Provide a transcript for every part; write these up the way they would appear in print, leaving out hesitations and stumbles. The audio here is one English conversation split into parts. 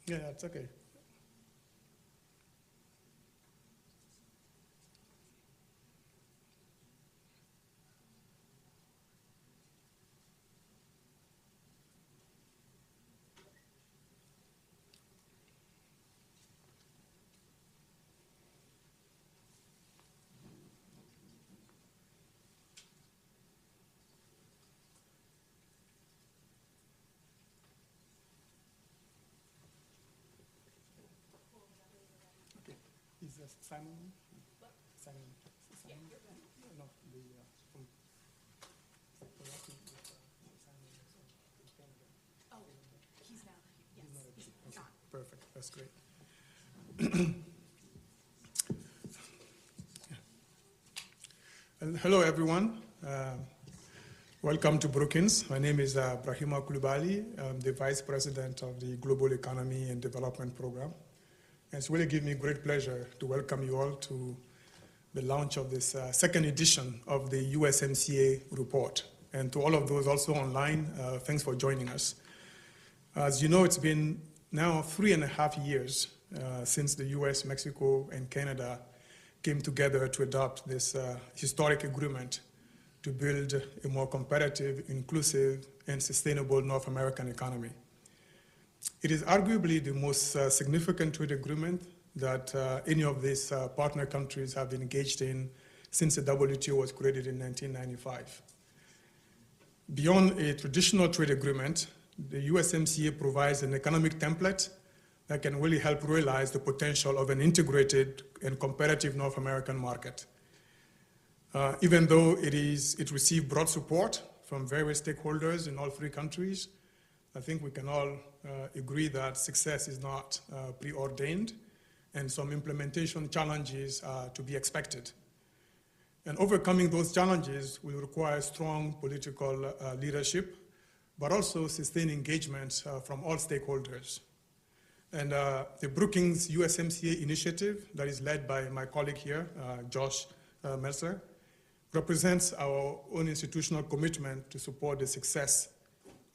Yeah, that's okay. Is Simon? What? Simon. Yeah, you're good. No, the from Oh, he's now. Yes, he's gone. Perfect. That's great. Hello, everyone. Welcome to Brookings. My name is Brahima Kulubali. I'm the Vice President of the Global Economy and Development Program. And it's really given me great pleasure to welcome you all to the launch of this second edition of the USMCA report. And to all of those also online, thanks for joining us. As you know, it's been now 3.5 years since the US, Mexico, and Canada came together to adopt this historic agreement to build a more competitive, inclusive, and sustainable North American economy. It is arguably the most significant trade agreement that any of these partner countries have been engaged in since the WTO was created in 1995. Beyond a traditional trade agreement, the USMCA provides an economic template that can really help realize the potential of an integrated and competitive North American market. Even though it received broad support from various stakeholders in all three countries, I think we can all agree that success is not preordained, and some implementation challenges are to be expected. And overcoming those challenges will require strong political leadership, but also sustained engagement from all stakeholders. And the Brookings USMCA initiative that is led by my colleague here, Josh Meltzer, represents our own institutional commitment to support the success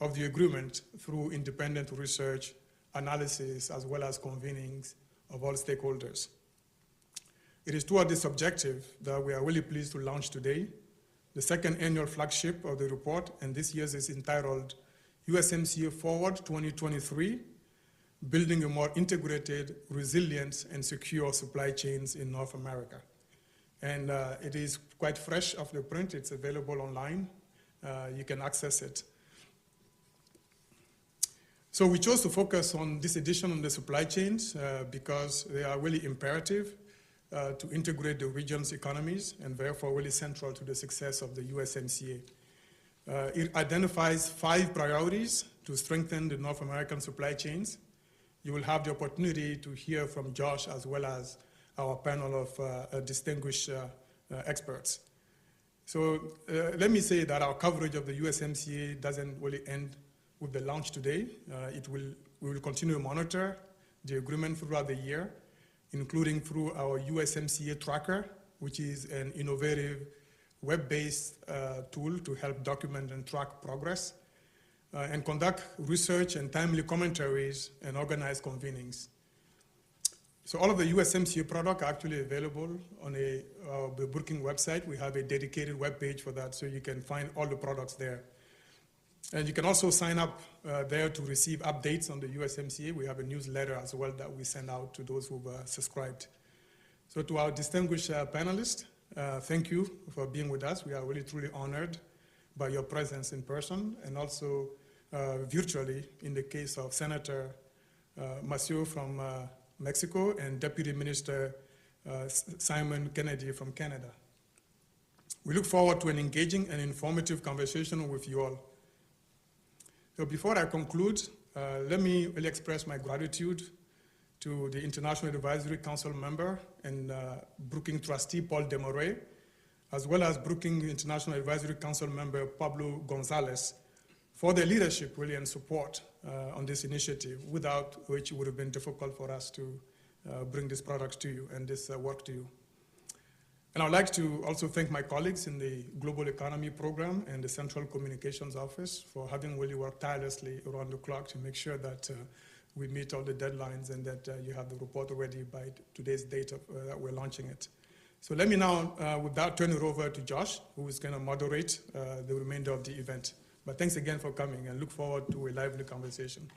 of the agreement through independent research, analysis, as well as convenings of all stakeholders. It is toward this objective that we are really pleased to launch today the second annual flagship of the report, and this year's is entitled USMCA Forward 2023, Building a More Integrated, Resilient, and Secure Supply Chains in North America. And it is quite fresh off the print. It's available online. You can access it. So we chose to focus on this edition on the supply chains because they are really imperative to integrate the region's economies and therefore really central to the success of the USMCA. It identifies 5 priorities to strengthen the North American supply chains. You will have the opportunity to hear from Josh as well as our panel of distinguished experts. So let me say that our coverage of the USMCA doesn't really end with the launch today. We will continue to monitor the agreement throughout the year, including through our USMCA tracker, which is an innovative web-based tool to help document and track progress, and conduct research and timely commentaries and organize convenings. So all of the USMCA products are actually available on the Brookings website. We have a dedicated web page for that, so you can find all the products there. And you can also sign up there to receive updates on the USMCA. We have a newsletter as well that we send out to those who've subscribed. So to our distinguished panelists, thank you for being with us. We are really truly honored by your presence in person and also virtually in the case of Senator Massieu from Mexico and Deputy Minister Simon Kennedy from Canada. We look forward to an engaging and informative conversation with you all. So before I conclude, let me really express my gratitude to the International Advisory Council member and Brookings trustee Paul Desmarais, as well as Brookings International Advisory Council member Pablo Gonzalez for their leadership really and support on this initiative, without which it would have been difficult for us to bring this product to you and this work to you. And I'd like to also thank my colleagues in the Global Economy Program and the Central Communications Office for having really worked tirelessly around the clock to make sure that we meet all the deadlines and that you have the report ready by today's date that we're launching it. So let me now, with that, turn it over to Josh, who is going to moderate the remainder of the event. But thanks again for coming, and look forward to a lively conversation.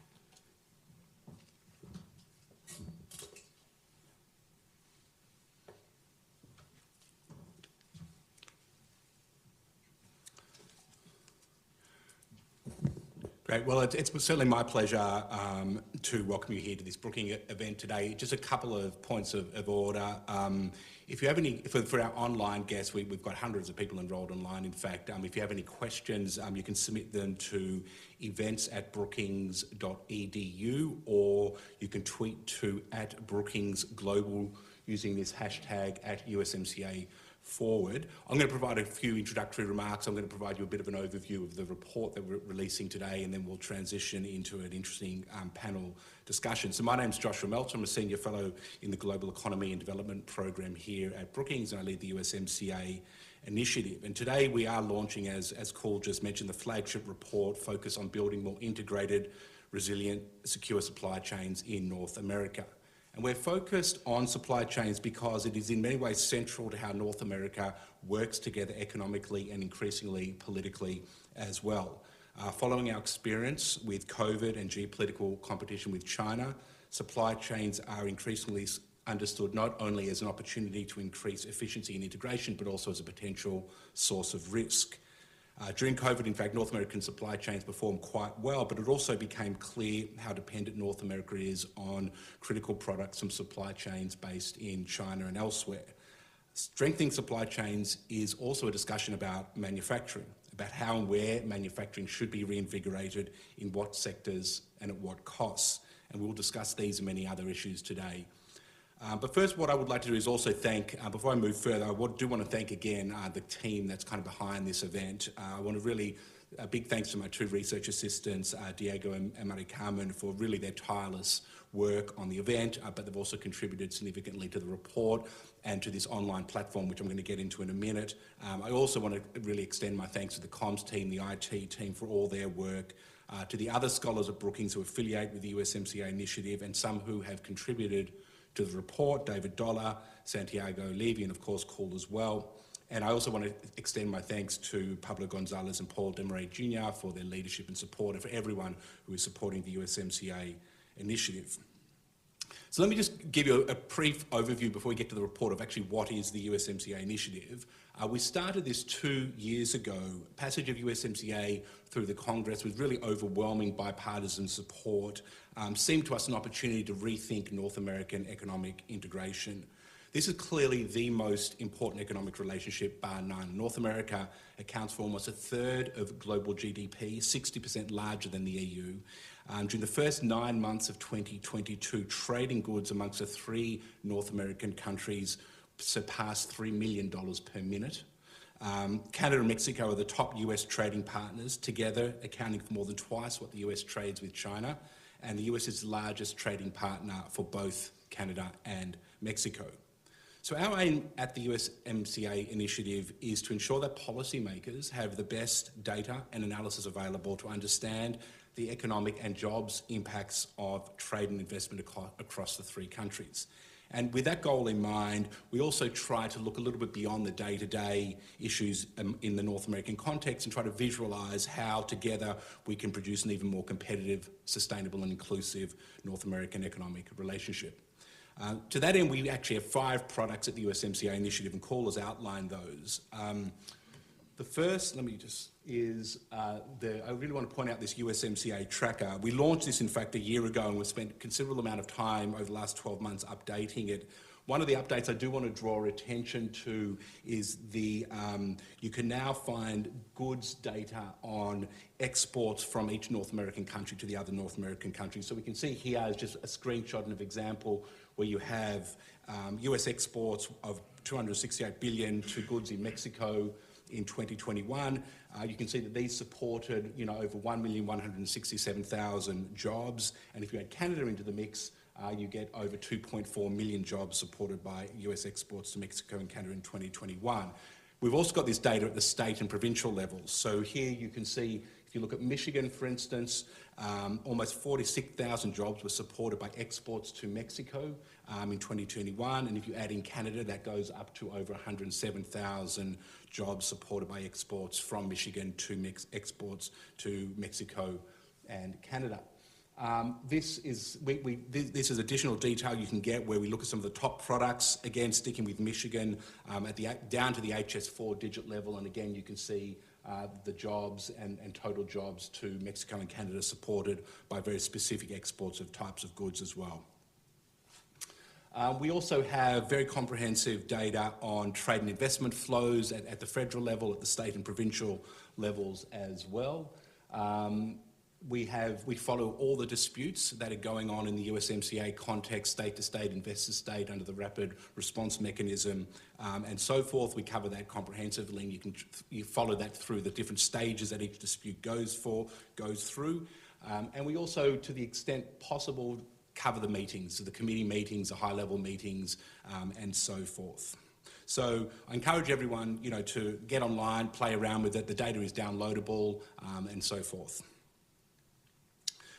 Great. Well, it's certainly my pleasure to welcome you here to this Brookings event today. Just a couple of points of order. If you have any, for our online guests, we've got hundreds of people enrolled online. In fact, if you have any questions, you can submit them to events@brookings.edu, or you can tweet to @BrookingsGlobal using this hashtag @USMCA forward. I'm going to provide a few introductory remarks. I'm going to provide you a bit of an overview of the report that we're releasing today, and then we'll transition into an interesting panel discussion. So my name's Joshua Meltzer. I'm a Senior Fellow in the Global Economy and Development Program here at Brookings, and I lead the USMCA initiative. And today we are launching, as Cole just mentioned, the flagship report focused on building more integrated, resilient, secure supply chains in North America. And we're focused on supply chains because it is in many ways central to how North America works together economically and increasingly politically as well. Following our experience with COVID and geopolitical competition with China, supply chains are increasingly understood not only as an opportunity to increase efficiency and integration, but also as a potential source of risk. During COVID, in fact, North American supply chains performed quite well, but it also became clear how dependent North America is on critical products from supply chains based in China and elsewhere. Strengthening supply chains is also a discussion about manufacturing, about how and where manufacturing should be reinvigorated, in what sectors and at what costs. And we'll discuss these and many other issues today. But first, what I would like to do is also thank, before I move further, I do want to thank again the team that's kind of behind this event. I want to really, a big thanks to my two research assistants, Diego and Mari Carmen, for really their tireless work on the event, but they've also contributed significantly to the report and to this online platform, which I'm going to get into in a minute. I also want to really extend my thanks to the comms team, the IT team, for all their work, to the other scholars at Brookings who affiliate with the USMCA initiative, and some who have contributed to the report, David Dollar, Santiago Levy, and of course Cole as well. And I also want to extend my thanks to Pablo Gonzalez and Paul Desmarais Jr. for their leadership and support, and for everyone who is supporting the USMCA initiative. So let me just give you a brief overview before we get to the report of actually what is the USMCA initiative. We started this 2 years ago. Passage of USMCA through the Congress with really overwhelming bipartisan support seemed to us an opportunity to rethink North American economic integration. This is clearly the most important economic relationship, bar none. North America accounts for almost a third of global GDP, 60% larger than the EU. During the first 9 months of 2022, trading goods amongst the three North American countries surpassed $3 million per minute. Canada and Mexico are the top US trading partners, together accounting for more than twice what the US trades with China, and the US is the largest trading partner for both Canada and Mexico. So our aim at the USMCA initiative is to ensure that policymakers have the best data and analysis available to understand the economic and jobs impacts of trade and investment across the three countries. And with that goal in mind, we also try to look a little bit beyond the day-to-day issues in the North American context and try to visualise how together we can produce an even more competitive, sustainable and inclusive North American economic relationship. To that end, we actually have 5 products at the USMCA initiative, and Cole has outlined those. The first, I really want to point out this USMCA tracker. We launched this, in fact, a year ago, and we've spent a considerable amount of time over the last 12 months updating it. One of the updates I do want to draw attention to is you can now find goods data on exports from each North American country to the other North American countries. So we can see here is just a screenshot and an example where you have US exports of $268 billion to goods in Mexico in 2021. You can see that these supported, over 1,167,000 jobs. And if you add Canada into the mix, you get over 2.4 million jobs supported by US exports to Mexico and Canada in 2021. We've also got this data at the state and provincial levels. So here you can see, If you look at Michigan, for instance, almost 46,000 jobs were supported by exports to Mexico in 2021, and if you add in Canada, that goes up to over 107,000 jobs supported by exports from Michigan to exports to Mexico and Canada. This is additional detail you can get where we look at some of the top products, again sticking with Michigan down to the HS4 digit level, and again you can see the jobs and total jobs to Mexico and Canada supported by very specific exports of types of goods as well. We also have very comprehensive data on trade and investment flows at the federal level, at the state and provincial levels as well. We follow all the disputes that are going on in the USMCA context, state to state, investor state, under the rapid response mechanism, and so forth. We cover that comprehensively, and you follow that through the different stages that each dispute goes through. And we also, to the extent possible, cover the meetings, the committee meetings, the high-level meetings, and so forth. So I encourage everyone, to get online, play around with it. The data is downloadable, and so forth.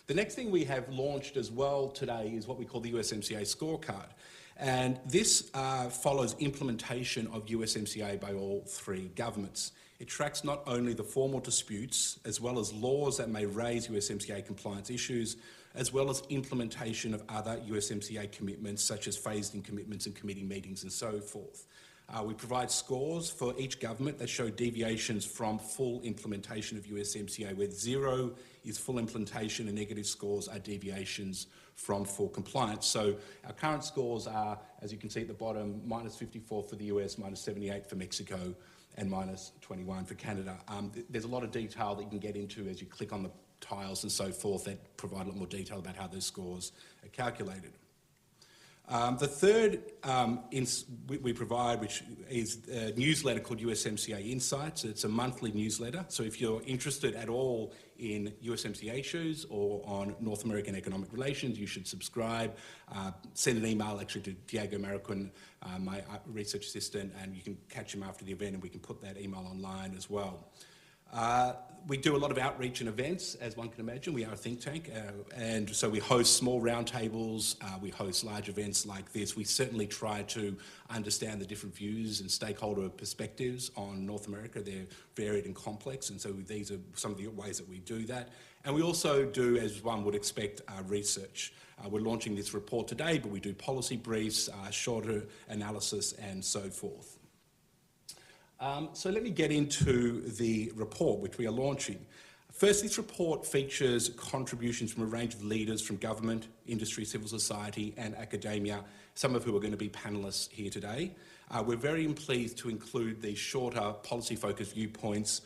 The next thing we have launched as well today is what we call the USMCA scorecard. And this follows implementation of USMCA by all three governments. It tracks not only the formal disputes, as well as laws that may raise USMCA compliance issues, as well as implementation of other USMCA commitments, such as phased-in commitments and committee meetings and so forth. We provide scores for each government that show deviations from full implementation of USMCA, where 0 is full implementation and negative scores are deviations from full compliance. So our current scores are, as you can see at the bottom, -54 for the US, -78 for Mexico, and -21 for Canada. There's a lot of detail that you can get into as you click on the tiles and so forth that provide a lot more detail about how those scores are calculated. The third we provide, which is a newsletter called USMCA Insights. It's a monthly newsletter, so if you're interested at all in USMCA issues or on North American economic relations, you should subscribe. Send an email actually to Diego Mariquin, my research assistant, and you can catch him after the event, and we can put that email online as well. We do a lot of outreach and events, as one can imagine. We are a think tank, and so we host small roundtables, we host large events like this. We certainly try to understand the different views and stakeholder perspectives on North America. They're varied and complex, and so these are some of the ways that we do that. And we also do, as one would expect, research. We're launching this report today, but we do policy briefs, shorter analysis, and so forth. So let me get into the report which we are launching. First, this report features contributions from a range of leaders from government, industry, civil society and academia, some of who are going to be panellists here today. We're very pleased to include these shorter policy-focused viewpoints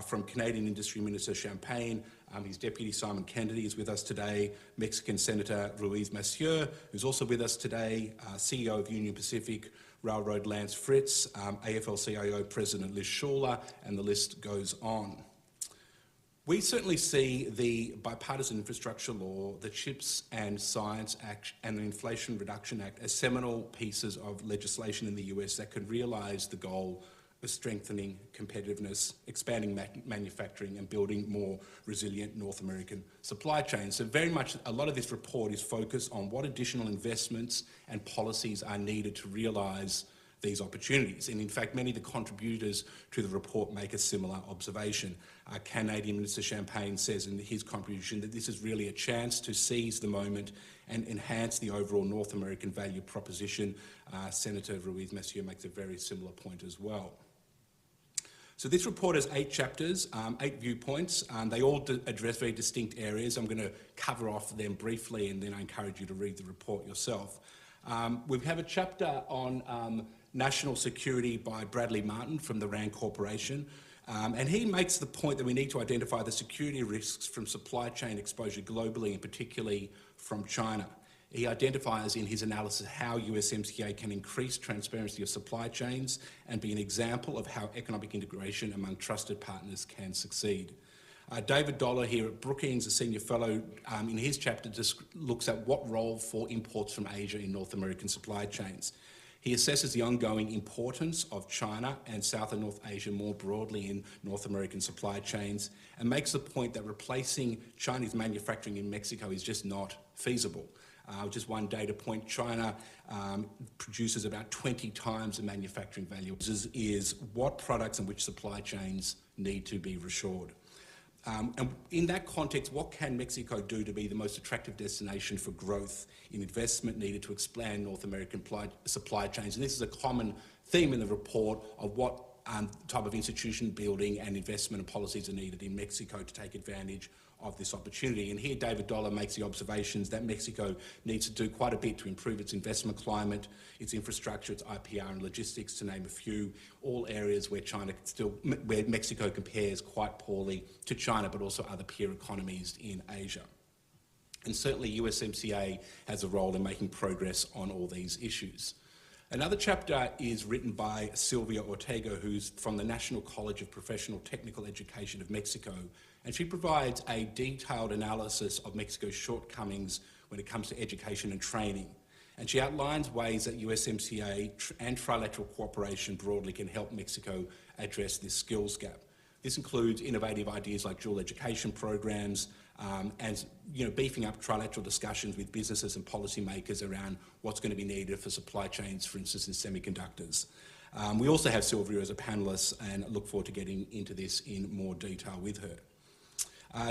from Canadian Industry Minister Champagne. His Deputy Simon Kennedy is with us today, Mexican Senator Ruiz Massieu, who's also with us today, CEO of Union Pacific Railroad Lance Fritz, AFL-CIO President Liz Schuler, and the list goes on. We certainly see the Bipartisan Infrastructure Law, the CHIPS and Science Act and the Inflation Reduction Act as seminal pieces of legislation in the US that could realise the goal of strengthening competitiveness, expanding manufacturing and building more resilient North American supply chains. So very much a lot of this report is focused on what additional investments and policies are needed to realise these opportunities. And in fact, many of the contributors to the report make a similar observation. Canadian Minister Champagne says in his contribution that this is really a chance to seize the moment and enhance the overall North American value proposition. Senator Ruiz Massieu makes a very similar point as well. So this report has 8 chapters, 8 viewpoints. They all address very distinct areas. I'm going to cover off them briefly, and then I encourage you to read the report yourself. We have a chapter on national security by Bradley Martin from the RAND Corporation. And he makes the point that we need to identify the security risks from supply chain exposure globally, and particularly from China. He identifies in his analysis how USMCA can increase transparency of supply chains and be an example of how economic integration among trusted partners can succeed. David Dollar here at Brookings, a senior fellow, in his chapter just looks at what role for imports from Asia in North American supply chains. He assesses the ongoing importance of China and South and North Asia more broadly in North American supply chains, and makes the point that replacing Chinese manufacturing in Mexico is just not feasible. Just one data point, China produces about 20 times the manufacturing value. This is what products and which supply chains need to be reshored. And in that context, what can Mexico do to be the most attractive destination for growth in investment needed to expand North American supply chains? And this is a common theme in the report of what type of institution building and investment and policies are needed in Mexico to take advantage of this opportunity. And here David Dollar makes the observations that Mexico needs to do quite a bit to improve its investment climate, its infrastructure, its IPR and logistics, to name a few, all areas where where Mexico compares quite poorly to China, but also other peer economies in Asia. And certainly USMCA has a role in making progress on all these issues. Another chapter is written by Sylvia Ortega, who's from the National College of Professional Technical Education of Mexico, and she provides a detailed analysis of Mexico's shortcomings when it comes to education and training. And she outlines ways that USMCA and trilateral cooperation broadly can help Mexico address this skills gap. This includes innovative ideas like dual education programs, and beefing up trilateral discussions with businesses and policymakers around what's going to be needed for supply chains, for instance, in semiconductors. We also have Sylvia as a panellist, and look forward to getting into this in more detail with her.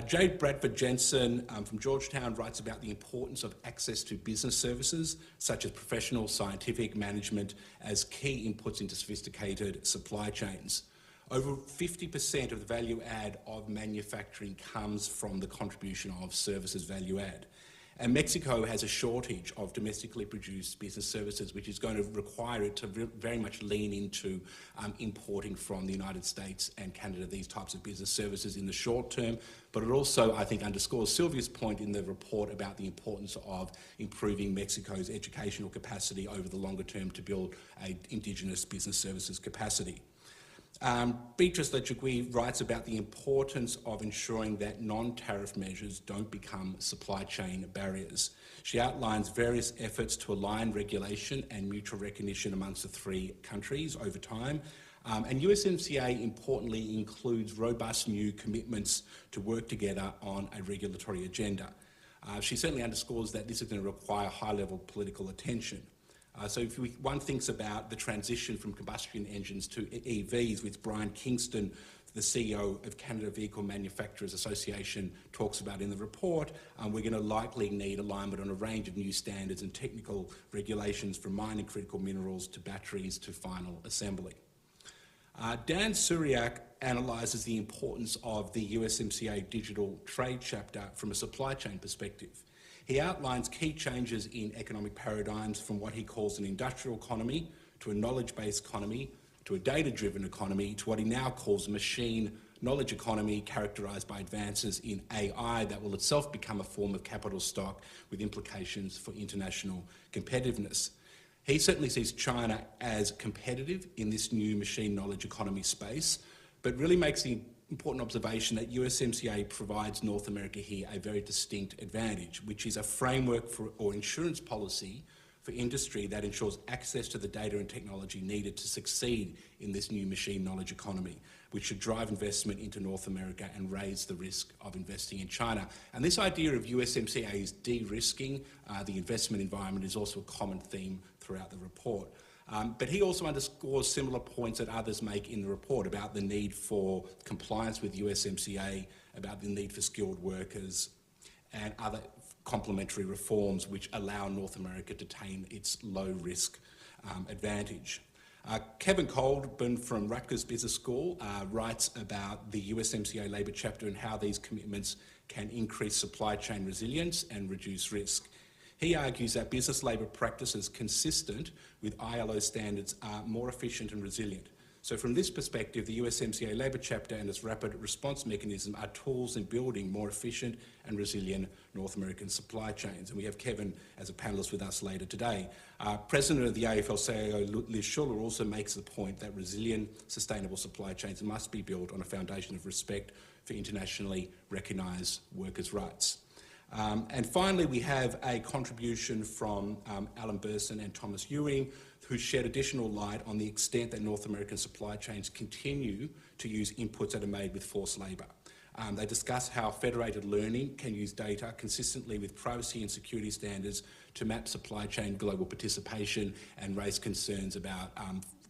Jade Bradford Jensen from Georgetown writes about the importance of access to business services, such as professional, scientific, management, as key inputs into sophisticated supply chains. Over 50% of the value add of manufacturing comes from the contribution of services value add. And Mexico has a shortage of domestically produced business services, which is going to require it to very much lean into importing from the United States and Canada these types of business services in the short term. But it also, I think, underscores Sylvia's point in the report about the importance of improving Mexico's educational capacity over the longer term to build an Indigenous business services capacity. Beatrice Lechegui writes about the importance of ensuring that non-tariff measures don't become supply chain barriers. She outlines various efforts to align regulation and mutual recognition amongst the three countries over time. And USMCA, importantly, includes robust new commitments to work together on a regulatory agenda. She certainly underscores that this is going to require high-level political attention. So if one thinks about the transition from combustion engines to EVs, which Brian Kingston, the CEO of Canada Vehicle Manufacturers Association, talks about in the report, we're going to likely need alignment on a range of new standards and technical regulations from mining critical minerals to batteries to final assembly. Dan Suriak analyses the importance of the USMCA digital trade chapter from a supply chain perspective. He outlines key changes in economic paradigms from what he calls an industrial economy to a knowledge-based economy to a data-driven economy to what he now calls a machine knowledge economy characterised by advances in AI that will itself become a form of capital stock with implications for international competitiveness. He certainly sees China as competitive in this new machine knowledge economy space, but really makes the important observation that USMCA provides North America here a very distinct advantage, which is a framework or insurance policy for industry that ensures access to the data and technology needed to succeed in this new machine knowledge economy, which should drive investment into North America and raise the risk of investing in China. And this idea of USMCA is de-risking the investment environment is also a common theme throughout the report. But he also underscores similar points that others make in the report about the need for compliance with USMCA, about the need for skilled workers and other complementary reforms which allow North America to attain its low-risk advantage. Kevin Kolben from Rutgers Business School writes about the USMCA labour chapter and how these commitments can increase supply chain resilience and reduce risk. He argues that business labour practices consistent with ILO standards are more efficient and resilient. So from this perspective, the USMCA labour chapter and its rapid response mechanism are tools in building more efficient and resilient North American supply chains. And we have Kevin as a panellist with us later today. President of the AFL-CIO, Liz Schuller, also makes the point that resilient, sustainable supply chains must be built on a foundation of respect for internationally recognised workers' rights. And finally, we have a contribution from Alan Burson and Thomas Ewing, who shed additional light on the extent that North American supply chains continue to use inputs that are made with forced labour. They discuss how federated learning can use data consistently with privacy and security standards to map supply chain global participation and raise concerns about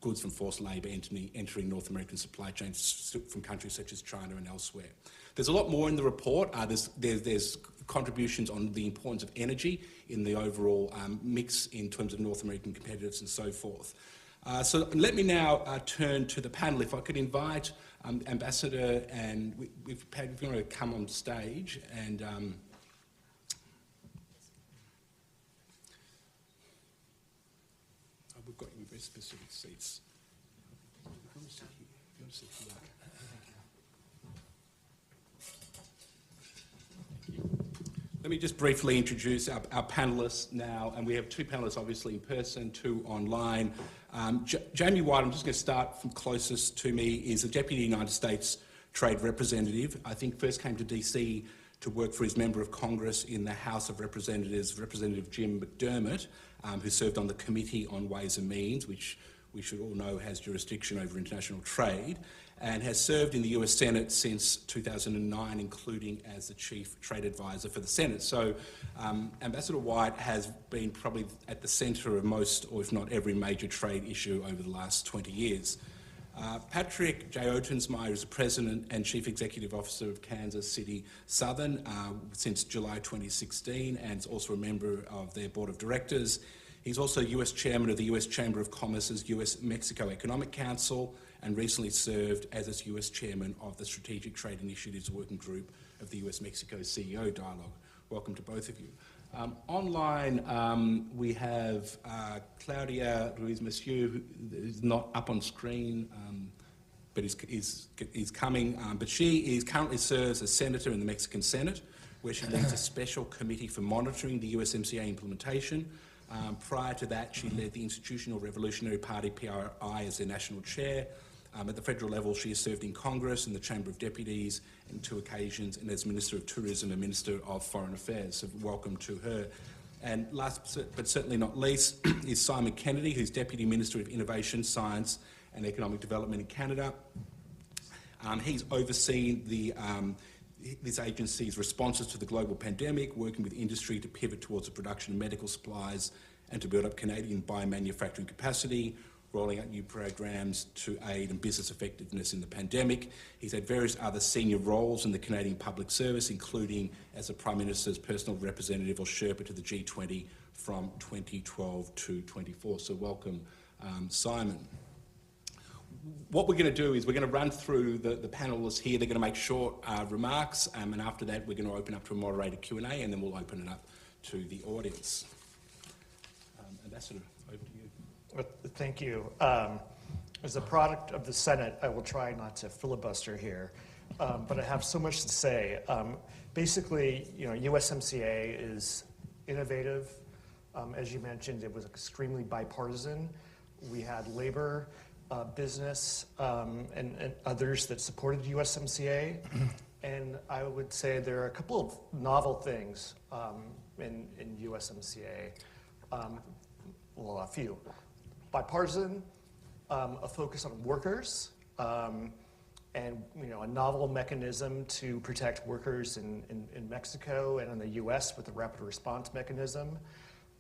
goods from forced labour entering North American supply chains from countries such as China and elsewhere. There's a lot more in the report. There's contributions on the importance of energy in the overall mix in terms of North American competitors and so forth. So let me now turn to the panel. If I could invite Ambassador and if you want to come on stage and we've got you very specific seats. If you want to sit here, if you want to sit here. Let me just briefly introduce our panellists now, and we have two panellists obviously in person, two online. Jayme White, I'm just going to start from closest to me, is the Deputy United States Trade Representative. I think first came to DC to work for his Member of Congress in the House of Representatives, Representative Jim McDermott, who served on the Committee on Ways and Means, which we should all know has jurisdiction over international trade, and has served in the US Senate since 2009, including as the Chief Trade Advisor for the Senate. So Ambassador White has been probably at the centre of most, or if not every, major trade issue over the last 20 years. Patrick J. Ottensmeyer is the President and Chief Executive Officer of Kansas City Southern since July 2016, and is also a member of their Board of Directors. He's also US Chairman of the US Chamber of Commerce's US-Mexico Economic Council, and recently served as its US Chairman of the Strategic Trade Initiatives Working Group of the US-Mexico CEO Dialogue. Welcome to both of you. Online, we have Claudia Ruiz Massieu, who is not up on screen, but is coming. But she currently serves as Senator in the Mexican Senate, where she leads a special committee for monitoring the USMCA implementation. Prior to that, she led the Institutional Revolutionary Party, PRI, as their national chair. At the federal level, she has served in Congress and the Chamber of Deputies on 2 occasions, and as Minister of Tourism and Minister of Foreign Affairs. So welcome to her. And last but certainly not least is Simon Kennedy, who's Deputy Minister of Innovation, Science and Economic Development in Canada. He's overseen this agency's responses to the global pandemic, working with industry to pivot towards the production of medical supplies and to build up Canadian biomanufacturing capacity, rolling out new programs to aid in business effectiveness in the pandemic. He's had various other senior roles in the Canadian Public Service, including as the Prime Minister's personal representative or Sherpa to the G20 from 2012 to 24. So welcome, Simon. What we're going to do is we're going to run through the panellists here. They're going to make short remarks, and after that we're going to open up to a moderated Q&A, and then we'll open it up to the audience. Ambassador, over to you. Well, thank you. As a product of the Senate, I will try not to filibuster here, but I have so much to say. Basically, USMCA is innovative. As you mentioned, it was extremely bipartisan. We had labor, business, and others that supported USMCA. And I would say there are a couple of novel things in USMCA. Well, a few. Bipartisan, a focus on workers, and a novel mechanism to protect workers in Mexico and in the US with the rapid response mechanism.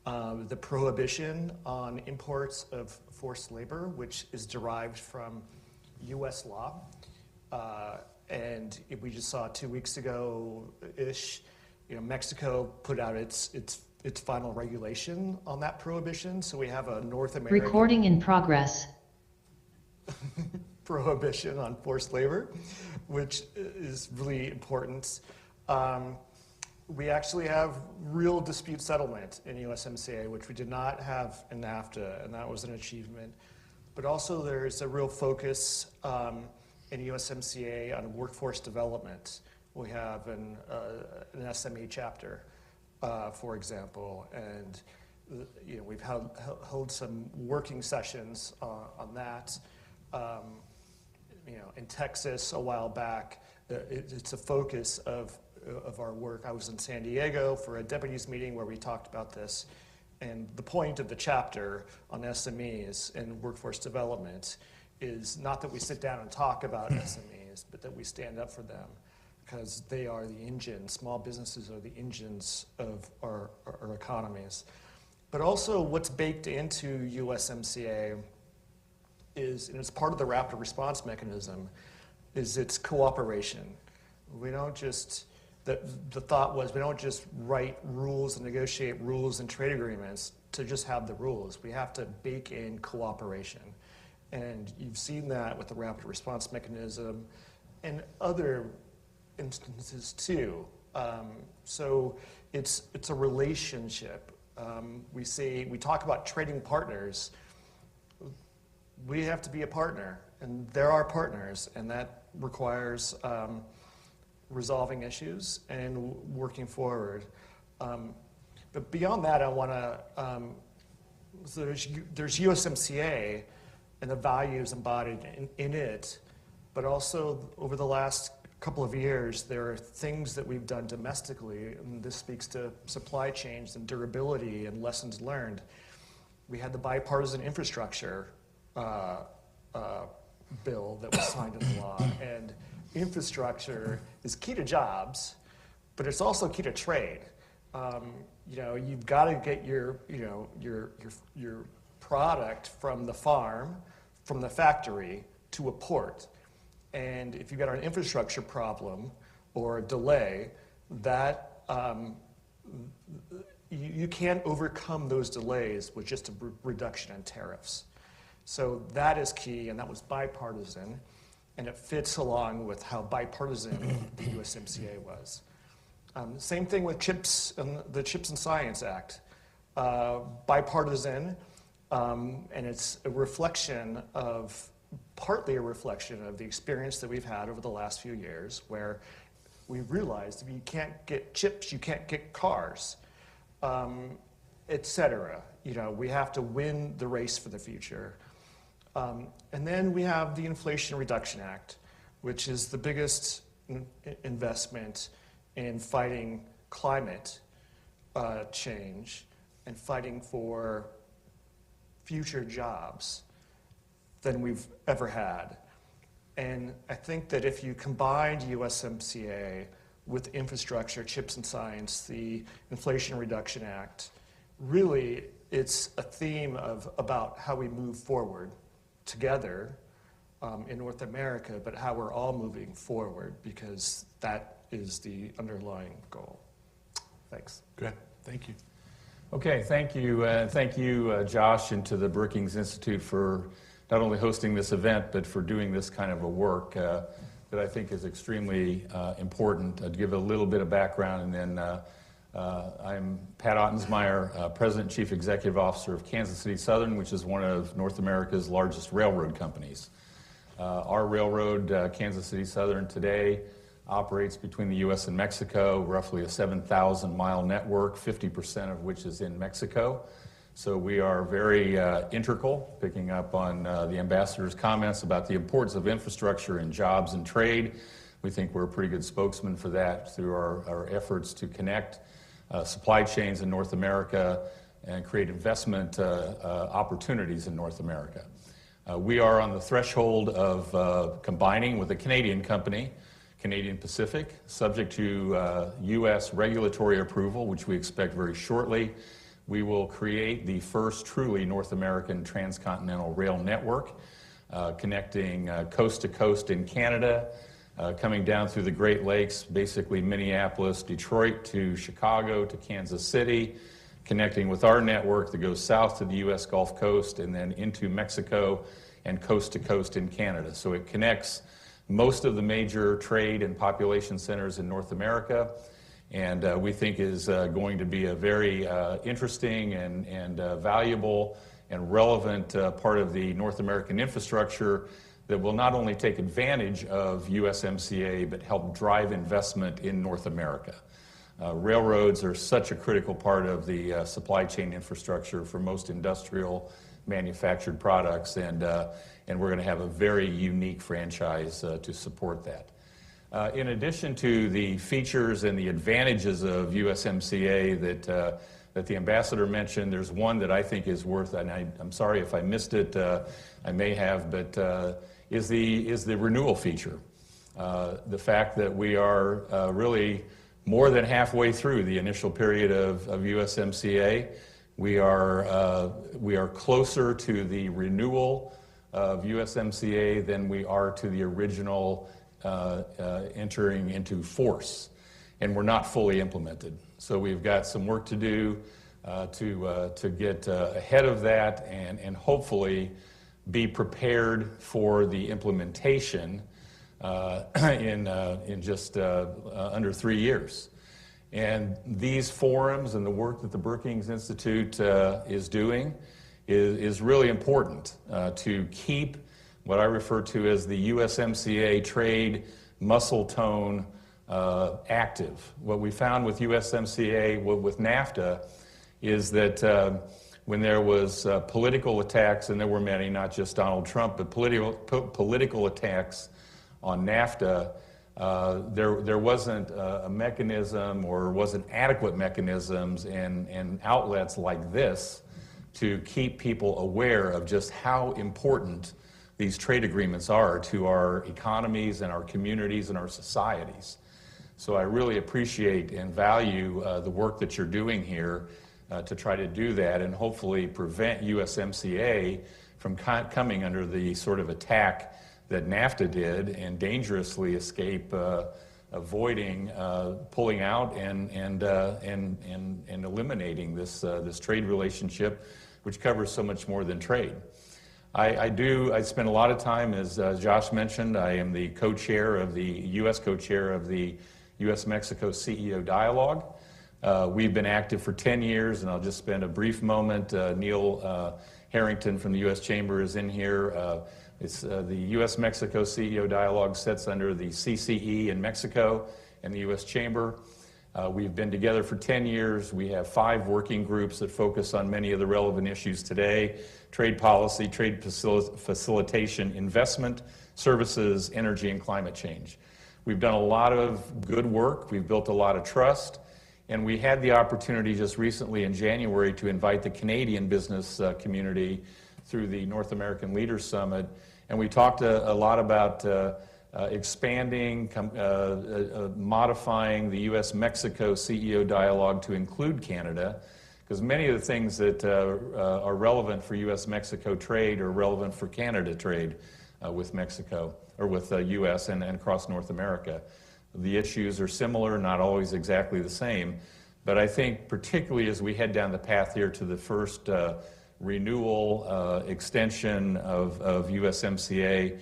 The prohibition on imports of forced labor, which is derived from US law. And we just saw 2 weeks ago-ish, Mexico put out its final regulation on that prohibition. So we have a North American recording in progress prohibition on forced labor, which is really important. We actually have real dispute settlement in USMCA, which we did not have in NAFTA, and that was an achievement. But also there's a real focus in USMCA on workforce development. We have an SME chapter, for example, and we've held some working sessions on that. In Texas a while back, it's a focus of of our work. I was in San Diego for a deputies meeting where we talked about this. And the point of the chapter on SMEs and workforce development is not that we sit down and talk about SMEs, but that we stand up for them, because they are the engine. Small businesses are the engines of our economies. But also what's baked into USMCA is, and it's part of the rapid response mechanism, is its cooperation. We don't just, the thought was we don't just write rules and negotiate rules and trade agreements to just have the rules. We have to bake in cooperation. And you've seen that with the rapid response mechanism and other instances too. So it's a relationship. We talk about trading partners. We have to be a partner, and there are partners, and that requires resolving issues and working forward. But beyond that, I want to, so there's USMCA and the values embodied in it, but also over the last couple of years, there are things that we've done domestically, and this speaks to supply chains and durability and lessons learned. We had the bipartisan infrastructure bill that was signed into law, and infrastructure is key to jobs, but it's also key to trade. You've got to get your product from the farm, from the factory to a port. And if you've got an infrastructure problem or a delay, that you can't overcome those delays with just a reduction in tariffs. So that is key, and that was bipartisan, and it fits along with how bipartisan the USMCA was. Same thing with CHIPS and the CHIPS and Science Act. Bipartisan, and it's a reflection of, partly a reflection of the experience that we've had over the last few years, where we realized if you can't get chips, you can't get cars, et cetera. We have to win the race for the future. And then we have the Inflation Reduction Act, which is the biggest investment in fighting climate change and fighting for future jobs than we've ever had. And I think that if you combined USMCA with infrastructure, CHIPS and Science, the Inflation Reduction Act, really it's a theme about how we move forward together in North America, but how we're all moving forward, because that is the underlying goal. Thanks. Great, thank you. Okay, thank you. Thank you, Josh, and to the Brookings Institute for not only hosting this event, but for doing this kind of a work that I think is extremely important. I'd give a little bit of background, and then I'm Pat Ottensmeyer, President and Chief Executive Officer of Kansas City Southern, which is one of North America's largest railroad companies. Our railroad, Kansas City Southern, today operates between the U.S. and Mexico, roughly a 7,000-mile network, 50% of which is in Mexico. So we are very integral, picking up on the ambassador's comments about the importance of infrastructure and jobs and trade. We think we're a pretty good spokesman for that through our efforts to connect supply chains in North America and create investment opportunities in North America. We are on the threshold of combining with a Canadian company, Canadian Pacific, subject to U.S. regulatory approval, which we expect very shortly. We will create the first truly North American transcontinental rail network, connecting coast to coast in Canada, coming down through the Great Lakes, basically Minneapolis, Detroit to Chicago to Kansas City, connecting with our network that goes south to the U.S. Gulf Coast and then into Mexico and coast to coast in Canada. So it connects most of the major trade and population centers in North America, and we think is going to be a very interesting and valuable and relevant part of the North American infrastructure that will not only take advantage of USMCA, but help drive investment in North America. Railroads are such a critical part of the supply chain infrastructure for most industrial manufactured products, and we're going to have a very unique franchise to support that. In addition to the features and the advantages of USMCA that the ambassador mentioned, there's one that I think is worth, and I'm sorry if I missed it, I may have, but is the renewal feature. The fact that we are really more than halfway through the initial period of USMCA. We are closer to the renewal of USMCA than we are to the original entering into force, and we're not fully implemented. So we've got some work to do to get ahead of that and hopefully be prepared for the implementation in just under 3 years. And these forums and the work that the Brookings Institute is doing is really important to keep what I refer to as the USMCA trade muscle tone active. What we found with USMCA, with NAFTA, is that when there was political attacks, and there were many, not just Donald Trump, but political attacks on NAFTA, there wasn't a mechanism or wasn't adequate mechanisms and outlets like this to keep people aware of just how important these trade agreements are to our economies and our communities and our societies. So I really appreciate and value the work that you're doing here to try to do that and hopefully prevent USMCA from coming under the sort of attack that NAFTA did and dangerously escape avoiding pulling out and eliminating this trade relationship, which covers so much more than trade. I spend a lot of time, as Josh mentioned, I am the co-chair of the U.S. co-chair of the U.S.-Mexico CEO Dialogue. We've been active for 10 years, and I'll just spend a brief moment. Neil Harrington from the U.S. Chamber is in here. It's the U.S.-Mexico CEO Dialogue sits under the CCE in Mexico and the U.S. Chamber. We've been together for 10 years. We have 5 working groups that focus on many of the relevant issues today: trade policy, trade facilitation, investment, services, energy, and climate change. We've done a lot of good work. We've built a lot of trust. And we had the opportunity just recently in January to invite the Canadian business community through the North American Leaders Summit. And we talked a lot about expanding, modifying the U.S.-Mexico CEO Dialogue to include Canada, because many of the things that are relevant for U.S.-Mexico trade are relevant for Canada trade with Mexico, or with the U.S. and across North America. The issues are similar, not always exactly the same, but I think particularly as we head down the path here to the first renewal extension of USMCA,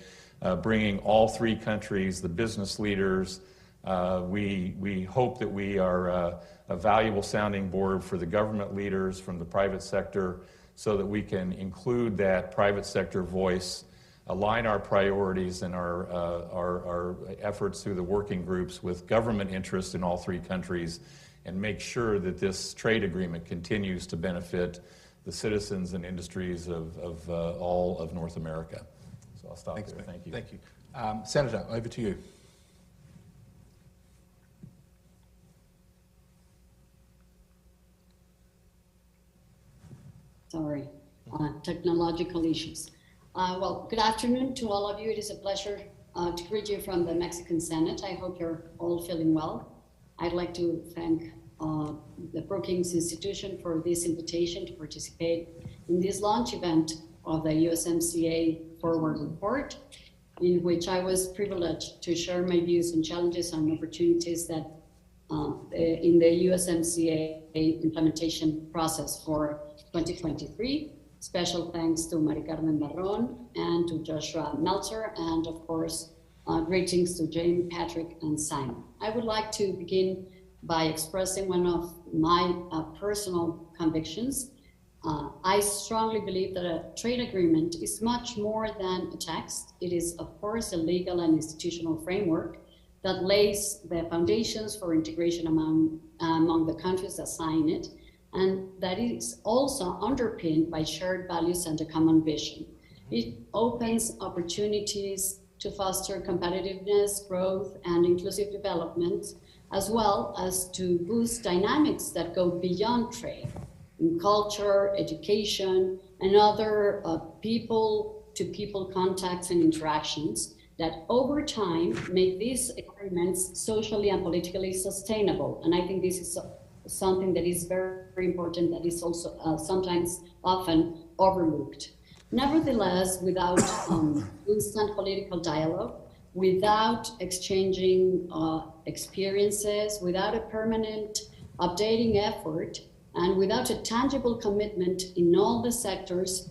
bringing all 3 countries, the business leaders, we hope that we are a valuable sounding board for the government leaders from the private sector so that we can include that private sector voice, align our priorities and our efforts through the working groups with government interest in all 3 countries, and make sure that this trade agreement continues to benefit the citizens and industries of all of North America. So I'll stop there. Thank you. Thank you. Senator, over to you. Sorry, technological issues. Well, good afternoon to all of you. It is a pleasure to greet you from the Mexican Senate. I hope you're all feeling well. I'd like to thank the Brookings Institution for this invitation to participate in this launch event of the USMCA Forward Report, in which I was privileged to share my views and challenges and opportunities that in the USMCA implementation process for 2023. Special thanks to Mari Carmen Barron and to Joshua Meltzer, and of course, greetings to Jayme, Patrick, and Simon. I would like to begin by expressing one of my personal convictions. I strongly believe that a trade agreement is much more than a text. It is, of course, a legal and institutional framework that lays the foundations for integration among the countries that sign it, and that is also underpinned by shared values and a common vision. It opens opportunities to foster competitiveness, growth, and inclusive development, as well as to boost dynamics that go beyond trade in culture, education, and other people-to-people contacts and interactions that over time make these agreements socially and politically sustainable. And I think this is something that is very, very important, that is also sometimes often overlooked. Nevertheless, without instant political dialogue, without exchanging experiences, without a permanent updating effort, and without a tangible commitment in all the sectors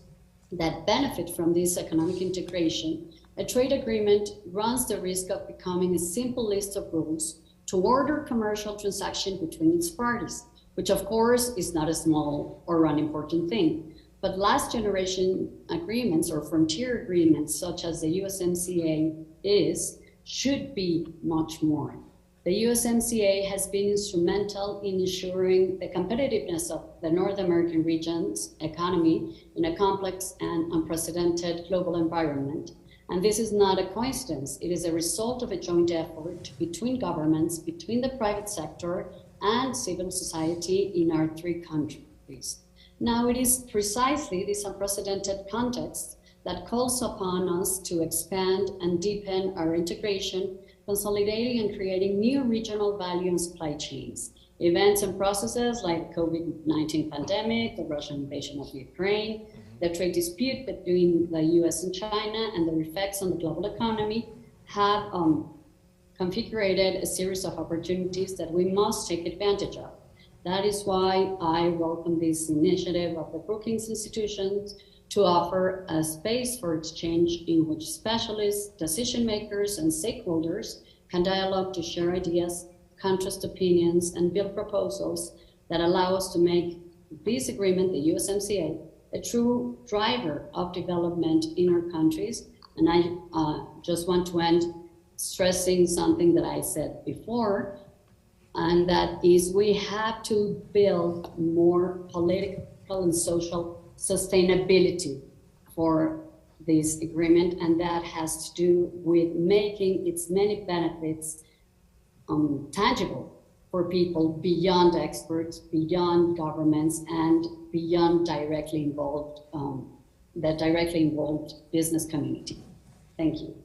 that benefit from this economic integration, a trade agreement runs the risk of becoming a simple list of rules to order commercial transaction between its parties, which of course is not a small or unimportant thing. But last generation agreements or frontier agreements, such as the USMCA should be much more. The USMCA has been instrumental in ensuring the competitiveness of the North American region's economy in a complex and unprecedented global environment. And this is not a coincidence. It is a result of a joint effort between governments, between the private sector and civil society in our three countries. Now, it is precisely this unprecedented context that calls upon us to expand and deepen our integration, consolidating and creating new regional value and supply chains. Events and processes like the COVID-19 pandemic, the Russian invasion of Ukraine, the trade dispute between the US and China, and their effects on the global economy have configured a series of opportunities that we must take advantage of. That is why I welcome this initiative of the Brookings Institution to offer a space for exchange in which specialists, decision makers, and stakeholders can dialogue to share ideas, contrast opinions, and build proposals that allow us to make this agreement, the USMCA, a true driver of development in our countries. And I just want to end stressing something that I said before, and that is we have to build more political and social sustainability for this agreement, and that has to do with making its many benefits tangible for people beyond experts, beyond governments, and beyond directly involved, the directly involved business community. Thank you.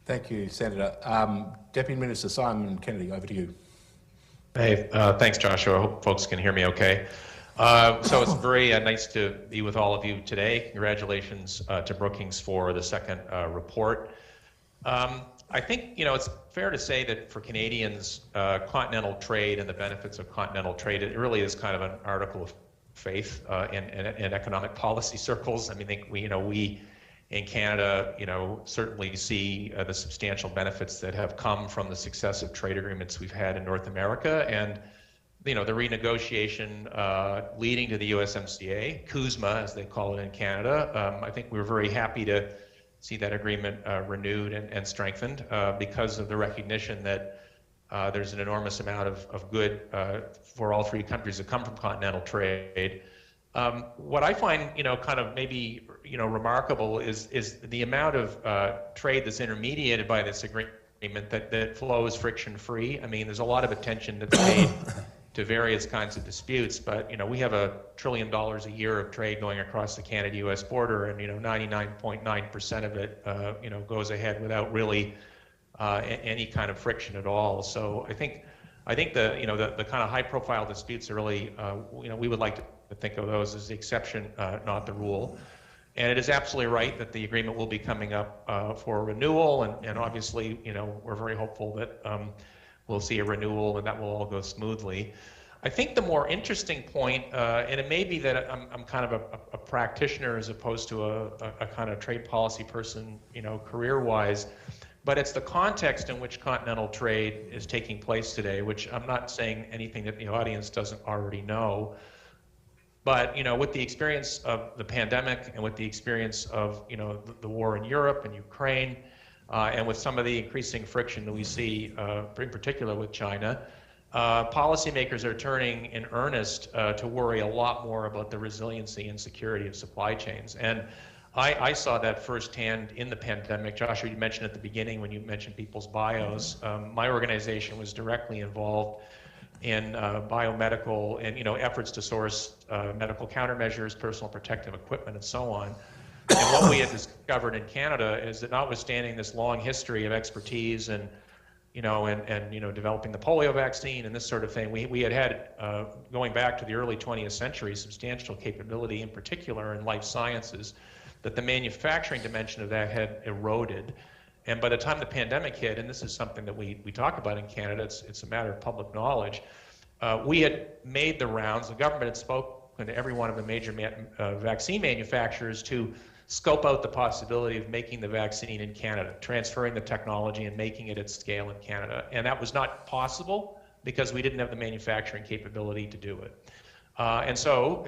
Thank you, Senator. Deputy Minister Simon Kennedy, over to you. Hey, thanks, Joshua. I hope folks can hear me okay. So it's very nice to be with all of you today. Congratulations to Brookings for the second report. I think, it's fair to say that for Canadians, continental trade and the benefits of continental trade, it really is kind of an article of faith in economic policy circles. I mean, I think we in Canada, certainly see the substantial benefits that have come from the successive trade agreements we've had in North America, and the renegotiation leading to the USMCA, CUSMA as they call it in Canada. I think we're very happy to see that agreement renewed and strengthened because of the recognition that there's an enormous amount of good for all three countries that come from continental trade. What I find, kind of maybe, remarkable is the amount of trade that's intermediated by this agreement that flows friction-free. I mean, there's a lot of attention that's paid to various kinds of disputes, but, we have $1 trillion a year of trade going across the Canada-U.S. border, and, 99.9% of it, goes ahead without really any kind of friction at all. So I think the the kind of high-profile disputes are really, we would like to think of those as the exception, not the rule. And it is absolutely right that the agreement will be coming up for renewal, and obviously, we're very hopeful that we'll see a renewal and that will all go smoothly. I think the more interesting point, and it may be that I'm kind of a practitioner as opposed to a kind of trade policy person, career-wise, but it's the context in which continental trade is taking place today, which I'm not saying anything that the audience doesn't already know. But, with the experience of the pandemic and with the experience of, the war in Europe and Ukraine, and with some of the increasing friction that we see, in particular with China, policymakers are turning in earnest to worry a lot more about the resiliency and security of supply chains. And I saw that firsthand in the pandemic. Joshua, you mentioned at the beginning when you mentioned people's bios. My organization was directly involved in biomedical and efforts to source medical countermeasures, personal protective equipment, and so on. And what we had discovered in Canada is that notwithstanding this long history of expertise and developing the polio vaccine and this sort of thing, we had going back to the early 20th century, substantial capability, in particular in life sciences, that the manufacturing dimension of that had eroded. And by the time the pandemic hit, and this is something that we talk about in Canada, it's a matter of public knowledge, we had made the rounds, the government had spoken to every one of the major vaccine manufacturers to scope out the possibility of making the vaccine in Canada, transferring the technology and making it at scale in Canada. And that was not possible because we didn't have the manufacturing capability to do it. And so,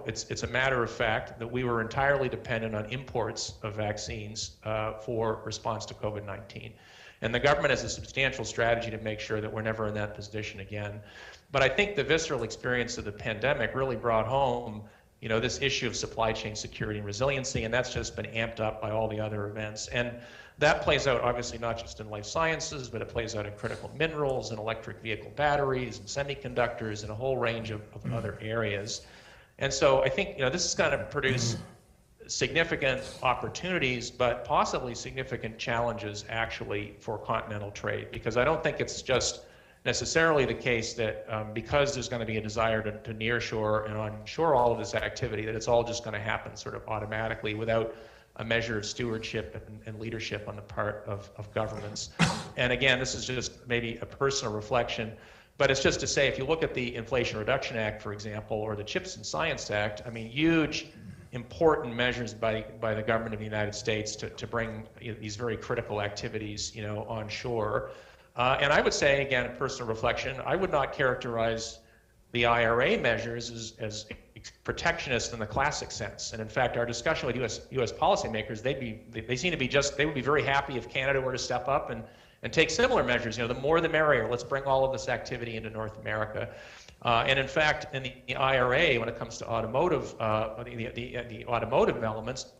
it's a matter of fact that we were entirely dependent on imports of vaccines for response to COVID-19. And the government has a substantial strategy to make sure that we're never in that position again. But I think the visceral experience of the pandemic really brought home this issue of supply chain security and resiliency, and that's just been amped up by all the other events. And that plays out obviously not just in life sciences, but it plays out in critical minerals and electric vehicle batteries and semiconductors and a whole range of other areas. And so I think this is going to produce significant opportunities, but possibly significant challenges actually for continental trade, because I don't think it's just necessarily the case that because there's going to be a desire to nearshore and onshore all of this activity, that it's all just going to happen sort of automatically without a measure of stewardship and leadership on the part of governments. And again, this is just maybe a personal reflection, but it's just to say, if you look at the Inflation Reduction Act, for example, or the CHIPS and Science Act, I mean, huge, important measures by the government of the United States to bring these very critical activities, onshore. And I would say, again, a personal reflection, I would not characterize the IRA measures as protectionist in the classic sense. And in fact, our discussion with U.S. policymakers, they seem to be they would be very happy if Canada were to step up and take similar measures. The more the merrier. Let's bring all of this activity into North America. And in fact, in the IRA, when it comes to automotive, the automotive elements,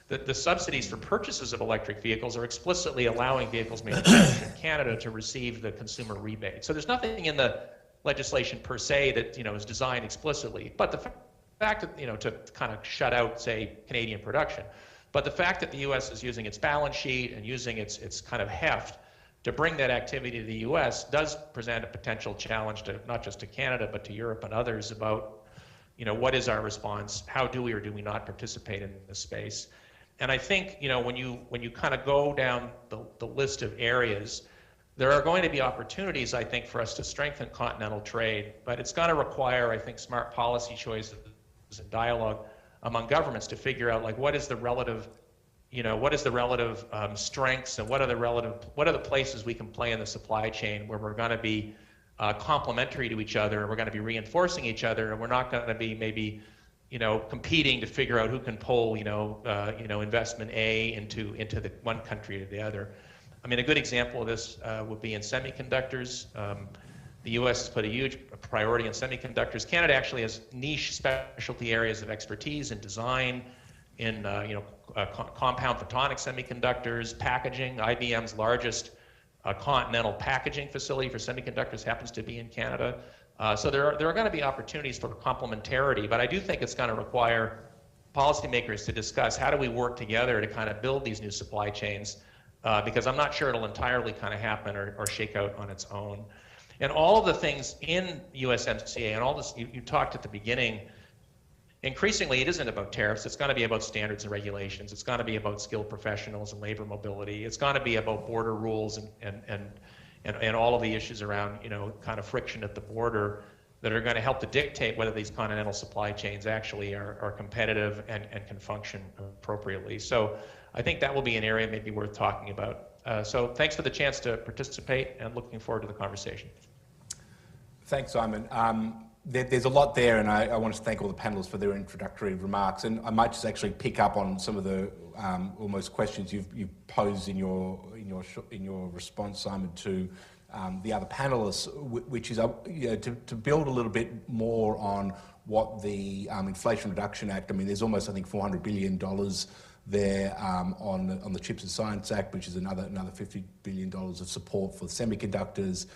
the subsidies for purchases of electric vehicles are explicitly allowing vehicles manufactured in Canada to receive the consumer rebate. So there's nothing in the legislation per se that is designed explicitly, but the fact that to kind of shut out, say, Canadian production, but the fact that the U.S. is using its balance sheet and using its kind of heft to bring that activity to the U.S. does present a potential challenge to not just to Canada but to Europe and others about what is our response, how do we or do we not participate in this space. And I think, when you kind of go down the list of areas, there are going to be opportunities, I think, for us to strengthen continental trade, but it's going to require, I think, smart policy choices and dialogue among governments to figure out, like, what is the relative strengths and what are the places we can play in the supply chain where we're going to be complementary to each other, and we're going to be reinforcing each other, and we're not going to be maybe competing to figure out who can pull, investment A into the one country or the other. I mean, a good example of this would be in semiconductors. The U.S. has put a huge priority on semiconductors. Canada actually has niche specialty areas of expertise in design, in compound photonic semiconductors, packaging. IBM's largest continental packaging facility for semiconductors happens to be in Canada. So there are going to be opportunities for complementarity, but I do think it's going to require policymakers to discuss how do we work together to kind of build these new supply chains, because I'm not sure it'll entirely kind of happen or shake out on its own. And all of the things in USMCA and all this, you talked at the beginning, increasingly it isn't about tariffs, it's going to be about standards and regulations, it's going to be about skilled professionals and labor mobility, it's going to be about border rules and all of the issues around, kind of friction at the border that are going to help to dictate whether these continental supply chains actually are competitive and can function appropriately. So I think that will be an area maybe worth talking about. So thanks for the chance to participate and looking forward to the conversation. Thanks, Simon. There's a lot there, and I want to thank all the panelists for their introductory remarks. And I might just actually pick up on some of the almost questions you've posed in your response, Simon, to the other panelists, which is to build a little bit more on what the Inflation Reduction Act. I mean, there's almost, I think, $400 billion there on the Chips and Science Act, which is another $50 billion of support for semiconductors,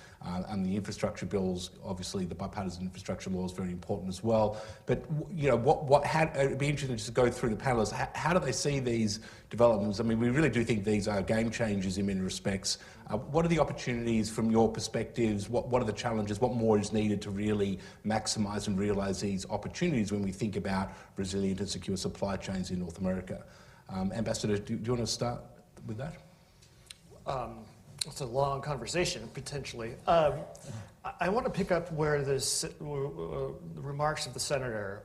and the infrastructure bills. Obviously, the bipartisan infrastructure law is very important as well. But you know, it'd be interesting to go through the panelists. How do they see these developments? I mean, we really do think these are game changers in many respects. What are the opportunities from your perspectives? What are the challenges? What more is needed to really maximise and realise these opportunities when we think about resilient and secure supply chains in North America? Ambassador, do you want to start with that? It's a long conversation, potentially. I want to pick up where the remarks of the senator,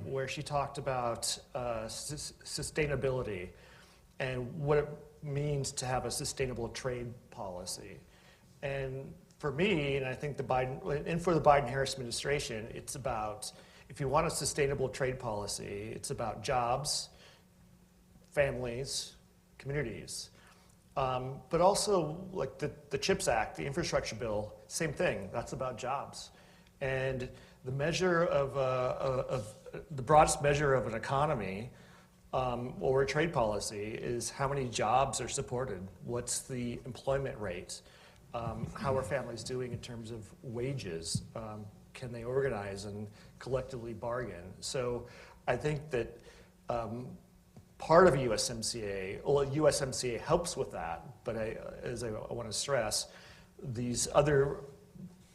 where she talked about sustainability and what it means to have a sustainable trade policy. And for me, and I think for the Biden-Harris administration, it's about, if you want a sustainable trade policy, it's about jobs, families, communities. But also, like the CHIPS Act, the infrastructure bill, same thing. That's about jobs. And the measure of the broadest measure of an economy or a trade policy is how many jobs are supported. What's the employment rate? How are families doing in terms of wages? Can they organize and collectively bargain? So I think that part of USMCA, well, USMCA helps with that, but I want to stress, these other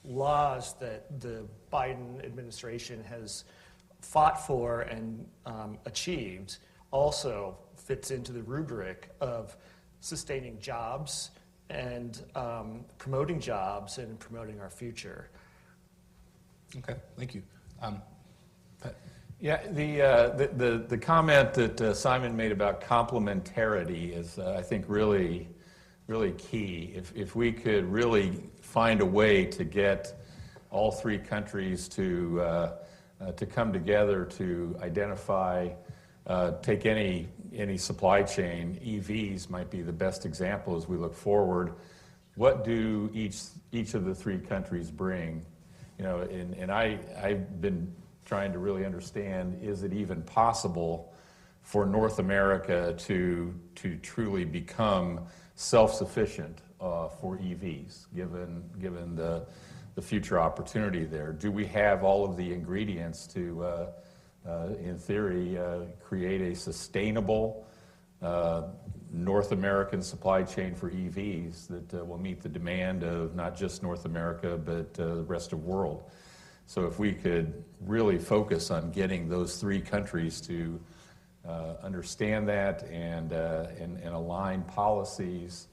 laws that the Biden administration has fought for and achieved also fits into the rubric of sustaining jobs and promoting jobs and promoting our future. Okay, thank you. Pat? Yeah, the comment that Simon made about complementarity is, I think, really key. If we could really find a way to get all three countries to come together to identify, take any supply chain, EVs might be the best example as we look forward. What do each of the three countries bring? You know, and I've been trying to really understand, is it even possible for North America to truly become self-sufficient for EVs, given the future opportunity there? Do we have all of the ingredients to, in theory, create a sustainable North American supply chain for EVs that will meet the demand of not just North America, but the rest of the world? So if we could really focus on getting those three countries to understand that and align policies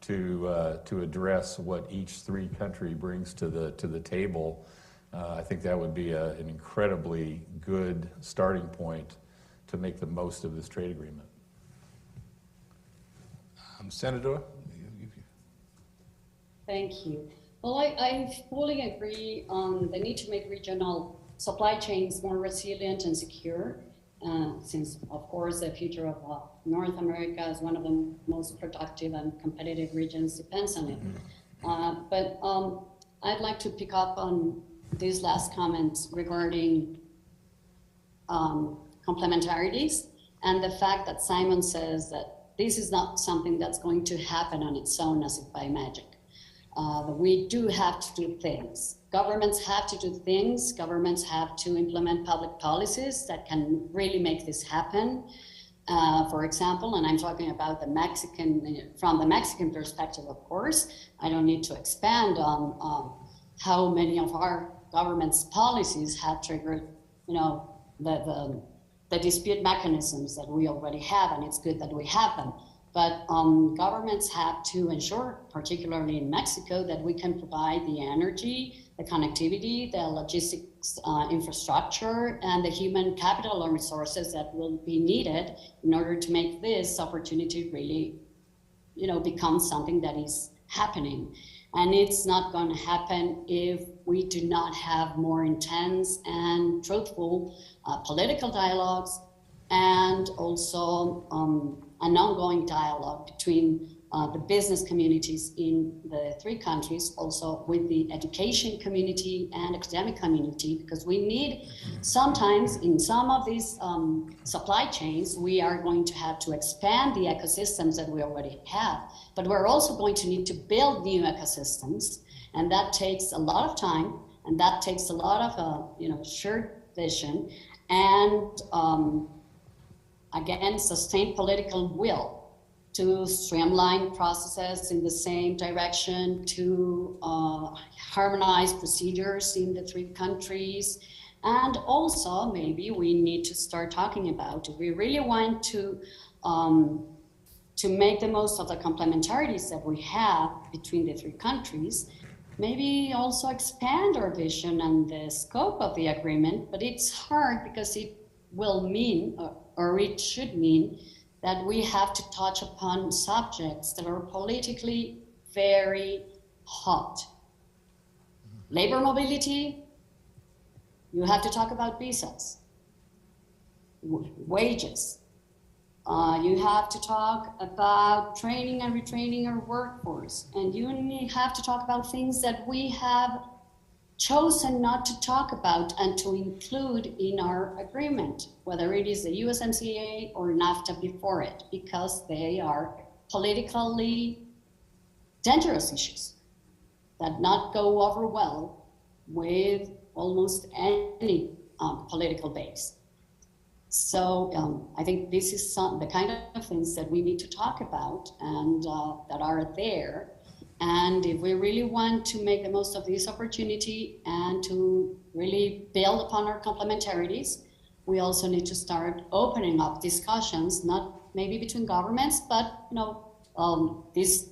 to address what each three country brings to the table, I think that would be an incredibly good starting point to make the most of this trade agreement. Senator? Thank you. Well, I fully agree on the need to make regional supply chains more resilient and secure, since, of course, the future of North America is one of the most productive and competitive regions depends on it. But I'd like to pick up on these last comments regarding complementarities and the fact that Simon says that this is not something that's going to happen on its own as if by magic. We do have to do things. Governments have to do things. Governments have to implement public policies that can really make this happen. For example, and I'm talking about from the Mexican perspective, of course. I don't need to expand on how many of our government's policies have triggered, the dispute mechanisms that we already have, and it's good that we have them. But governments have to ensure, particularly in Mexico, that we can provide the energy, the connectivity, the logistics infrastructure, and the human capital or resources that will be needed in order to make this opportunity really, become something that is happening. And it's not going to happen if we do not have more intense and truthful political dialogues, and also an ongoing dialogue between the business communities in the three countries, also with the education community and academic community, because we need sometimes in some of these supply chains, we are going to have to expand the ecosystems that we already have, but we're also going to need to build new ecosystems, and that takes a lot of time, and that takes a lot of shared vision, and again, sustained political will to streamline processes in the same direction, to harmonize procedures in the three countries. And also, maybe we need to start talking about, if we really want to make the most of the complementarities that we have between the three countries, maybe also expand our vision and the scope of the agreement. But it's hard because it will mean, or it should mean, that we have to touch upon subjects that are politically very hot. Labor mobility, you have to talk about visas, wages. You have to talk about training and retraining our workforce. And you have to talk about things that we have chosen not to talk about and to include in our agreement, whether it is the USMCA or NAFTA before it, because they are politically dangerous issues that not go over well with almost any political base. So I think this is the kind of things that we need to talk about and that are there. And if we really want to make the most of this opportunity and to really build upon our complementarities, we also need to start opening up discussions, not maybe between governments, but this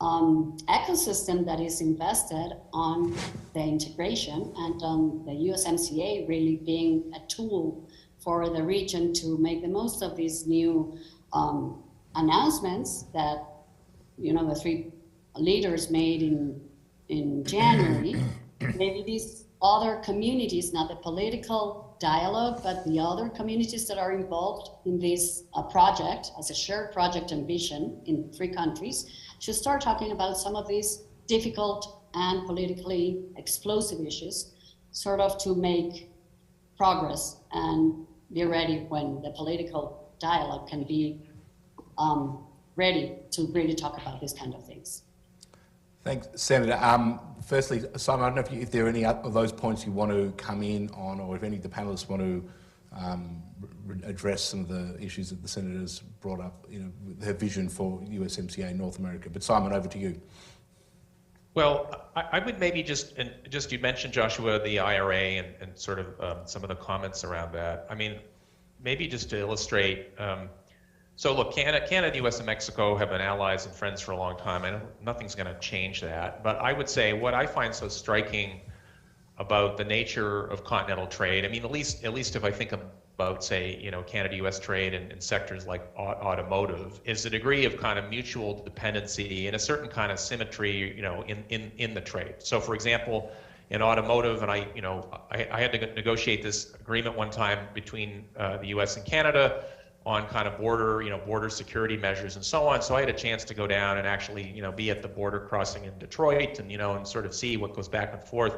ecosystem that is invested on the integration and on the USMCA really being a tool for the region to make the most of these new announcements that the three leaders made in January. Maybe these other communities, not the political dialogue, but the other communities that are involved in this project as a shared project and vision in three countries, should start talking about some of these difficult and politically explosive issues, sort of to make progress and be ready when the political dialogue can be ready to really talk about these kind of things. Thanks, Senator. Firstly, Simon, I don't know if there are any of those points you want to come in on, or if any of the panelists want to address some of the issues that the Senator's brought up, her vision for USMCA in North America. But Simon, over to you. Well, I would maybe just you mentioned, Joshua, the IRA and sort of some of the comments around that. I mean, maybe just to illustrate, so look, Canada, US, and Mexico have been allies and friends for a long time. I know nothing's going to change that. But I would say what I find so striking about the nature of continental trade, I mean, at least if I think about, say, Canada-US trade in sectors like automotive, is the degree of kind of mutual dependency and a certain kind of symmetry, in the trade. So, for example, in automotive, and I had to negotiate this agreement one time between the US and Canada on kind of border security measures and so on. So I had a chance to go down and actually, be at the border crossing in Detroit and, and sort of see what goes back and forth.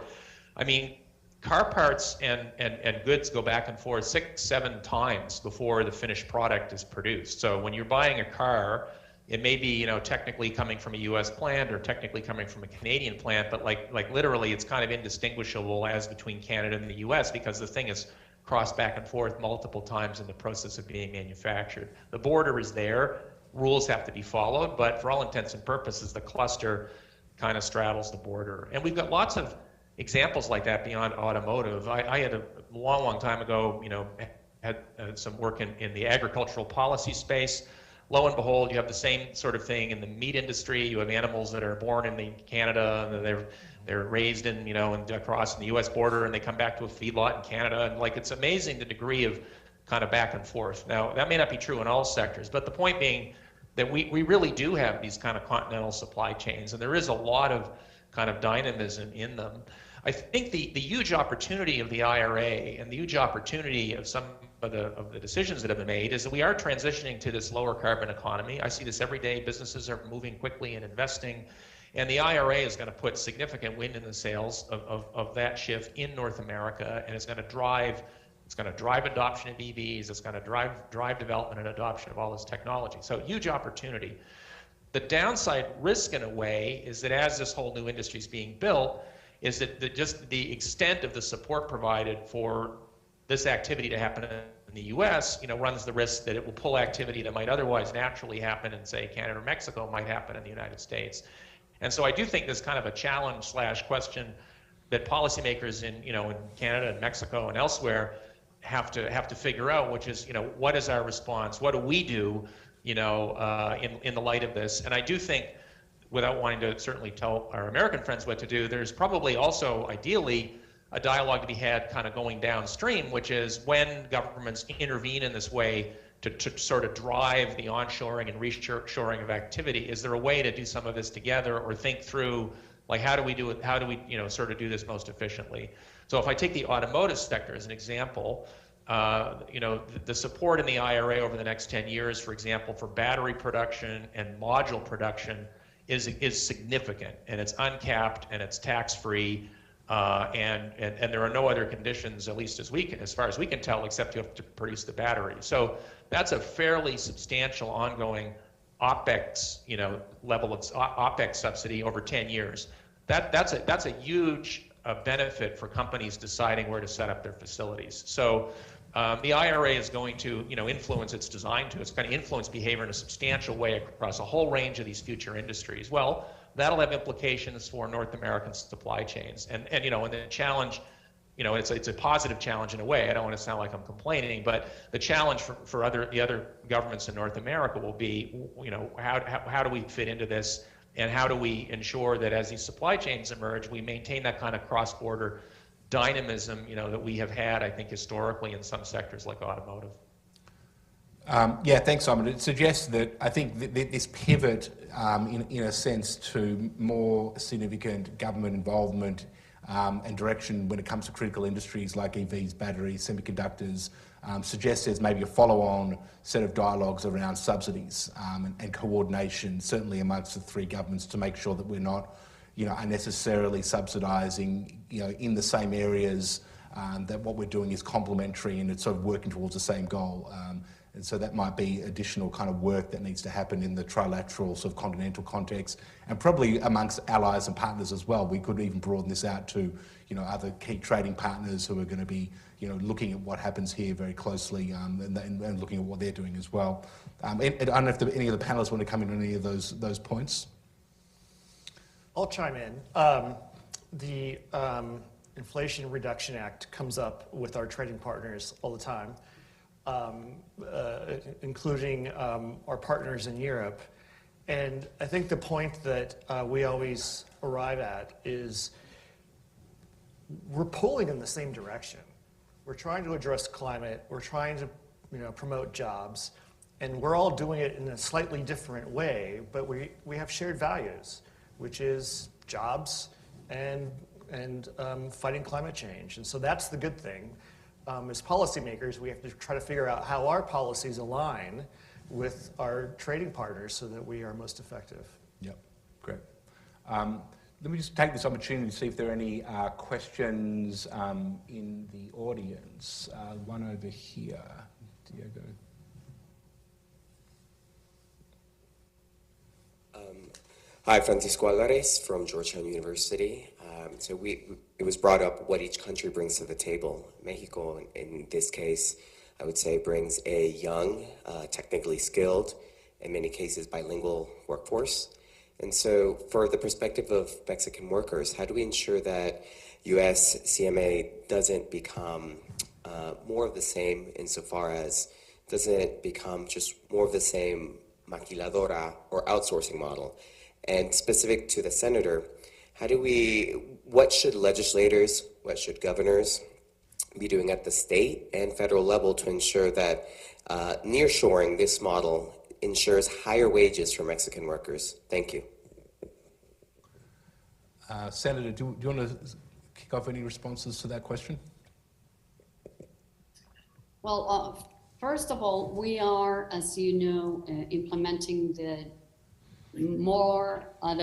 I mean, car parts and goods go back and forth 6-7 times before the finished product is produced. So when you're buying a car, it may be, technically coming from a US plant or technically coming from a Canadian plant, but like literally it's kind of indistinguishable as between Canada and the US because the thing is crossed back and forth multiple times in the process of being manufactured. The border is there, rules have to be followed, but for all intents and purposes, the cluster kind of straddles the border. And we've got lots of examples like that beyond automotive. I had a long time ago, had some work in the agricultural policy space. Lo and behold, you have the same sort of thing in the meat industry. You have animals that are born in Canada and they're raised in, and across the U.S. border, and they come back to a feedlot in Canada, and it's amazing the degree of kind of back and forth. Now, that may not be true in all sectors, but the point being that we really do have these kind of continental supply chains, and there is a lot of kind of dynamism in them. I think the huge opportunity of the IRA and the huge opportunity of some the decisions that have been made is that we are transitioning to this lower carbon economy. I see this every day. Businesses are moving quickly and investing. And the IRA is going to put significant wind in the sails of that shift in North America, and it's going to drive adoption of EVs. It's going to drive development and adoption of all this technology. So huge opportunity. The downside risk, in a way, is that as this whole new industry is being built, is that just the extent of the support provided for this activity to happen in the U.S., runs the risk that it will pull activity that might otherwise naturally happen in, say, Canada or Mexico might happen in the United States. And so I do think there's kind of a challenge / question that policymakers in Canada and Mexico and elsewhere have to figure out, which is what is our response? What do we do in the light of this? And I do think, without wanting to certainly tell our American friends what to do, there's probably also ideally a dialogue to be had kind of going downstream, which is when governments intervene in this way to sort of drive the onshoring and reshoring of activity, is there a way to do some of this together or think through, like, how do we do it? How do we, sort of do this most efficiently? So if I take the automotive sector as an example, the support in the IRA over the next 10 years, for example, for battery production and module production is significant, and it's uncapped and it's tax-free. And there are no other conditions, at least as far as we can tell, except you have to produce the battery. So that's a fairly substantial ongoing OPEX, level of OPEX subsidy over 10 years. That's a huge benefit for companies deciding where to set up their facilities. So the IRA is going to, influence its design to. It's going to influence behavior in a substantial way across a whole range of these future industries. Well, that'll have implications for North American supply chains. And the challenge, it's a positive challenge in a way. I don't want to sound like I'm complaining, but the challenge for the other governments in North America will be, how do we fit into this, and how do we ensure that as these supply chains emerge, we maintain that kind of cross-border dynamism, that we have had, I think, historically in some sectors like automotive. Yeah, thanks, Simon. It suggests that I think this pivot, in a sense, to more significant government involvement and direction when it comes to critical industries like EVs, batteries, semiconductors, suggests there's maybe a follow-on set of dialogues around subsidies and coordination, certainly amongst the three governments, to make sure that we're not, unnecessarily subsidising, in the same areas, that what we're doing is complementary and it's sort of working towards the same goal. And so that might be additional kind of work that needs to happen in the trilateral sort of continental context, and probably amongst allies and partners as well. We could even broaden this out to, other key trading partners who are going to be, looking at what happens here very closely, and looking at what they're doing as well. I don't know if any of the panelists want to come in on any of those points. I'll chime in. The Inflation Reduction Act comes up with our trading partners all the time. Including our partners in Europe. And I think the point that we always arrive at is we're pulling in the same direction. We're trying to address climate, we're trying to promote jobs, and we're all doing it in a slightly different way, but we have shared values, which is jobs and fighting climate change. And so that's the good thing. As policymakers, we have to try to figure out how our policies align with our trading partners so that we are most effective. Yep, great. Let me just take this opportunity to see if there are any questions in the audience. One over here, Diego. Hi, Francisco Alvarez from Georgetown University. It was brought up what each country brings to the table. Mexico, in this case, I would say brings a young, technically skilled, in many cases bilingual workforce. And so for the perspective of Mexican workers, how do we ensure that USCMA doesn't become more of the same insofar as doesn't become just more of the same maquiladora or outsourcing model? And specific to the senator, what should legislators, what should governors be doing at the state and federal level to ensure that nearshoring this model ensures higher wages for Mexican workers? Thank you. Senator, do you want to kick off any responses to that question? Well, first of all, we are, as you know, implementing the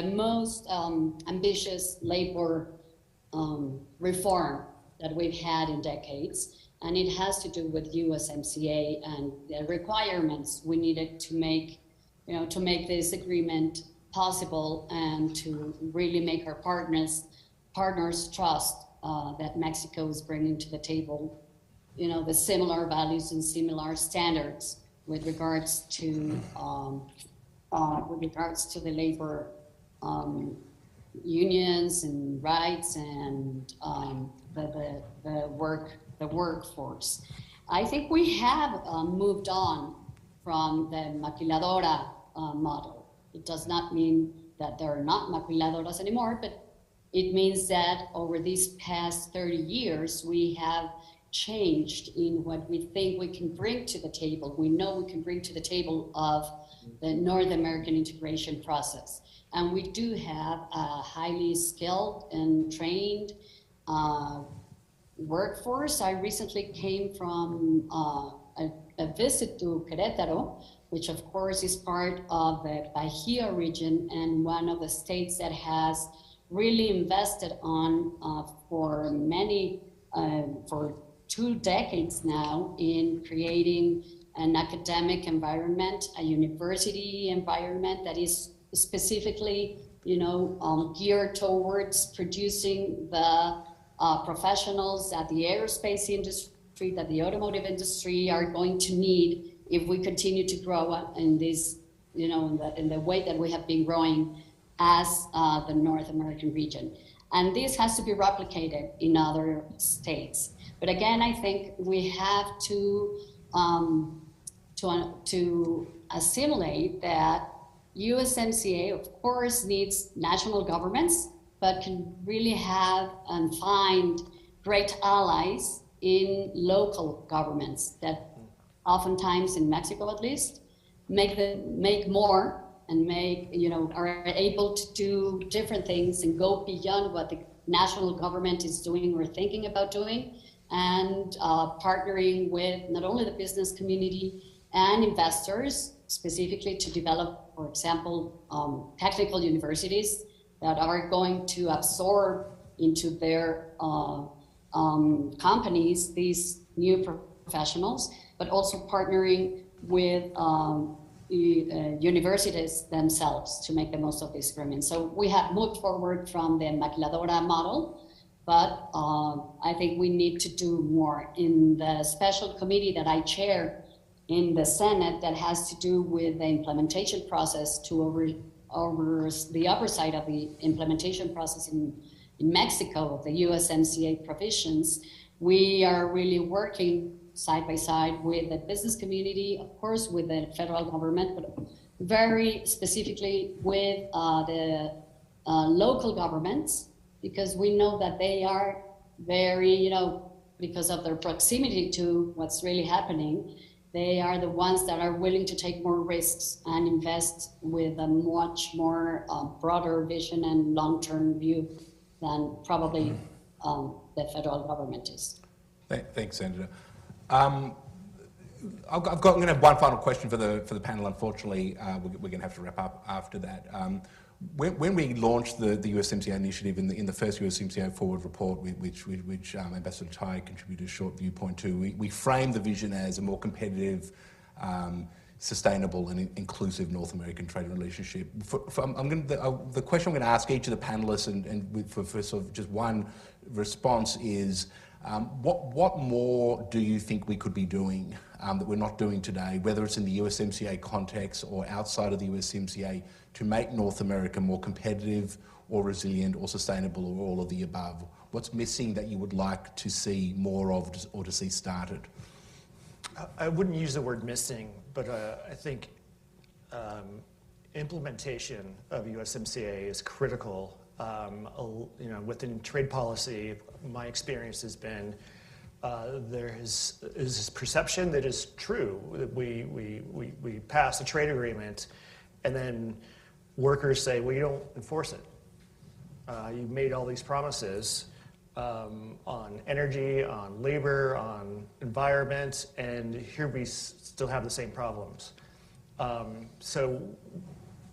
most ambitious labor reform that we've had in decades. And it has to do with USMCA and the requirements we needed to make, to make this agreement possible and to really make our partners trust that Mexico is bringing to the table, the similar values and similar standards with regards to the labor unions and rights and the workforce. I think we have moved on from the maquiladora model. It does not mean that there are not maquiladoras anymore, but it means that over these past 30 years, we have changed in what we think we can bring to the table. We know we can bring to the table of the North American integration process. And we do have a highly skilled and trained workforce. I recently came from a visit to Querétaro, which of course is part of the Bahia region and one of the states that has really invested on for 2 decades now in creating an academic environment, a university environment that is specifically, geared towards producing the professionals that the aerospace industry, that the automotive industry are going to need if we continue to grow in this, in the way that we have been growing as the North American region. And this has to be replicated in other states. But again, I think we have to assimilate that USMCA, of course, needs national governments, but can really have and find great allies in local governments that oftentimes, in Mexico at least, make more and are able to do different things and go beyond what the national government is doing or thinking about doing, and partnering with not only the business community and investors, specifically to develop, for example, technical universities that are going to absorb into their companies these new professionals, but also partnering with universities themselves to make the most of this agreement. So we have moved forward from the maquiladora model, but I think we need to do more. In the special committee that I chair in the Senate that has to do with the implementation process to over the oversight of the implementation process in Mexico of the USMCA provisions, we are really working side by side with the business community, of course, with the federal government, but very specifically with the local governments, because we know that they are very, because of their proximity to what's really happening, they are the ones that are willing to take more risks and invest with a much more broader vision and long-term view than probably the federal government is. Thanks, Senator. I'm going to have one final question for the panel. Unfortunately, we're going to have to wrap up after that. When we launched the USMCA initiative in the first USMCA Forward report, which Ambassador Tai contributed a short viewpoint to, we framed the vision as a more competitive, sustainable and inclusive North American trade relationship. The question I'm going to ask each of the panelists, and for sort of just one response is, what more do you think we could be doing that we're not doing today, whether it's in the USMCA context or outside of the USMCA, to make North America more competitive or resilient or sustainable or all of the above? What's missing that you would like to see more of or to see started? I wouldn't use the word missing, but I think implementation of USMCA is critical. Within trade policy, my experience has been there is this perception that is true that we pass a trade agreement, and then workers say, "Well, you don't enforce it. You've made all these promises, on energy, on labor, on environment, and here we still have the same problems. So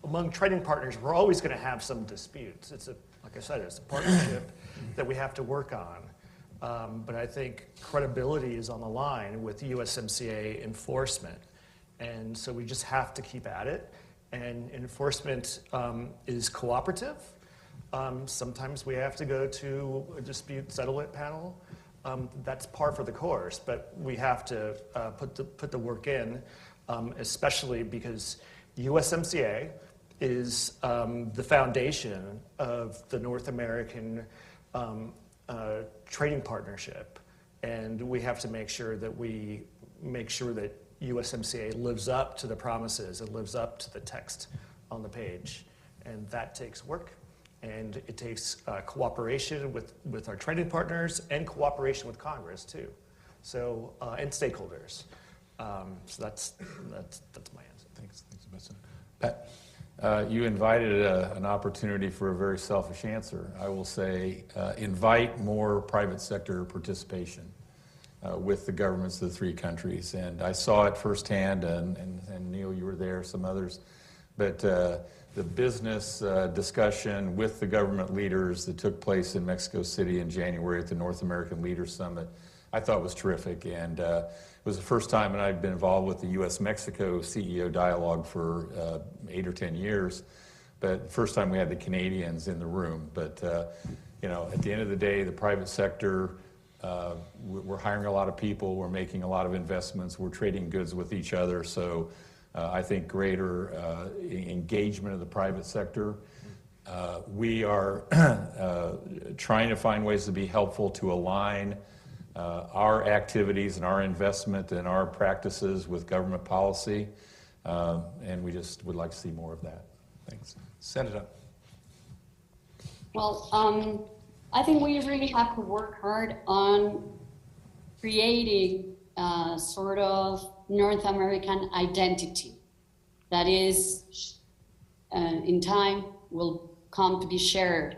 among trading partners, we're always going to have some disputes. It's like I said, it's a partnership that we have to work on. But I think credibility is on the line with USMCA enforcement. And so we just have to keep at it. And enforcement is cooperative. Sometimes we have to go to a dispute settlement panel. That's par for the course, but we have to put the work in, especially because USMCA is the foundation of the North American trading partnership, and we have to make sure that USMCA lives up to the promises and lives up to the text on the page, and that takes work, and it takes cooperation with our trading partners and cooperation with Congress too, so and stakeholders. So that's my answer. Thanks, Ambassador. Pat. You invited an opportunity for a very selfish answer. I will say invite more private sector participation with the governments of the three countries. And I saw it firsthand, and Neil, you were there, some others. But the business discussion with the government leaders that took place in Mexico City in January at the North American Leaders Summit, I thought was terrific. And it was the first time, and I'd been involved with the US-Mexico CEO dialogue for 8 or 10 years, but first time we had the Canadians in the room. But you know, at the end of the day, the private sector, we're hiring a lot of people, we're making a lot of investments, we're trading goods with each other. So I think greater engagement of the private sector. We are trying to find ways to be helpful to align our activities and our investment and our practices with government policy, and we just would like to see more of that. Thanks. Senator. Well, I think we really have to work hard on creating a sort of North American identity that is, in time, will come to be shared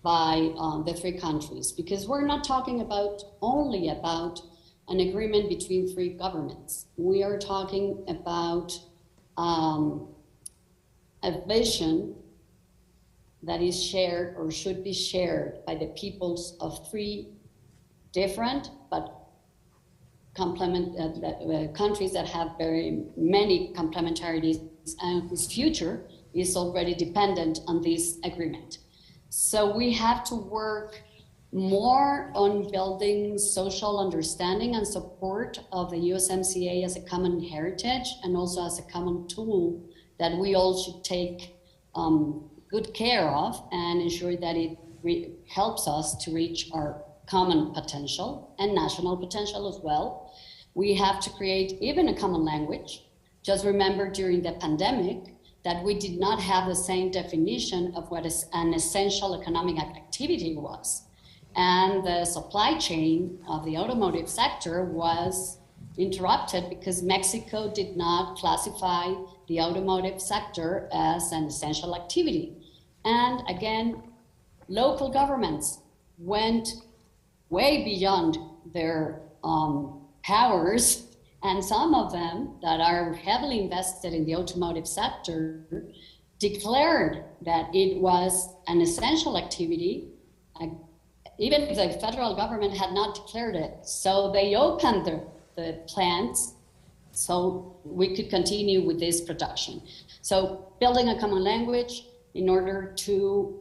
by the three countries, because we're not talking only about an agreement between three governments. We are talking about a vision that is shared or should be shared by the peoples of three different but countries that have very many complementarities and whose future is already dependent on this agreement. So we have to work more on building social understanding and support of the USMCA as a common heritage and also as a common tool that we all should take good care of and ensure that it helps us to reach our common potential and national potential as well. We have to create even a common language. Just remember during the pandemic that we did not have the same definition of what an essential economic activity was. And the supply chain of the automotive sector was interrupted because Mexico did not classify the automotive sector as an essential activity. And again, local governments went way beyond their powers, and some of them that are heavily invested in the automotive sector declared that it was an essential activity, even if the federal government had not declared it. So they opened the plants so we could continue with this production. So building a common language in order to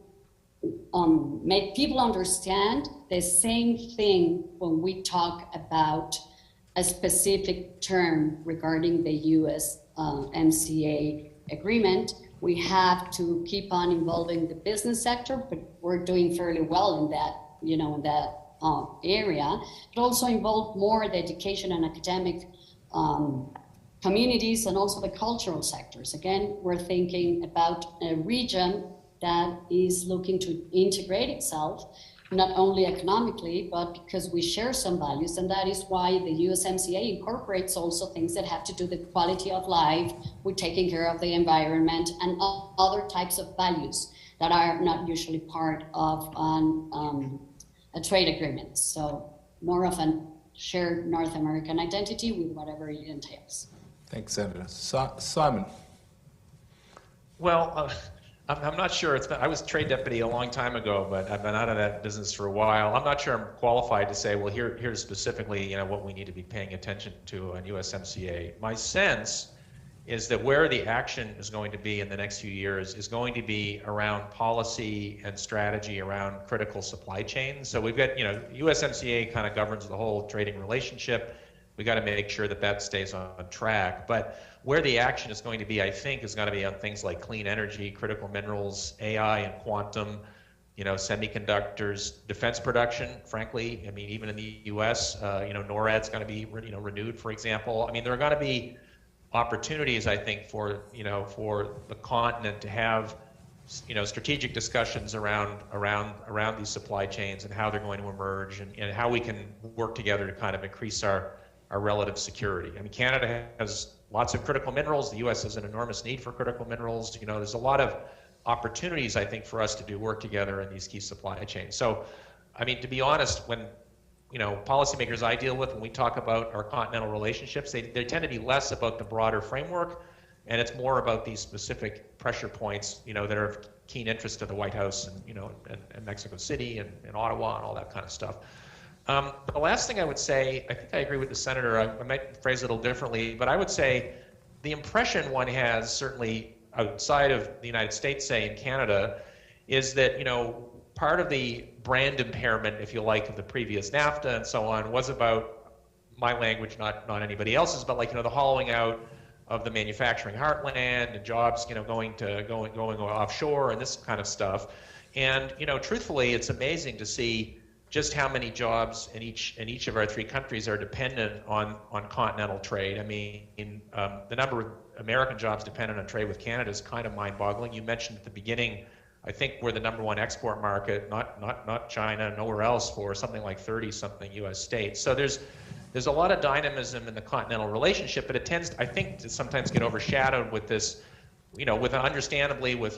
make people understand the same thing when we talk about a specific term regarding the USMCA agreement. We have to keep on involving the business sector, but we're doing fairly well in that, in that area, but also involve more the education and academic communities and also the cultural sectors. Again, we're thinking about a region that is looking to integrate itself, not only economically, but because we share some values, and that is why the USMCA incorporates also things that have to do with the quality of life, with taking care of the environment, and other types of values that are not usually part of a trade agreement. So more of a shared North American identity with whatever it entails. Thanks, Senator. Simon. Well, I'm not sure. I was trade deputy a long time ago, but I've been out of that business for a while. I'm not sure I'm qualified to say, well, here's specifically, what we need to be paying attention to on USMCA. My sense is that where the action is going to be in the next few years is going to be around policy and strategy around critical supply chains. So we've got, USMCA kind of governs the whole trading relationship. We got to make sure that that stays on track. But where the action is going to be, I think, is going to be on things like clean energy, critical minerals, AI and quantum, semiconductors, defense production, frankly. I mean, even in the US, NORAD's going to be, renewed, for example. I mean, there are going to be opportunities, I think, for the continent to have strategic discussions around these supply chains and how they're going to emerge and how we can work together to kind of increase our relative security. I mean, Canada has lots of critical minerals. The US has an enormous need for critical minerals. There's a lot of opportunities, I think, for us to do work together in these key supply chains. So, I mean, to be honest, when policymakers I deal with, when we talk about our continental relationships, they tend to be less about the broader framework, and it's more about these specific pressure points, that are of keen interest to the White House and Mexico City and Ottawa and all that kind of stuff. The last thing I would say, I think I agree with the senator. I might phrase it a little differently, but I would say the impression one has, certainly outside of the United States, say in Canada, is that part of the brand impairment, if you like, of the previous NAFTA and so on was about my language, not anybody else's, but the hollowing out of the manufacturing heartland and jobs, going offshore and this kind of stuff. And truthfully, it's amazing to see just how many jobs in each of our three countries are dependent on continental trade. I mean, the number of American jobs dependent on trade with Canada is kind of mind-boggling. You mentioned at the beginning, I think we're the #1 export market, not China, nowhere else, for something like 30-something U.S. states. So there's a lot of dynamism in the continental relationship, but it tends, I think, to sometimes get overshadowed with this, understandably with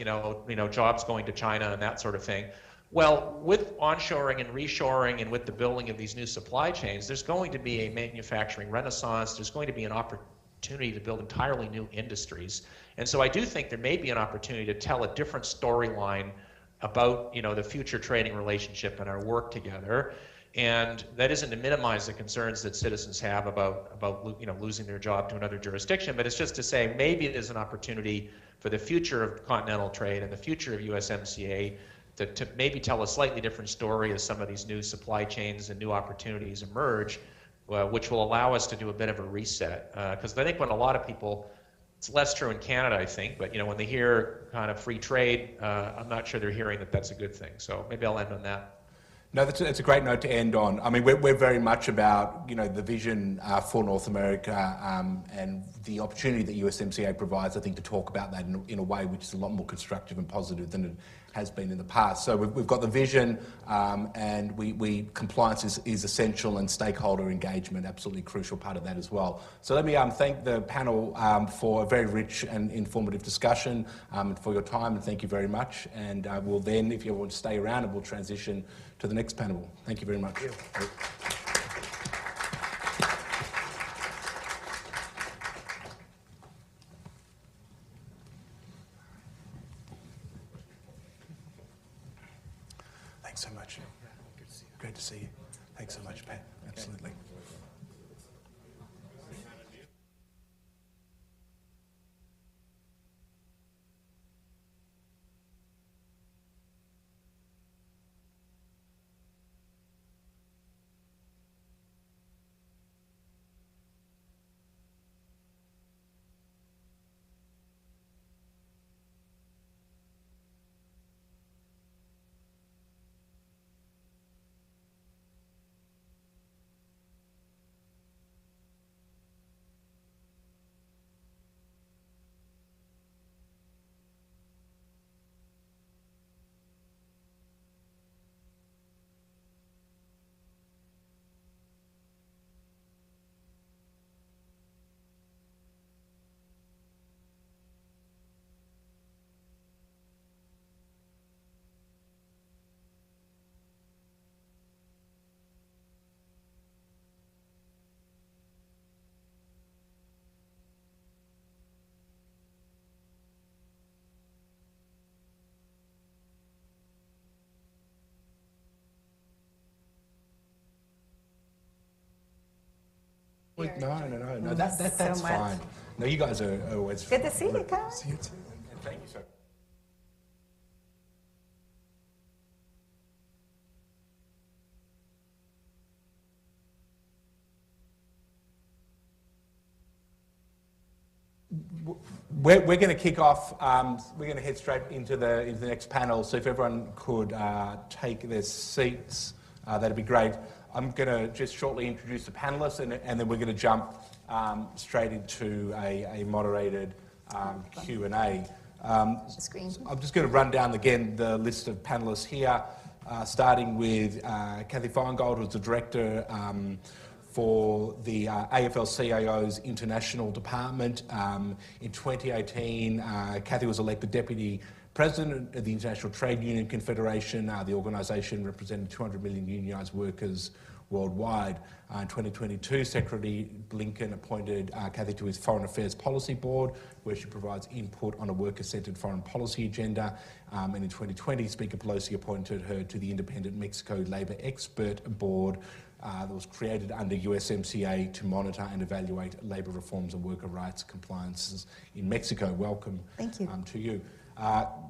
jobs going to China and that sort of thing. Well, with onshoring and reshoring and with the building of these new supply chains, there's going to be a manufacturing renaissance. There's going to be an opportunity to build entirely new industries. And so I do think there may be an opportunity to tell a different storyline about the future trading relationship and our work together. And that isn't to minimize the concerns that citizens have about losing their job to another jurisdiction, but it's just to say maybe there's an opportunity for the future of continental trade and the future of USMCA to maybe tell a slightly different story as some of these new supply chains and new opportunities emerge, which will allow us to do a bit of a reset. Because I think when a lot of people, it's less true in Canada, I think, but when they hear kind of free trade, I'm not sure they're hearing that that's a good thing. So maybe I'll end on that. No, that's a great note to end on. I mean, we're very much about, the vision for North America and the opportunity that USMCA provides, I think, to talk about that in a way which is a lot more constructive and positive than it has been in the past. So we've got the vision and compliance is essential, and stakeholder engagement, absolutely crucial part of that as well. So let me thank the panel for a very rich and informative discussion and for your time, and thank you very much. And we'll then, if you want to stay around, we'll transition to the next panel. Thank you very much. Thank you. Thanks so much. Great to see you. Thanks so much, Pat. Absolutely. here. No, that's so much. fine. No, you guys are always... Good to see you guys. See you too. And thank you, sir. We're going to kick off. We're going to head straight into the next panel. So if everyone could take their seats, that'd be great. I'm going to just shortly introduce the panelists, and then we're going to jump straight into a moderated Q&A. I'm just going to run down again the list of panelists here, starting with Cathy Feingold, who's the director for the AFL-CIO's International Department. In 2018, Cathy was elected Deputy President of the International Trade Union Confederation. The organisation represented 200 million unionised workers worldwide. In 2022, Secretary Blinken appointed Cathy to his Foreign Affairs Policy Board, where she provides input on a worker-centred foreign policy agenda. And in 2020, Speaker Pelosi appointed her to the Independent Mexico Labour Expert Board that was created under USMCA to monitor and evaluate labour reforms and worker rights compliances in Mexico. Welcome. Thank you. To you.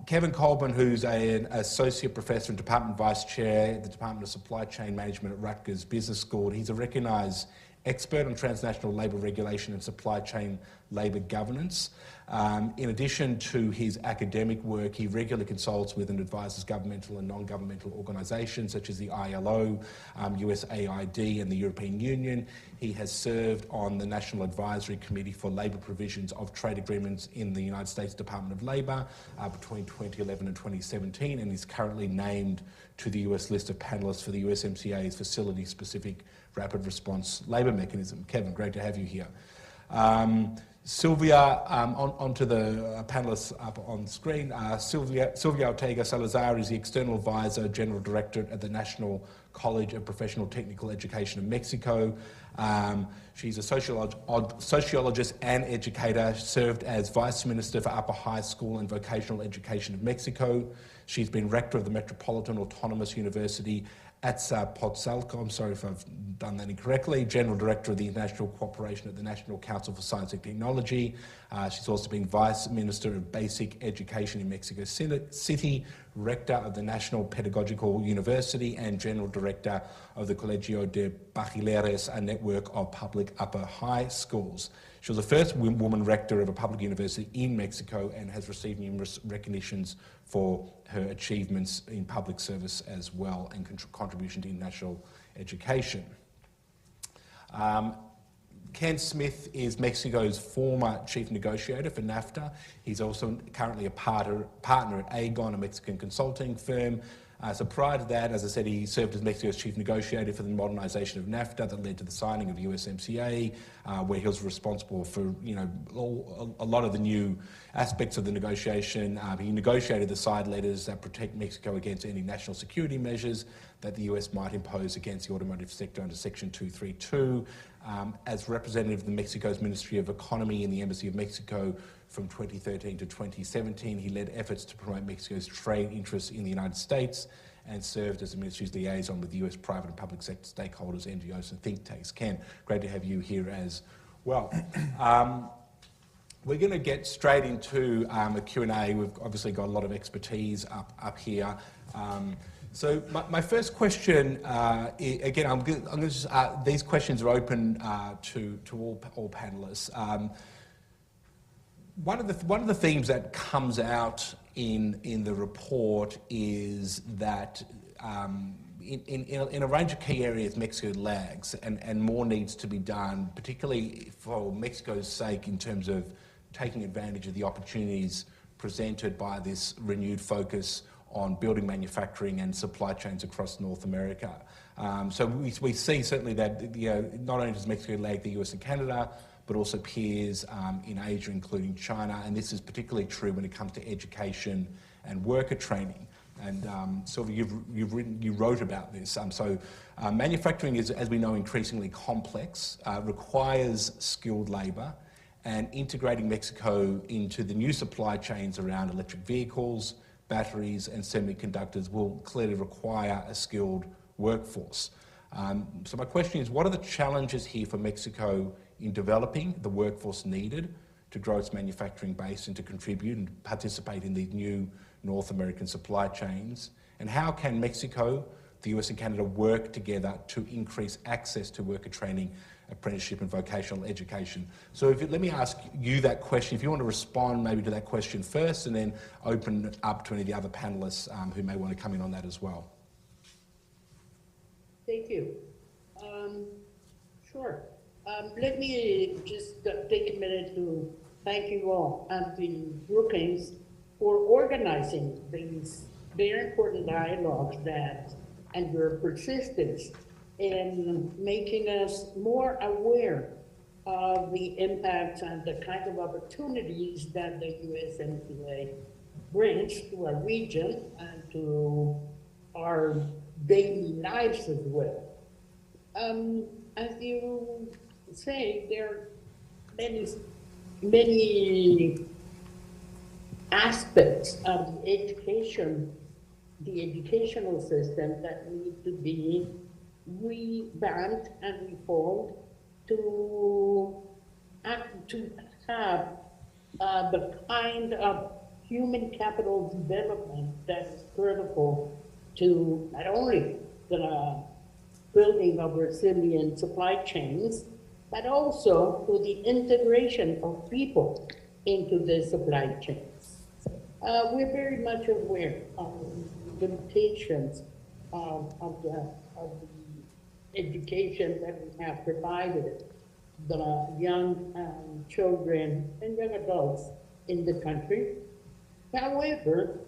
Kevin Kolben, who's an Associate Professor and Department Vice Chair at the Department of Supply Chain Management at Rutgers Business School. He's a recognised expert on transnational labour regulation and supply chain labour governance. In addition to his academic work, he regularly consults with and advises governmental and non-governmental organisations such as the ILO, USAID and the European Union. He has served on the National Advisory Committee for Labour Provisions of Trade Agreements in the United States Department of Labour between 2011 and 2017, and is currently named to the US list of panellists for the USMCA's facility-specific rapid response labour mechanism. Kevin, great to have you here. Sylvia, onto the panellists up on screen. Sylvia Ortega Salazar is the External Advisor, General Directorate at the National College of Professional Technical Education of Mexico. She's a sociologist and educator, served as Vice Minister for Upper High School and Vocational Education of Mexico. She's been Rector of the Metropolitan Autonomous University Azcapotzalco, I'm sorry if I've done that incorrectly, General Director of the International Cooperation at the National Council for Science and Technology. She's also been Vice Minister of Basic Education in Mexico City, Rector of the National Pedagogical University, and General Director of the Colegio de Bachilleres, a network of public upper high schools. She was the first woman rector of a public university in Mexico and has received numerous recognitions for her achievements in public service as well and contribution to international education. Ken Smith is Mexico's former chief negotiator for NAFTA. He's also currently a partner at Aegon, a Mexican consulting firm. So prior to that, as I said, he served as Mexico's chief negotiator for the modernisation of NAFTA that led to the signing of USMCA, where he was responsible for a lot of the new aspects of the negotiation. He negotiated the side letters that protect Mexico against any national security measures that the US might impose against the automotive sector under Section 232. As representative of Mexico's Ministry of Economy in the Embassy of Mexico from 2013 to 2017, he led efforts to promote Mexico's trade interests in the United States and served as the ministry's liaison with US private and public sector stakeholders, NGOs and think tanks. Ken, great to have you here as well. We're going to get straight into a Q&A. We've obviously got a lot of expertise up here. So my first question, again, I'm going to just, these questions are open to all panelists. One of the themes that comes out in the report is that in a range of key areas, Mexico lags, and more needs to be done, particularly for Mexico's sake in terms of taking advantage of the opportunities presented by this renewed focus on building manufacturing and supply chains across North America. So we see certainly that not only does Mexico lag the US and Canada, but also peers in Asia, including China, and this is particularly true when it comes to education and worker training. And Sylvia, you wrote about this. Manufacturing is, as we know, increasingly complex, requires skilled labour, and integrating Mexico into the new supply chains around electric vehicles, batteries and semiconductors will clearly require a skilled workforce. So my question is, what are the challenges here for Mexico in developing the workforce needed to grow its manufacturing base and to contribute and participate in these new North American supply chains? And how can Mexico, the US and Canada work together to increase access to worker training, apprenticeship and vocational education? So let me ask you that question. If you want to respond maybe to that question first and then open it up to any of the other panellists who may want to come in on that as well. Thank you. Sure. Let me just take a minute to thank you all and the Brookings for organizing these very important dialogues and your persistence in making us more aware of the impacts and the kind of opportunities that the USMCA brings to our region and to our daily lives as well. As you say, there are many aspects of the educational system that need to be revamped and reformed to have the kind of human capital development that is critical to not only the building of resilient supply chains, but also to the integration of people into the supply chains. We're very much aware of the limitations of the education that we have provided the young children and young adults in the country. However,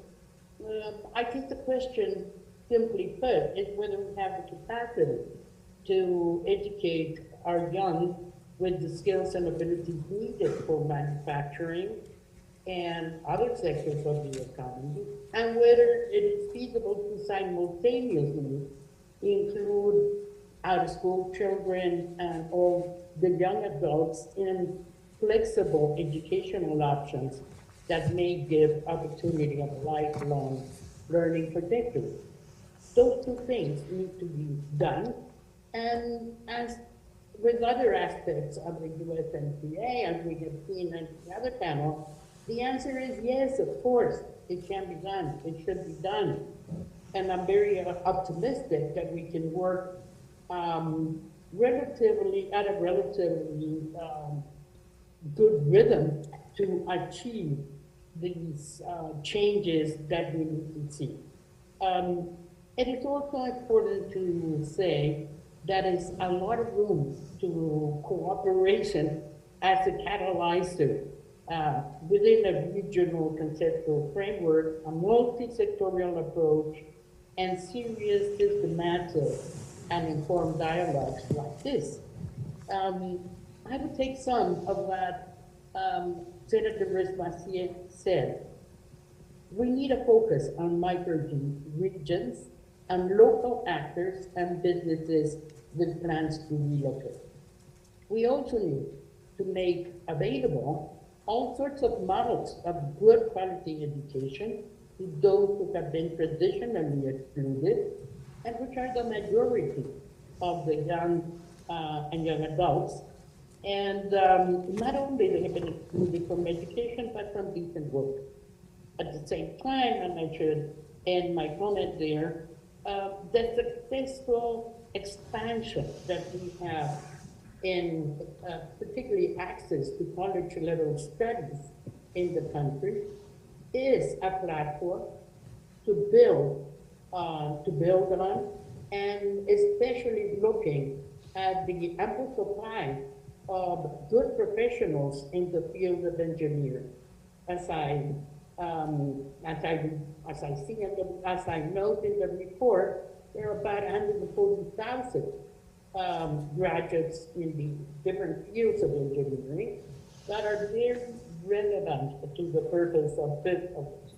I think the question, simply put, is whether we have the capacity to educate our young with the skills and abilities needed for manufacturing and other sectors of the economy, and whether it is feasible to simultaneously include out-of-school children and all the young adults in flexible educational options that may give opportunity of lifelong learning trajectory. Those two things need to be done, and as with other aspects of the USMCA, as we have seen in the other panel, the answer is yes, of course, it can be done, it should be done. And I'm very optimistic that we can work at a relatively good rhythm to achieve these changes that we need to see. It is also important to say that there's a lot of room to cooperation as a catalyzer within a regional conceptual framework, a multi-sectorial approach, and serious, systematic, and informed dialogues like this. I will take some of what Senator Ruiz Massieu said. We need a focus on micro-regions and local actors and businesses with plans to relocate. We also need to make available all sorts of models of good quality education to those who have been traditionally excluded and which are the majority of the young and young adults. And not only they have been excluded from education, but from decent work. At the same time, and I should end my comment there, the successful expansion that we have in particularly access to college-level studies in the country is a platform to build on, and especially looking at the ample supply of good professionals in the field of engineering. As I note in the report, there are about 140,000 graduates in the different fields of engineering that are very relevant to the purpose of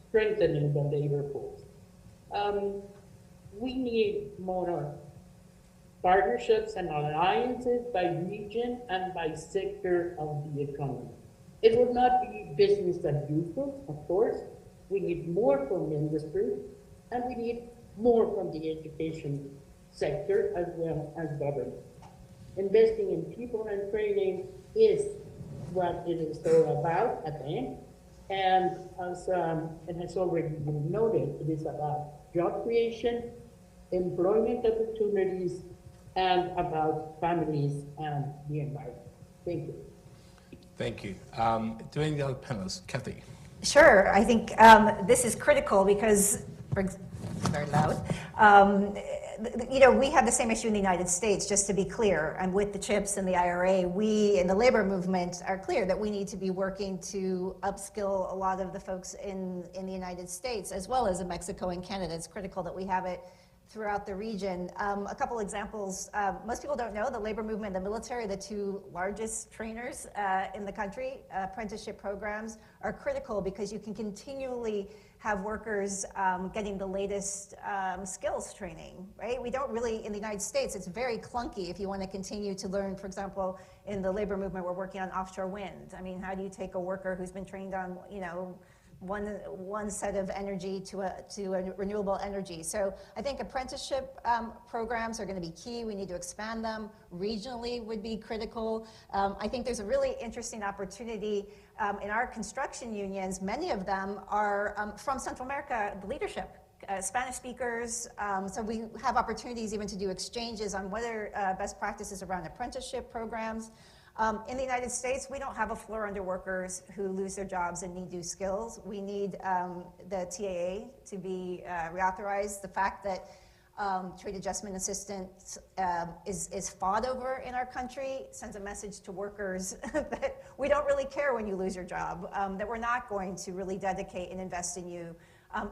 strengthening the labor force. We need more partnerships and alliances by region and by sector of the economy. It will not be business as usual, of course. We need more from industry, and we need more from the education sector as well as government. Investing in people and training is what it is all about at the end. And as it has already been noted, it is about job creation, employment opportunities, and about families and the environment. Thank you. Thank you. Do any of the other panelists? Cathy. Sure. I think this is critical because, very loud, you know, we have the same issue in the United States, just to be clear. And with the CHIPS and the IRA, we in the labor movement are clear that we need to be working to upskill a lot of the folks in the United States, as well as in Mexico and Canada. It's critical that we have it throughout the region. A couple examples. Most people don't know the labor movement and the military are the two largest trainers in the country. Apprenticeship programs are critical because you can continually have workers getting the latest skills training, right? We don't really, in the United States, it's very clunky if you want to continue to learn. For example, in the labor movement, we're working on offshore wind. I mean, how do you take a worker who's been trained on, you know, one set of energy to a renewable energy? So I think apprenticeship programs are going to be key. We need to expand them. Regionally would be critical. I think there's a really interesting opportunity in our construction unions. Many of them are from Central America, the leadership. Spanish speakers, so we have opportunities even to do exchanges on what are best practices around apprenticeship programs. In the United States, we don't have a floor under workers who lose their jobs and need new skills. We need the TAA to be reauthorized. The fact that trade adjustment assistance is fought over in our country sends a message to workers that we don't really care when you lose your job, that we're not going to really dedicate and invest in you.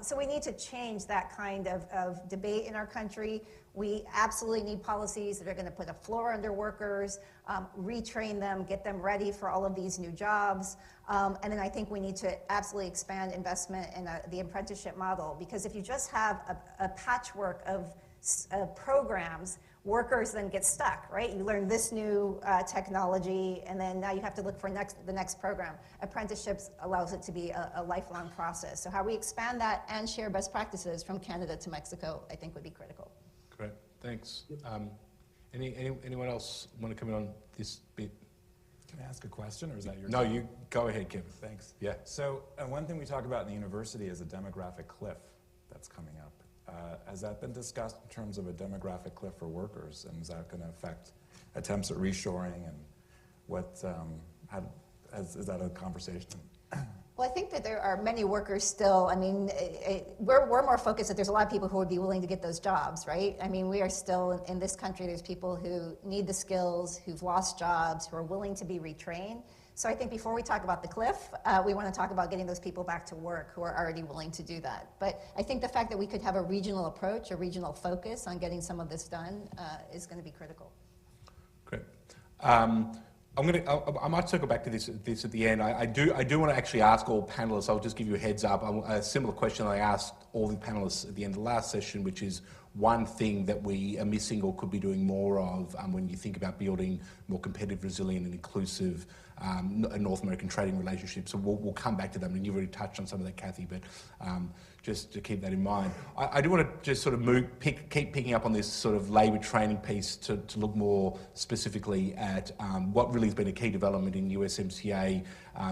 So we need to change that kind of debate in our country. We absolutely need policies that are going to put a floor under workers, retrain them, get them ready for all of these new jobs. And then I think we need to absolutely expand investment in the apprenticeship model, because if you just have a patchwork of programs, workers then get stuck, right? You learn this new technology, and then now you have to look for the next program. Apprenticeships allows it to be a lifelong process. So how we expand that and share best practices from Canada to Mexico, I think would be critical. Great, thanks. Anyone else want to come in on this bit? Can I ask a question, or is that your No, turn? you go ahead, Kevin. Thanks. Yeah. So one thing we talk about in the university is a demographic cliff that's coming up. Has that been discussed in terms of a demographic cliff for workers, and is that going to affect attempts at reshoring, and what, is that a conversation? Well, I think that there are many workers still. I mean, we're more focused that there's a lot of people who would be willing to get those jobs, right? I mean, we are still, in this country, there's people who need the skills, who've lost jobs, who are willing to be retrained. So I think before we talk about the cliff, we want to talk about getting those people back to work who are already willing to do that. But I think the fact that we could have a regional approach, a regional focus on getting some of this done is going to be critical. Great. I might circle back to this at the end. I do want to actually ask all panelists. I'll just give you a heads up. A similar question I asked all the panelists at the end of the last session, which is one thing that we are missing or could be doing more of when you think about building more competitive, resilient, and inclusive North American trading relationships. So we'll come back to them, and you've already touched on some of that, Cathy, but just to keep that in mind. I do want to just sort of keep picking up on this sort of labour training piece to look more specifically at what really has been a key development in USMCA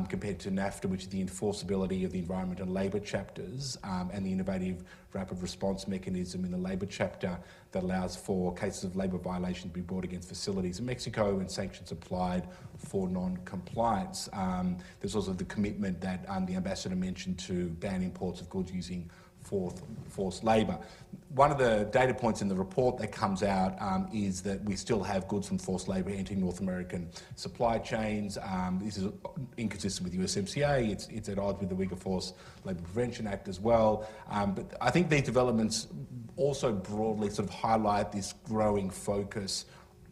compared to NAFTA, which is the enforceability of the environment and labour chapters and the innovative rapid response mechanism in the labour chapter that allows for cases of labour violation to be brought against facilities in Mexico and sanctions applied for non-compliance. There's also the commitment that the ambassador mentioned to ban imports of goods using forced labour. One of the data points in the report that comes out is that we still have goods from forced labour entering North American supply chains. This is inconsistent with USMCA. It's at odds with the Uyghur Forced Labour Prevention Act as well. But I think these developments also broadly sort of highlight this growing focus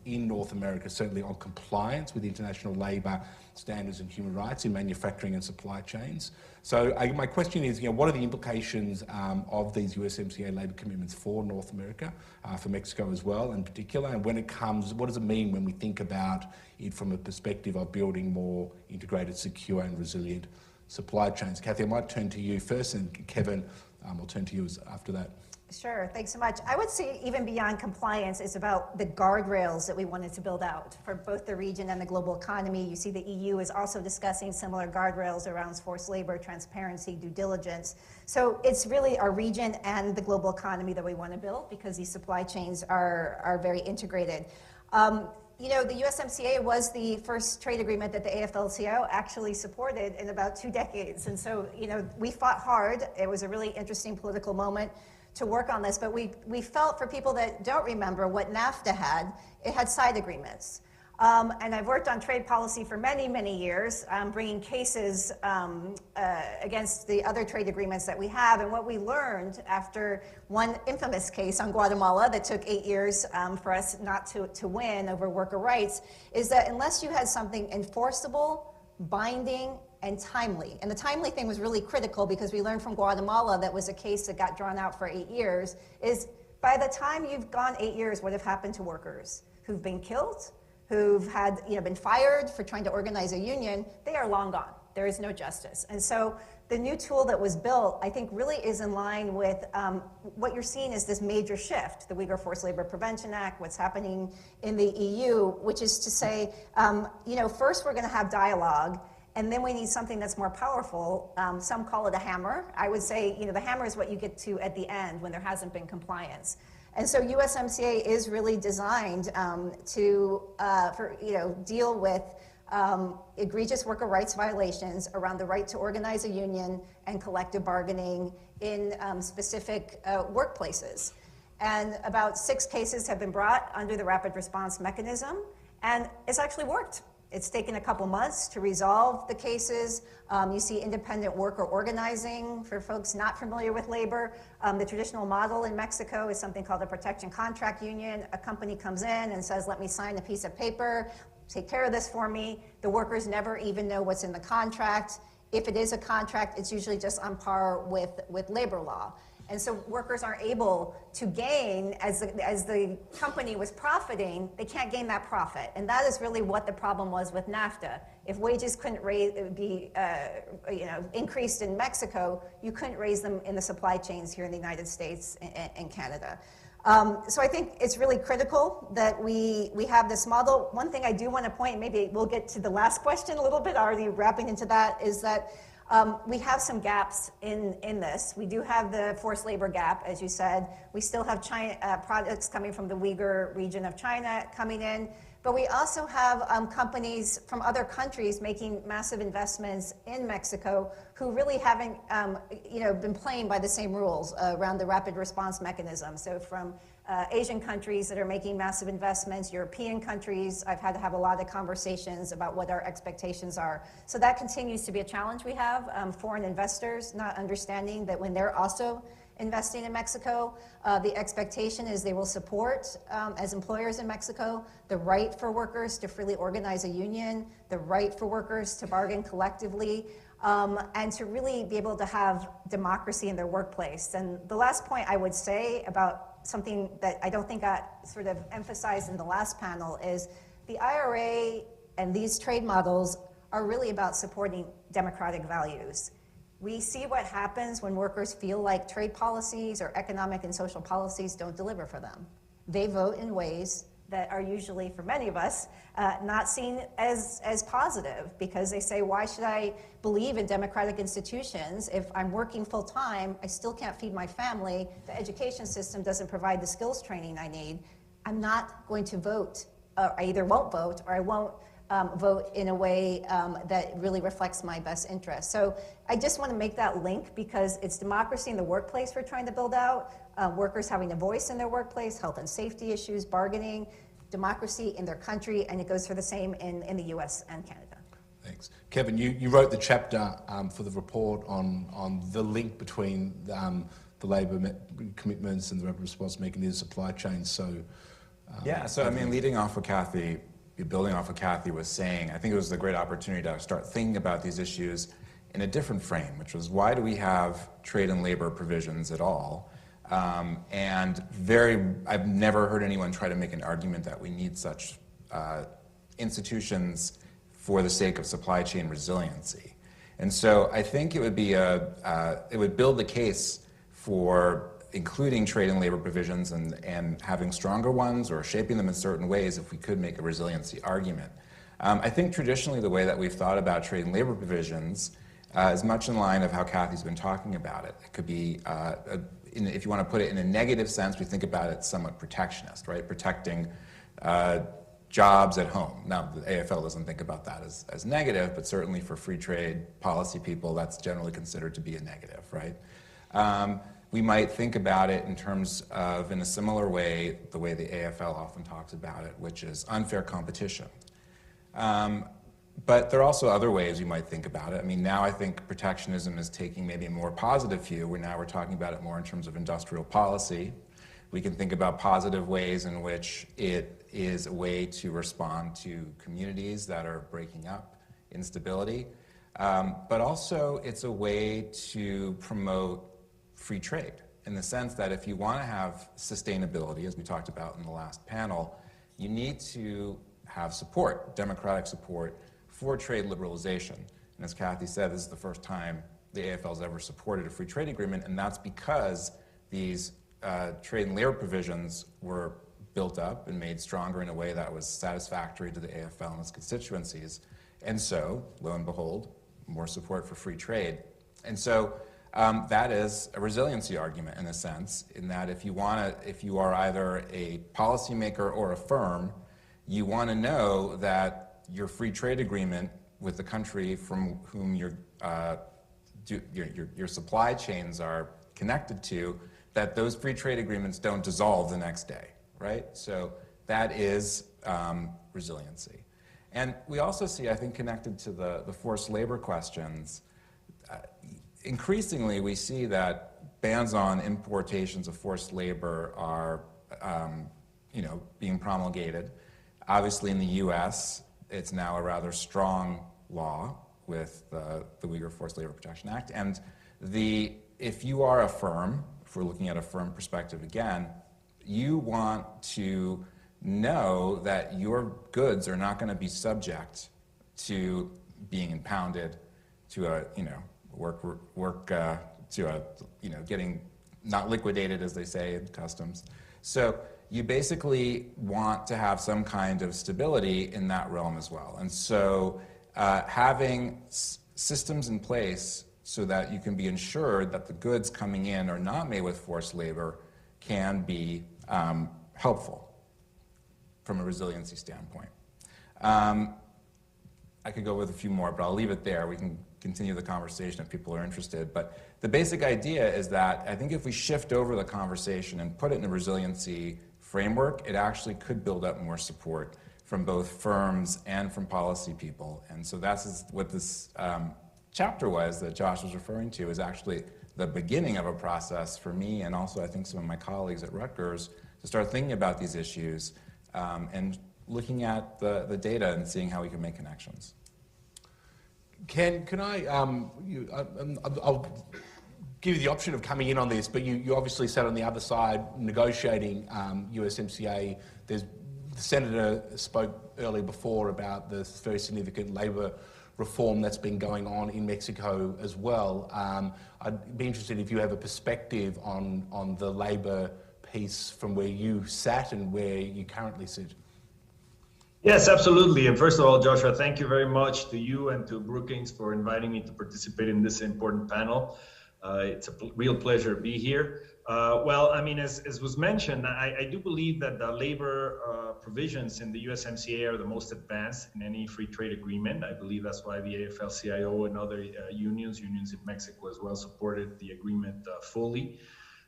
in North America, certainly on compliance with international labour standards and human rights in manufacturing and supply chains. So my question is, what are the implications of these USMCA labour commitments for North America, for Mexico as well in particular, and when it comes, what does it mean when we think about it from a perspective of building more integrated, secure and resilient supply chains? Cathy, I might turn to you first, and Kevin, I'll turn to you after that. Sure, thanks so much. I would say even beyond compliance, it's about the guardrails that we wanted to build out for both the region and the global economy. You see the EU is also discussing similar guardrails around forced labor, transparency, due diligence. So it's really our region and the global economy that we want to build because these supply chains are very integrated. You know, the USMCA was the first trade agreement that the AFL-CIO actually supported in about 2 decades. And so, you know, we fought hard. It was a really interesting political moment to work on this, but we felt, for people that don't remember what NAFTA had, it had side agreements. And I've worked on trade policy for many, many years, bringing cases against the other trade agreements that we have. And what we learned after one infamous case on Guatemala that took 8 years for us not to win over worker rights is that unless you had something enforceable, binding, and timely. And the timely thing was really critical because we learned from Guatemala that was a case that got drawn out for 8 years, is by the time you've gone 8 years, what have happened to workers who've been killed, who've had, been fired for trying to organize a union? They are long gone. There is no justice. And so the new tool that was built, I think, really is in line with what you're seeing is this major shift, the Uyghur Forced Labor Prevention Act, what's happening in the EU, which is to say, first we're going to have dialogue, and then we need something that's more powerful. Some call it a hammer. I would say, the hammer is what you get to at the end when there hasn't been compliance. And so USMCA is really designed to deal with egregious worker rights violations around the right to organize a union and collective bargaining in specific workplaces. And about 6 cases have been brought under the rapid response mechanism, and it's actually worked. It's taken a couple months to resolve the cases. You see independent worker organizing for folks not familiar with labor. The traditional model in Mexico is something called a protection contract union. A company comes in and says, let me sign a piece of paper, take care of this for me. The workers never even know what's in the contract. If it is a contract, it's usually just on par with labor law. And so workers aren't able to gain, as the company was profiting, they can't gain that profit. And that is really what the problem was with NAFTA. If wages couldn't be increased in Mexico, you couldn't raise them in the supply chains here in the United States and Canada. So I think it's really critical that we have this model. One thing I do want to point, maybe we'll get to the last question a little bit, already wrapping into that, is that we have some gaps in this. We do have the forced labor gap, as you said. We still have China, products coming from the Uyghur region of China coming in. But we also have companies from other countries making massive investments in Mexico who really haven't been playing by the same rules around the rapid response mechanism. So from Asian countries that are making massive investments, European countries, I've had to have a lot of conversations about what our expectations are. So that continues to be a challenge we have. Foreign investors not understanding that when they're also investing in Mexico, the expectation is they will support, as employers in Mexico, the right for workers to freely organize a union, the right for workers to bargain collectively, and to really be able to have democracy in their workplace. And the last point I would say about something that I don't think got sort of emphasized in the last panel is the IRA and these trade models are really about supporting democratic values. We see what happens when workers feel like trade policies or economic and social policies don't deliver for them. They vote in ways that are usually, for many of us, not seen as positive, because they say, why should I believe in democratic institutions if I'm working full time, I still can't feed my family, the education system doesn't provide the skills training I need, I'm not going to vote. I either won't vote or I won't vote in a way that really reflects my best interest. So I just want to make that link, because it's democracy in the workplace we're trying to build out, workers having a voice in their workplace, health and safety issues, bargaining, democracy in their country, and it goes for the same in the US and Canada. Thanks. Kevin, you wrote the chapter for the report on the link between the labour commitments and the rapid response mechanism supply chain. So I mean, leading off of Cathy, building off of Cathy was saying, I think it was a great opportunity to start thinking about these issues in a different frame, which was, why do we have trade and labor provisions at all? I've never heard anyone try to make an argument that we need such institutions for the sake of supply chain resiliency. And so I think it would be it would build the case for including trade and labor provisions and having stronger ones or shaping them in certain ways if we could make a resiliency argument. I think traditionally the way that we've thought about trade and labor provisions is much in line of how Cathy's been talking about it. It could be, if you want to put it in a negative sense, we think about it somewhat protectionist, right? Protecting jobs at home. Now, the AFL doesn't think about that as negative, but certainly for free trade policy people, that's generally considered to be a negative, right? We might think about it in terms of, in a similar way, the way the AFL often talks about it, which is unfair competition. But there are also other ways you might think about it. I mean, now I think protectionism is taking maybe a more positive view, where now we're talking about it more in terms of industrial policy. We can think about positive ways in which it is a way to respond to communities that are breaking up, instability. But also it's a way to promote free trade, in the sense that if you want to have sustainability, as we talked about in the last panel, you need to have support, democratic support, for trade liberalization. And as Cathy said, this is the first time the AFL's ever supported a free trade agreement, and that's because these trade and labor provisions were built up and made stronger in a way that was satisfactory to the AFL and its constituencies. And so, lo and behold, more support for free trade. And so that is a resiliency argument in a sense, in that if you are either a policymaker or a firm, you want to know that your free trade agreement with the country from whom your supply chains are connected to, that those free trade agreements don't dissolve the next day, right? So that is resiliency. And we also see, I think, connected to the forced labor questions, increasingly we see that bans on importations of forced labor are being promulgated. Obviously in the US, it's now a rather strong law with the Uyghur Forced Labor Protection Act. And if you are a firm, if we're looking at a firm perspective again, you want to know that your goods are not going to be subject to being impounded, to getting not liquidated, as they say in customs. So you basically want to have some kind of stability in that realm as well. And so having systems in place so that you can be ensured that the goods coming in are not made with forced labor can be helpful from a resiliency standpoint. I could go with a few more, but I'll leave it there. We can continue the conversation if people are interested. But the basic idea is that I think if we shift over the conversation and put it in a resiliency framework, it actually could build up more support from both firms and from policy people. And so that's what this chapter was that Josh was referring to, is actually the beginning of a process for me, and also I think some of my colleagues at Rutgers, to start thinking about these issues and looking at the data and seeing how we can make connections. Can I, I'll give you the option of coming in on this, but you obviously sat on the other side negotiating USMCA. The Senator spoke earlier before about the very significant labour reform that's been going on in Mexico as well. I'd be interested if you have a perspective on the labour piece from where you sat and where you currently sit. Yes, absolutely. And first of all, Joshua, thank you very much to you and to Brookings for inviting me to participate in this important panel. It's a real pleasure to be here. Well, I mean, as was mentioned, I do believe that the labor provisions in the USMCA are the most advanced in any free trade agreement. I believe that's why the AFL-CIO and other unions in Mexico as well, supported the agreement fully.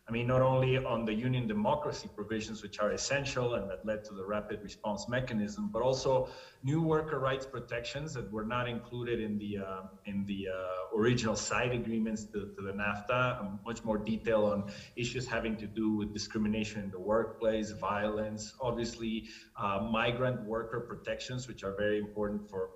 I mean, not only on the union democracy provisions, which are essential and that led to the rapid response mechanism, but also new worker rights protections that were not included in the original side agreements to the NAFTA. Much more detail on issues having to do with discrimination in the workplace, violence, obviously migrant worker protections, which are very important for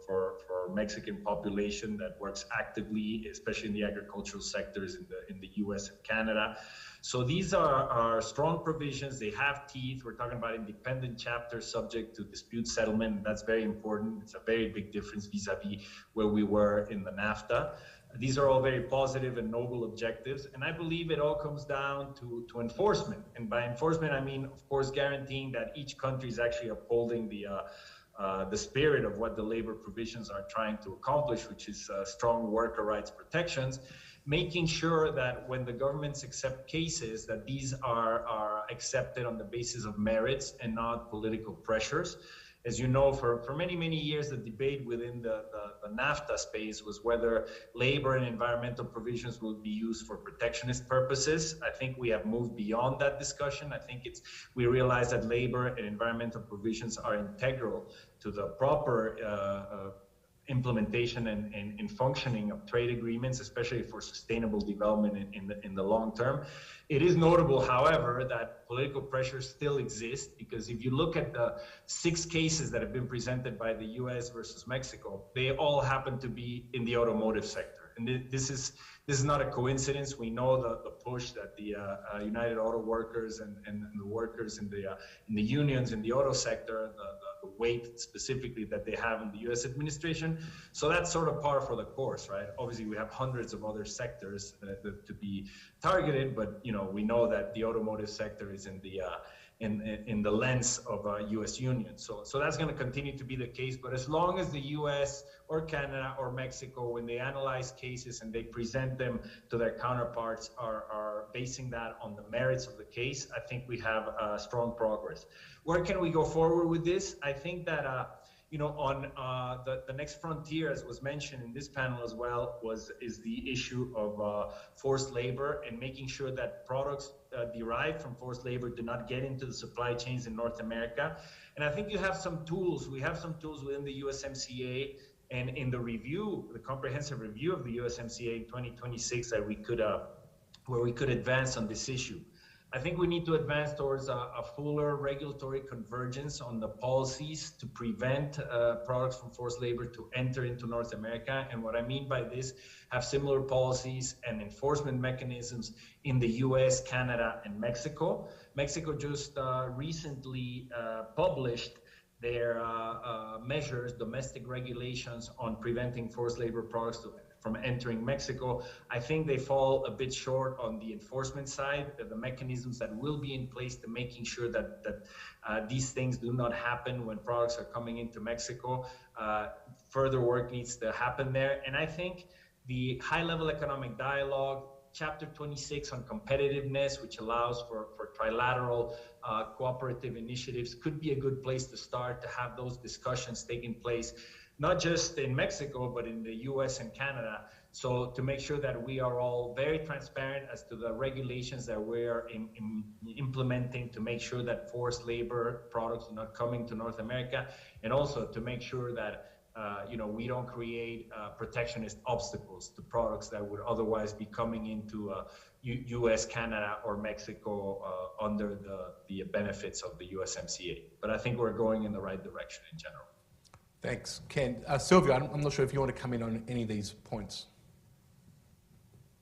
Mexican population that works actively, especially in the agricultural sectors in the US and Canada. So these are strong provisions. They have teeth. We're talking about independent chapters subject to dispute settlement. And that's very important. It's a very big difference vis-a-vis where we were in the NAFTA. These are all very positive and noble objectives, and I believe it all comes down to enforcement. And by enforcement, I mean, of course, guaranteeing that each country is actually upholding the spirit of what the labor provisions are trying to accomplish, which is strong worker rights protections, making sure that when the governments accept cases, that these are accepted on the basis of merits and not political pressures. As you know, for many, many years, the debate within the NAFTA space was whether labor and environmental provisions will be used for protectionist purposes. I think we have moved beyond that discussion. I think we realize that labor and environmental provisions are integral to the proper implementation and functioning of trade agreements, especially for sustainable development in the long term. It is notable, however, that political pressures still exist, because if you look at the 6 cases that have been presented by the US versus Mexico, they all happen to be in the automotive sector. And this is not a coincidence. We know the push that the United Auto Workers and the workers in the unions in the auto sector, the weight specifically that they have in the US administration. So that's sort of par for the course, right? Obviously, we have hundreds of other sectors to be targeted, but we know that the automotive sector is in the lens of US unions. So that's going to continue to be the case. But as long as the US or Canada or Mexico, when they analyze cases and they present them to their counterparts, are basing that on the merits of the case, I think we have strong progress. Where can we go forward with this? I think that on the next frontier, as was mentioned in this panel as well, is the issue of forced labor and making sure that products derived from forced labor do not get into the supply chains in North America. And I think you have some tools. We have some tools within the USMCA and in the comprehensive review of the USMCA in 2026 that where we could advance on this issue. I think we need to advance towards a fuller regulatory convergence on the policies to prevent products from forced labor to enter into North America. And what I mean by this, have similar policies and enforcement mechanisms in the US, Canada, and Mexico. Mexico just recently published their measures, domestic regulations on preventing forced labor products from entering Mexico. I think they fall a bit short on the enforcement side, the mechanisms that will be in place to making sure that these things do not happen when products are coming into Mexico. Further work needs to happen there. And I think the high-level economic dialogue, Chapter 26 on competitiveness, which allows for trilateral cooperative initiatives, could be a good place to start to have those discussions taking place, not just in Mexico, but in the US and Canada. So to make sure that we are all very transparent as to the regulations that we are implementing to make sure that forced labor products are not coming to North America, and also to make sure that we don't create protectionist obstacles to products that would otherwise be coming into US, Canada, or Mexico under the benefits of the USMCA. But I think we're going in the right direction in general. Thanks, Ken. Sylvia, I'm not sure if you want to come in on any of these points.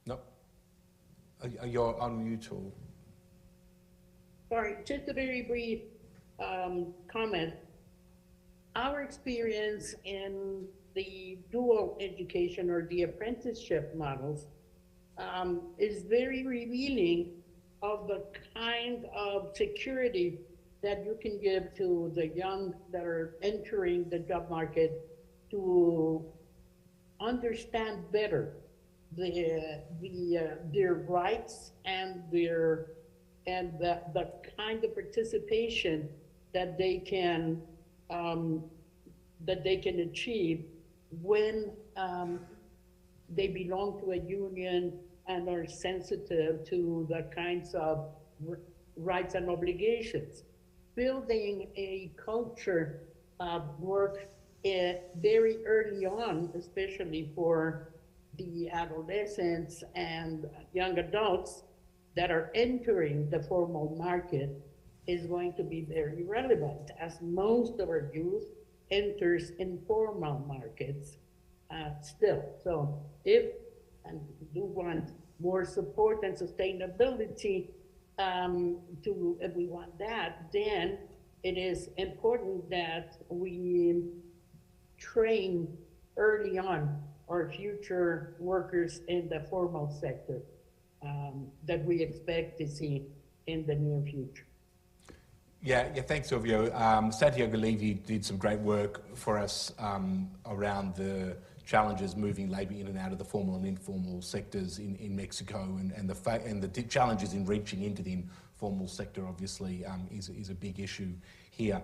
No? You're on mute or? Sorry, just a very brief comment. Our experience in the dual education or the apprenticeship models is very revealing of the kind of security that you can give to the young that are entering the job market to understand better their rights and the kind of participation that they can achieve when they belong to a union and are sensitive to the kinds of rights and obligations. Building a culture of work very early on, especially for the adolescents and young adults that are entering the formal market, is going to be very relevant, as most of our youth enters informal markets still. So if we want more support and sustainability, if we want that, then it is important that we train early on our future workers in the formal sector that we expect to see in the near future. Yeah, thanks, Silvio. Santiago Levy did some great work for us around the challenges moving labour in and out of the formal and informal sectors in Mexico, and the challenges in reaching into the informal sector obviously is a big issue here.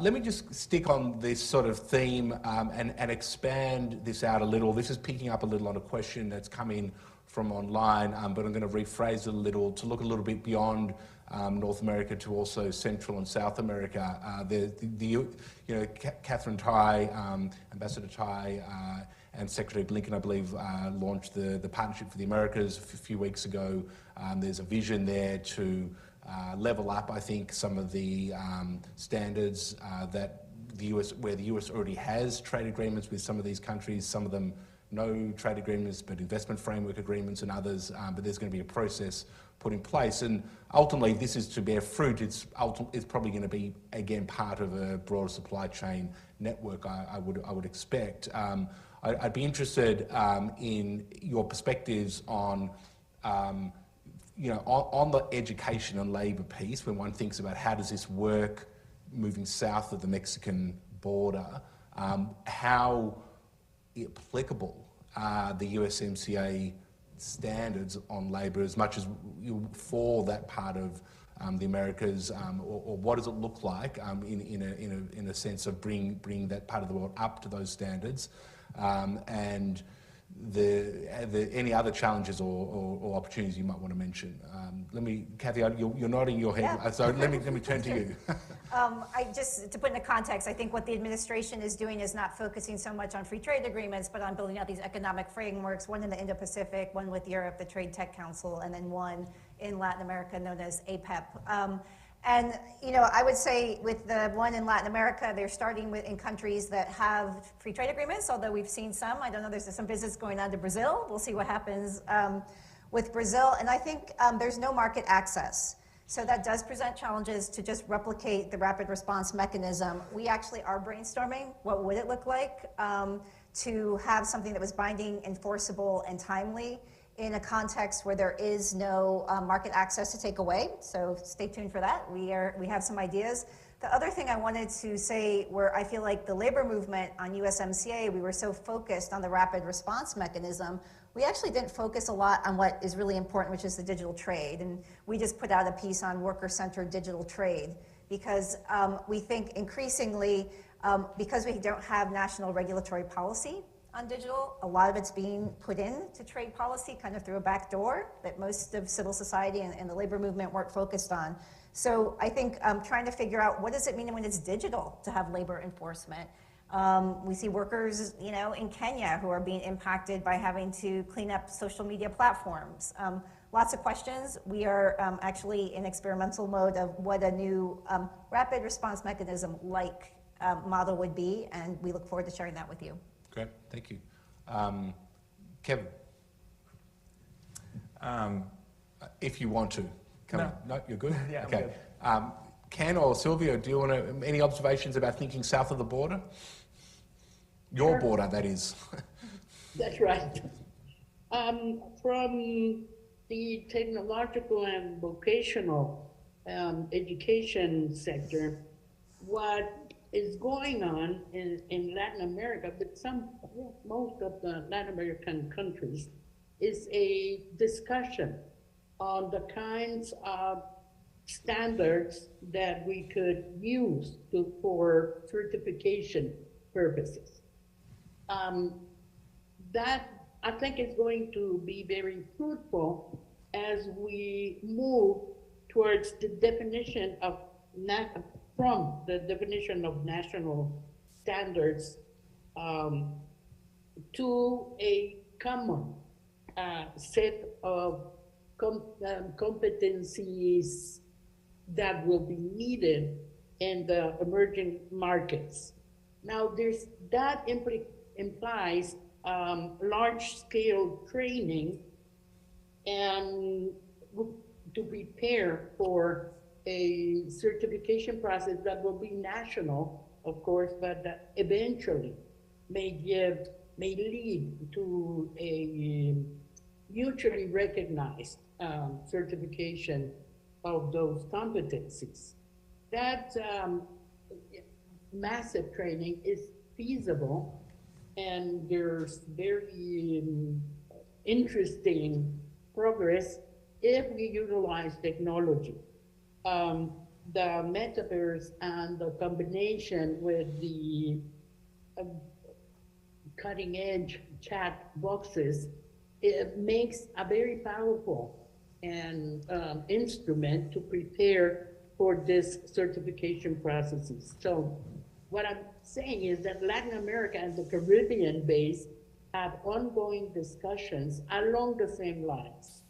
Let me just stick on this sort of theme and expand this out a little. This is picking up a little on a question that's come in from online, but I'm going to rephrase it a little to look a little bit beyond North America to also Central and South America. Catherine Tai, Ambassador Tai, and Secretary Blinken, I believe, launched the Partnership for the Americas a few weeks ago. There's a vision there to level up, I think, some of the standards that where the US already has trade agreements with some of these countries, some of them no trade agreements, but investment framework agreements and others, but there's going to be a process put in place. And ultimately, this is to bear fruit. It's probably going to be, again, part of a broader supply chain network, I would expect. I'd be interested in your perspectives on, on the education and labour piece, when one thinks about how does this work moving south of the Mexican border, how applicable are the USMCA standards on labour as much as for that part of the Americas, or what does it look like in a sense of bringing that part of the world up to those standards, and any other challenges or opportunities you might want to mention. Cathy, you're nodding your head, yeah. So let me turn to you. Just to put into context, I think what the administration is doing is not focusing so much on free trade agreements, but on building out these economic frameworks, one in the Indo-Pacific, one with Europe, the Trade Tech Council, and then one in Latin America known as APEP. And I would say with the one in Latin America, they're starting in countries that have free trade agreements, although we've seen some. I don't know, there's some business going on to Brazil. We'll see what happens with Brazil. And I think there's no market access. So that does present challenges to just replicate the rapid response mechanism. We actually are brainstorming what would it look like to have something that was binding, enforceable, and timely in a context where there is no market access to take away. So stay tuned for that. We have some ideas. The other thing I wanted to say, where I feel like the labor movement on USMCA, we were so focused on the rapid response mechanism, we actually didn't focus a lot on what is really important, which is the digital trade. And we just put out a piece on worker-centered digital trade because we think increasingly, because we don't have national regulatory policy on digital, a lot of it's being put into trade policy kind of through a back door that most of civil society and the labor movement weren't focused on. So I think trying to figure out what does it mean when it's digital to have labor enforcement. We see workers, in Kenya who are being impacted by having to clean up social media platforms. Lots of questions. We are actually in experimental mode of what a new rapid response mechanism like model would be, and we look forward to sharing that with you. Great, thank you. Kevin, if you want to, come on. No, you're good? Yeah, okay. I'm good. Ken or Sylvia, do you want to, any observations about thinking south of the border? Your Sure. border, that is. That's right. From the technological and vocational education sector, what is going on in Latin America, but most of the Latin American countries, is a discussion on the kinds of standards that we could use for certification purposes. That I think is going to be very fruitful as we move towards the definition of from the definition of national standards to a common set of competencies that will be needed in the emerging markets. Now, that implies large-scale training and to prepare for a certification process that will be national, of course, but that eventually may give may lead to a mutually recognized certification of those competencies. That massive training is feasible, and there's very interesting progress if we utilize technology. The metaverse and the combination with the cutting edge chat boxes, it makes a very powerful and instrument to prepare for this certification processes. So what I'm saying is that Latin America and the Caribbean base have ongoing discussions along the same lines.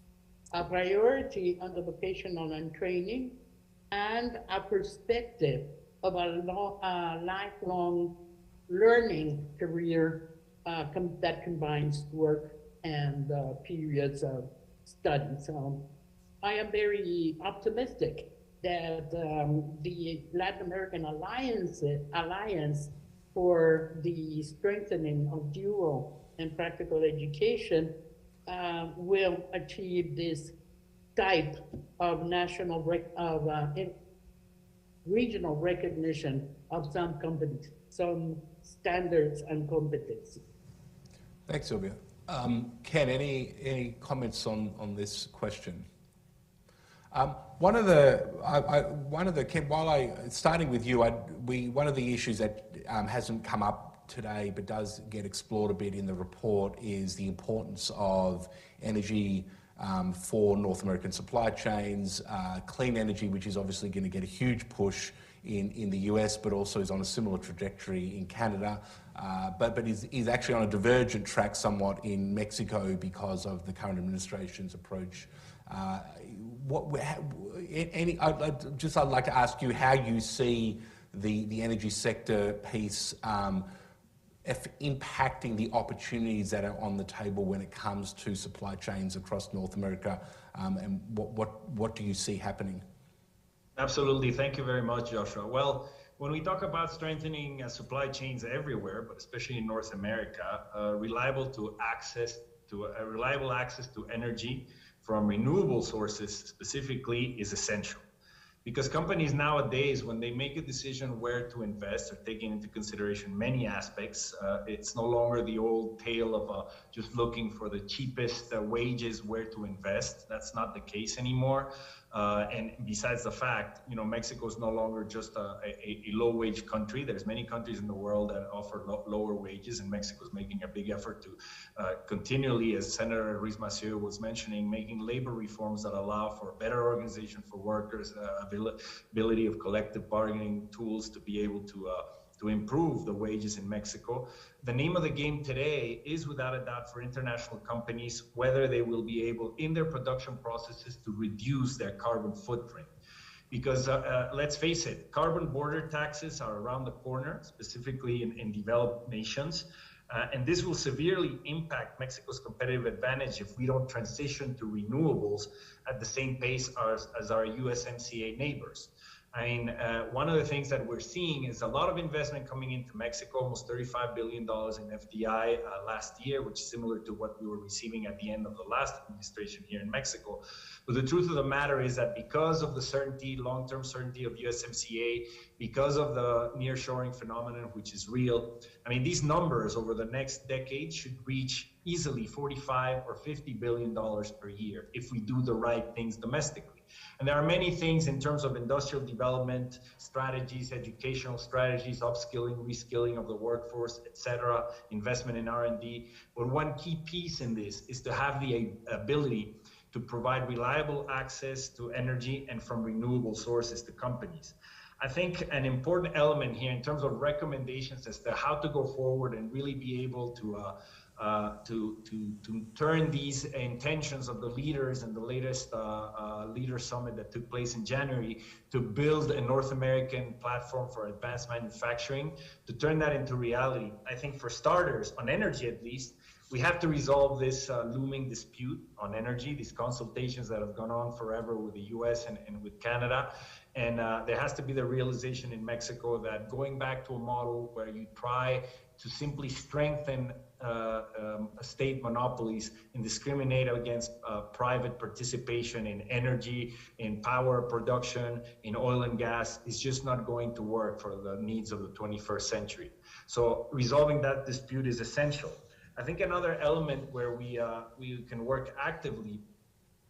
A priority on the vocational and training, and a perspective of a lifelong learning career that combines work and periods of study. So I am very optimistic that the Latin American Alliance for the strengthening of dual and practical education will achieve this type of regional recognition of some companies, some standards and competency. Thanks, Sylvia. Ken, any comments on this question? Ken, starting with you, one of the issues that hasn't come up today but does get explored a bit in the report is the importance of energy for North American supply chains, clean energy, which is obviously going to get a huge push in the US, but also is on a similar trajectory in Canada, but is actually on a divergent track somewhat in Mexico because of the current administration's approach. I'd like to ask you how you see the energy sector piece impacting the opportunities that are on the table when it comes to supply chains across North America, and what do you see happening? Absolutely. Thank you very much, Joshua. Well, when we talk about strengthening supply chains everywhere, but especially in North America, reliable access to energy from renewable sources specifically is essential. Because companies nowadays, when they make a decision where to invest, are taking into consideration many aspects. It's no longer the old tale of just looking for the cheapest wages where to invest. That's not the case anymore. And besides the fact, Mexico is no longer just a low-wage country. There's many countries in the world that offer lower wages, and Mexico is making a big effort to continually, as Senator Ruiz Massieu was mentioning, making labor reforms that allow for better organization for workers, ability of collective bargaining tools to be able to improve the wages in Mexico. The name of the game today is, without a doubt, for international companies, whether they will be able, in their production processes, to reduce their carbon footprint. Because let's face it, carbon border taxes are around the corner, specifically in developed nations. And this will severely impact Mexico's competitive advantage if we don't transition to renewables at the same pace as our USMCA neighbors. I mean, one of the things that we're seeing is a lot of investment coming into Mexico, almost $35 billion in FDI last year, which is similar to what we were receiving at the end of the last administration here in Mexico. But the truth of the matter is that because of the certainty, long-term certainty of USMCA, because of the nearshoring phenomenon, which is real, I mean, these numbers over the next decade should reach easily $45 or $50 billion per year if we do the right things domestically. And there are many things in terms of industrial development strategies, educational strategies, upskilling, reskilling of the workforce, etc., investment in R&D. But one key piece in this is to have the ability to provide reliable access to energy and from renewable sources to companies. I think an important element here in terms of recommendations as to how to go forward and really be able to turn these intentions of the leaders in the latest leader summit that took place in January to build a North American platform for advanced manufacturing, to turn that into reality. I think for starters, on energy at least, we have to resolve this looming dispute on energy, these consultations that have gone on forever with the US and with Canada. And there has to be the realization in Mexico that going back to a model where you try to simply strengthen state monopolies and discriminate against private participation in energy, in power production, in oil and gas is just not going to work for the needs of the 21st century. So resolving that dispute is essential. I think another element where we can work actively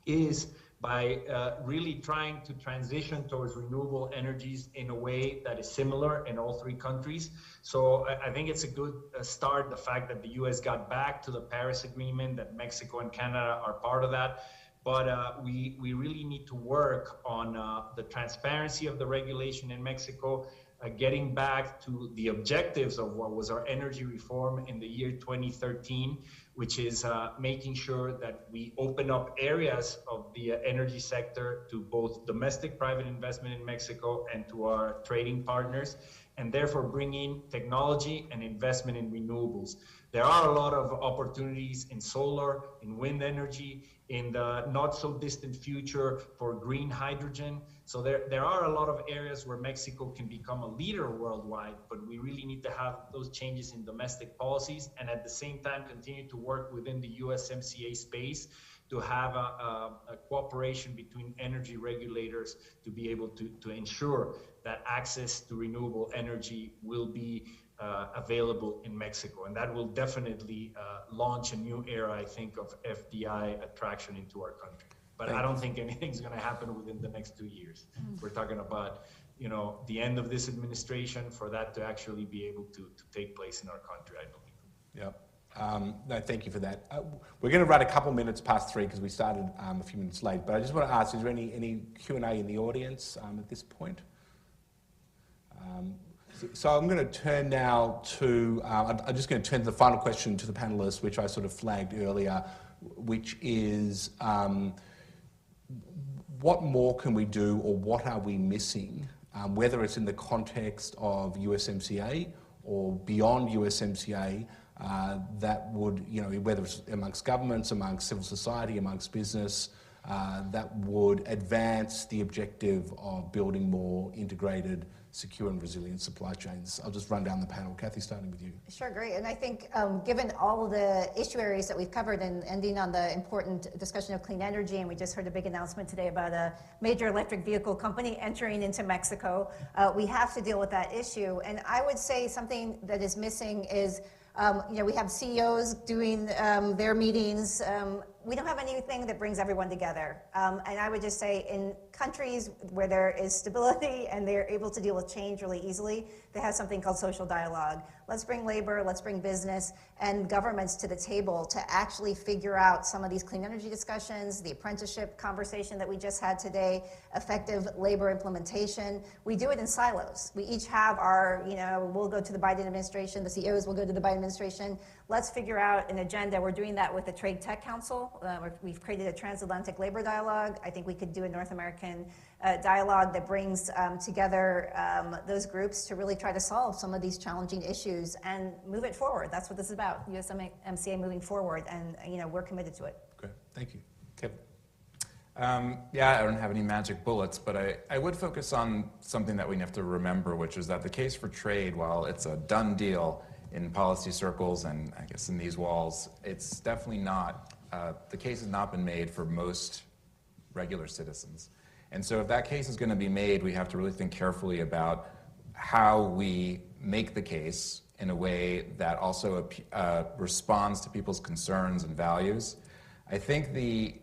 is by really trying to transition towards renewable energies in a way that is similar in all three countries. So I think it's a good start, the fact that the US got back to the Paris Agreement, that Mexico and Canada are part of that. But we really need to work on the transparency of the regulation in Mexico, getting back to the objectives of what was our energy reform in the year 2013, which is making sure that we open up areas of the energy sector to both domestic private investment in Mexico and to our trading partners, and therefore bring in technology and investment in renewables. There are a lot of opportunities in solar, in wind energy, in the not so distant future for green hydrogen. So there are a lot of areas where Mexico can become a leader worldwide, but we really need to have those changes in domestic policies and at the same time continue to work within the USMCA space to have a cooperation between energy regulators to be able to ensure that access to renewable energy will be available in Mexico. And that will definitely launch a new era, I think, of FDI attraction into our country. But I don't think anything's going to happen within the next 2 years. We're talking about, you know, the end of this administration for that to actually be able to take place in our country, I believe. Yep. No, thank you for that. We're going to run a couple minutes past 3 because we started a few minutes late. But I just want to ask, is there any Q&A in the audience at this point? So I'm going to turn now to, I'm just going to turn to the final question to the panelists, which I sort of flagged earlier, which is what more can we do or what are we missing, whether it's in the context of USMCA or beyond USMCA, that would, you know, whether it's amongst governments, amongst civil society, amongst business, that would advance the objective of building more integrated, secure and resilient supply chains. I'll just run down the panel. Cathy, starting with you. Sure, great. And I think given all of the issue areas that we've covered and ending on the important discussion of clean energy, and we just heard a big announcement today about a major electric vehicle company entering into Mexico, we have to deal with that issue. And I would say something that is missing is, you know, we have CEOs doing their meetings. We don't have anything that brings everyone together. And I would just say in countries where there is stability and they're able to deal with change really easily, they have something called social dialogue. Let's bring labor, let's bring business and governments to the table to actually figure out some of these clean energy discussions, the apprenticeship conversation that we just had today, effective labor implementation. We do it in silos. We each have our, you know, we'll go to the Biden administration, the CEOs will go to the Biden administration. Let's figure out an agenda. We're doing that with the Trade Tech Council. We've created a transatlantic labor dialogue. I think we could do a North American dialogue that brings together those groups to really try to solve some of these challenging issues and move it forward. That's what this is about, USMCA moving forward, and you know, we're committed to it. Great, thank you. Kevin. Yeah, I don't have any magic bullets, but I would focus on something that we have to remember, which is that the case for trade, while it's a done deal in policy circles and I guess in these walls, it's definitely not, the case has not been made for most regular citizens. And so if that case is going to be made, we have to really think carefully about how we make the case in a way that also responds to people's concerns and values. I think the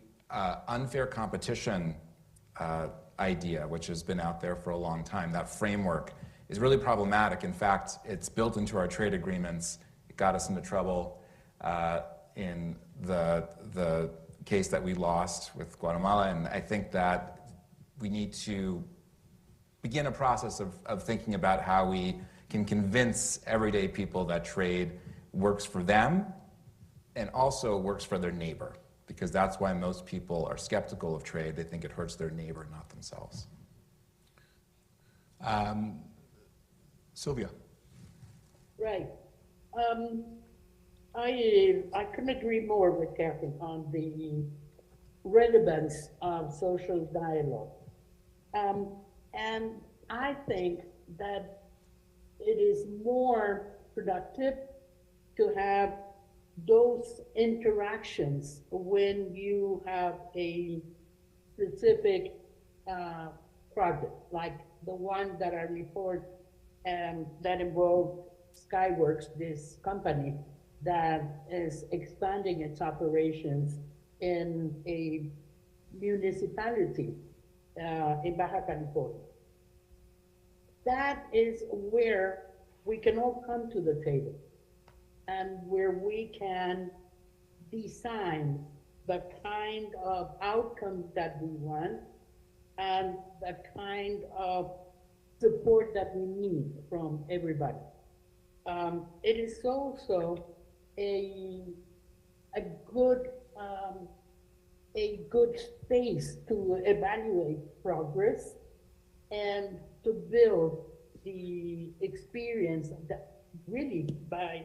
unfair competition idea, which has been out there for a long time, that framework is really problematic. In fact, it's built into our trade agreements. It got us into trouble in the case that we lost with Guatemala, and I think that we need to begin a process of thinking about how we can convince everyday people that trade works for them and also works for their neighbor, because that's why most people are skeptical of trade. They think it hurts their neighbor, not themselves. Sylvia. Right. I couldn't agree more with Cathy on the relevance of social dialogue. And I think that it is more productive to have those interactions when you have a specific project, like the one that I report that involved Skyworks, this company that is expanding its operations in a municipality in Baja California. That is where we can all come to the table and where we can design the kind of outcomes that we want and the kind of support that we need from everybody. It is also a good space to evaluate progress and to build the experience that really by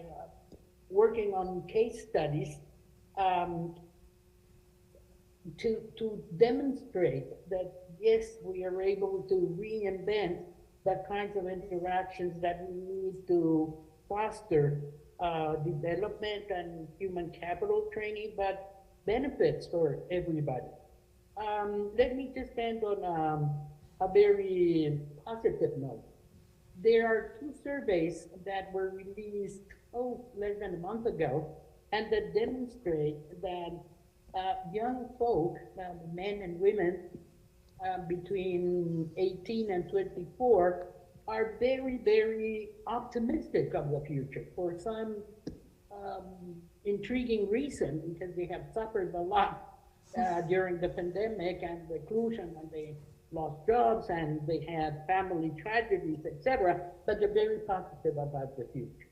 working on case studies to demonstrate that yes, we are able to reinvent the kinds of interactions that we need to foster development and human capital training, but benefits for everybody. Let me just end on a very positive note. There are 2 surveys that were released, less than a month ago, and that demonstrate that young folk, men and women between 18 and 24, are very, very optimistic of the future for some intriguing reason, because they have suffered a lot during the pandemic and reclusion, and they lost jobs and they had family tragedies, etc. But they're very positive about the future.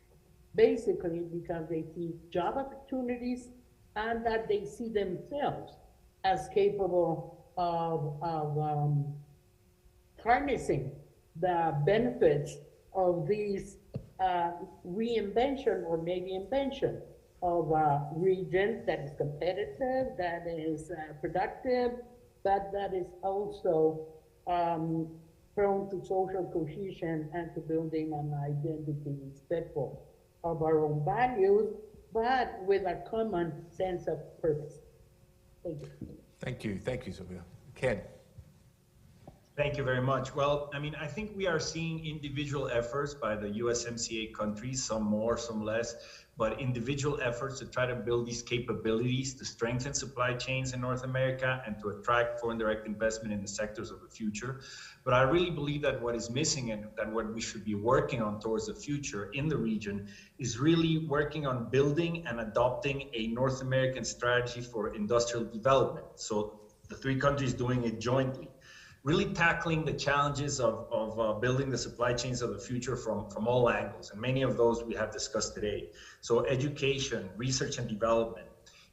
Basically because they see job opportunities and that they see themselves as capable of harnessing the benefits of these reinvention or maybe invention of a region that is competitive, that is productive, but that is also prone to social cohesion and to building an identity respectful of our own values, but with a common sense of purpose. Thank you. Thank you, Sylvia. Ken. Thank you very much. Well, I mean, I think we are seeing individual efforts by the USMCA countries, some more, some less, but individual efforts to try to build these capabilities to strengthen supply chains in North America and to attract foreign direct investment in the sectors of the future. But I really believe that what is missing and that what we should be working on towards the future in the region is really working on building and adopting a North American strategy for industrial development. So the 3 countries doing it jointly. Really tackling the challenges of building the supply chains of the future from all angles. And many of those we have discussed today. So education, research and development,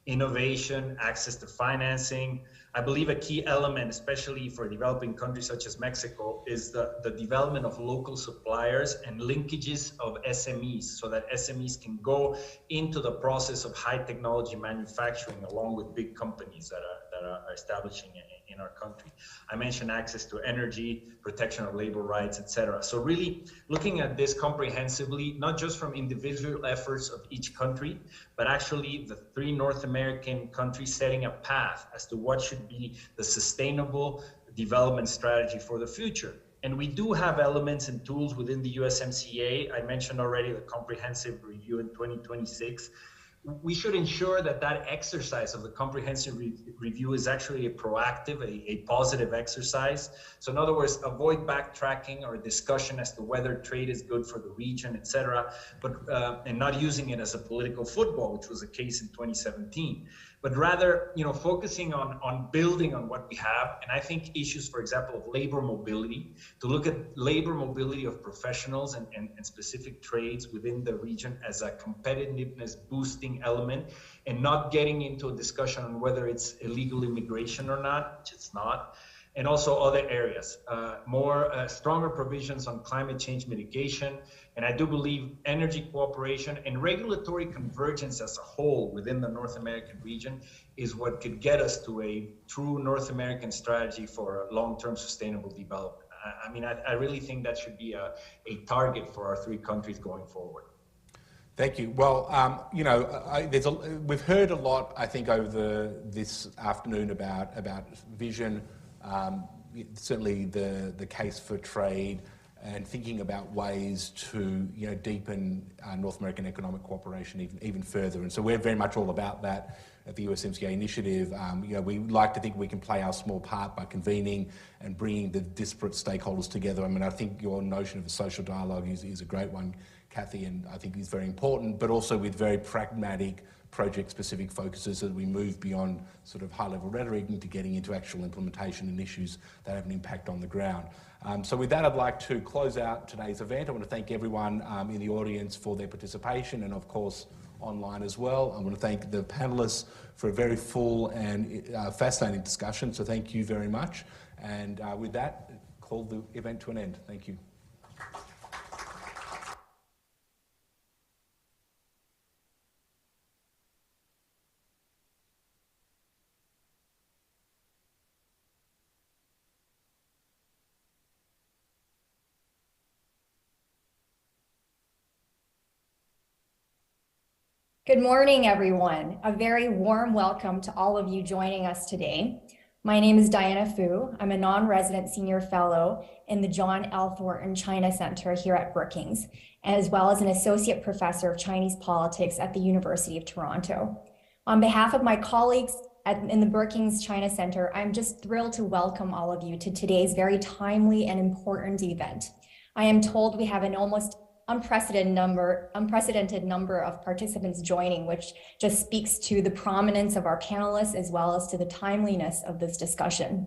innovation, access to financing. I believe a key element, especially for developing countries such as Mexico, is the development of local suppliers and linkages of SMEs so that SMEs can go into the process of high technology manufacturing along with big companies that are establishing in our country. I mentioned access to energy, protection of labor rights, etc. So really looking at this comprehensively, not just from individual efforts of each country, but actually the 3 North American countries setting a path as to what should be the sustainable development strategy for the future. And we do have elements and tools within the USMCA. I mentioned already the comprehensive review in 2026. We should ensure that that exercise of the comprehensive review is actually a proactive, a positive exercise. So in other words, avoid backtracking or discussion as to whether trade is good for the region, etc., but and not using it as a political football, which was the case in 2017. But rather, focusing on building on what we have. And I think issues, for example, of labor mobility, to look at labor mobility of professionals and specific trades within the region as a competitiveness boosting element, and not getting into a discussion on whether it's illegal immigration or not, which it's not. And also other areas, stronger provisions on climate change mitigation. And I do believe energy cooperation and regulatory convergence as a whole within the North American region is what could get us to a true North American strategy for long-term sustainable development. I mean, I really think that should be a target for our 3 countries going forward. Thank you. Well, we've heard a lot, I think, over this afternoon about vision, certainly the case for trade, and thinking about ways to deepen North American economic cooperation even further. And so we're very much all about that at the USMCA initiative. We like to think we can play our small part by convening and bringing the disparate stakeholders together. I mean, I think your notion of a social dialogue is a great one, Cathy, and I think is very important, but also with very pragmatic, project-specific focuses as we move beyond sort of high-level rhetoric into getting into actual implementation and issues that have an impact on the ground. So with that, I'd like to close out today's event. I want to thank everyone in the audience for their participation, and of course online as well. I want to thank the panelists for a very full and fascinating discussion, so thank you very much. And with that, call the event to an end. Thank you. Good morning, everyone. A very warm welcome to all of you joining us today. My name is Diana Fu. I'm a non-resident senior fellow in the John L. Thornton China Center here at Brookings, as well as an associate professor of Chinese politics at the University of Toronto. On behalf of my colleagues in the Brookings China Center, I'm just thrilled to welcome all of you to today's very timely and important event. I am told we have an almost unprecedented number of participants joining, which just speaks to the prominence of our panelists as well as to the timeliness of this discussion.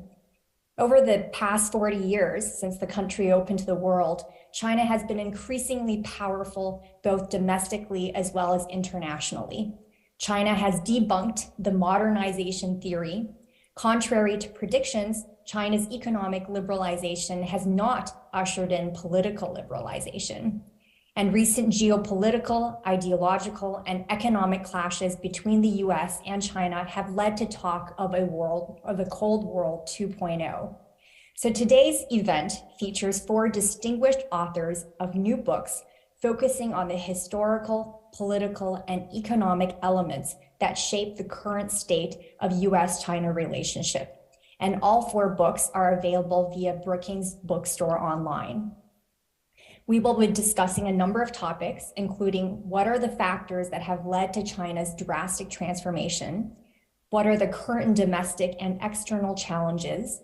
Over the past 40 years, since the country opened to the world, China has been increasingly powerful, both domestically as well as internationally. China has debunked the modernization theory. Contrary to predictions, China's economic liberalization has not ushered in political liberalization. And recent geopolitical, ideological, and economic clashes between the US and China have led to talk of a Cold War 2.0. So today's event features 4 distinguished authors of new books focusing on the historical, political, and economic elements that shape the current state of US-China relationship. And all 4 books are available via Brookings Bookstore online. We will be discussing a number of topics, including what are the factors that have led to China's drastic transformation? What are the current domestic and external challenges?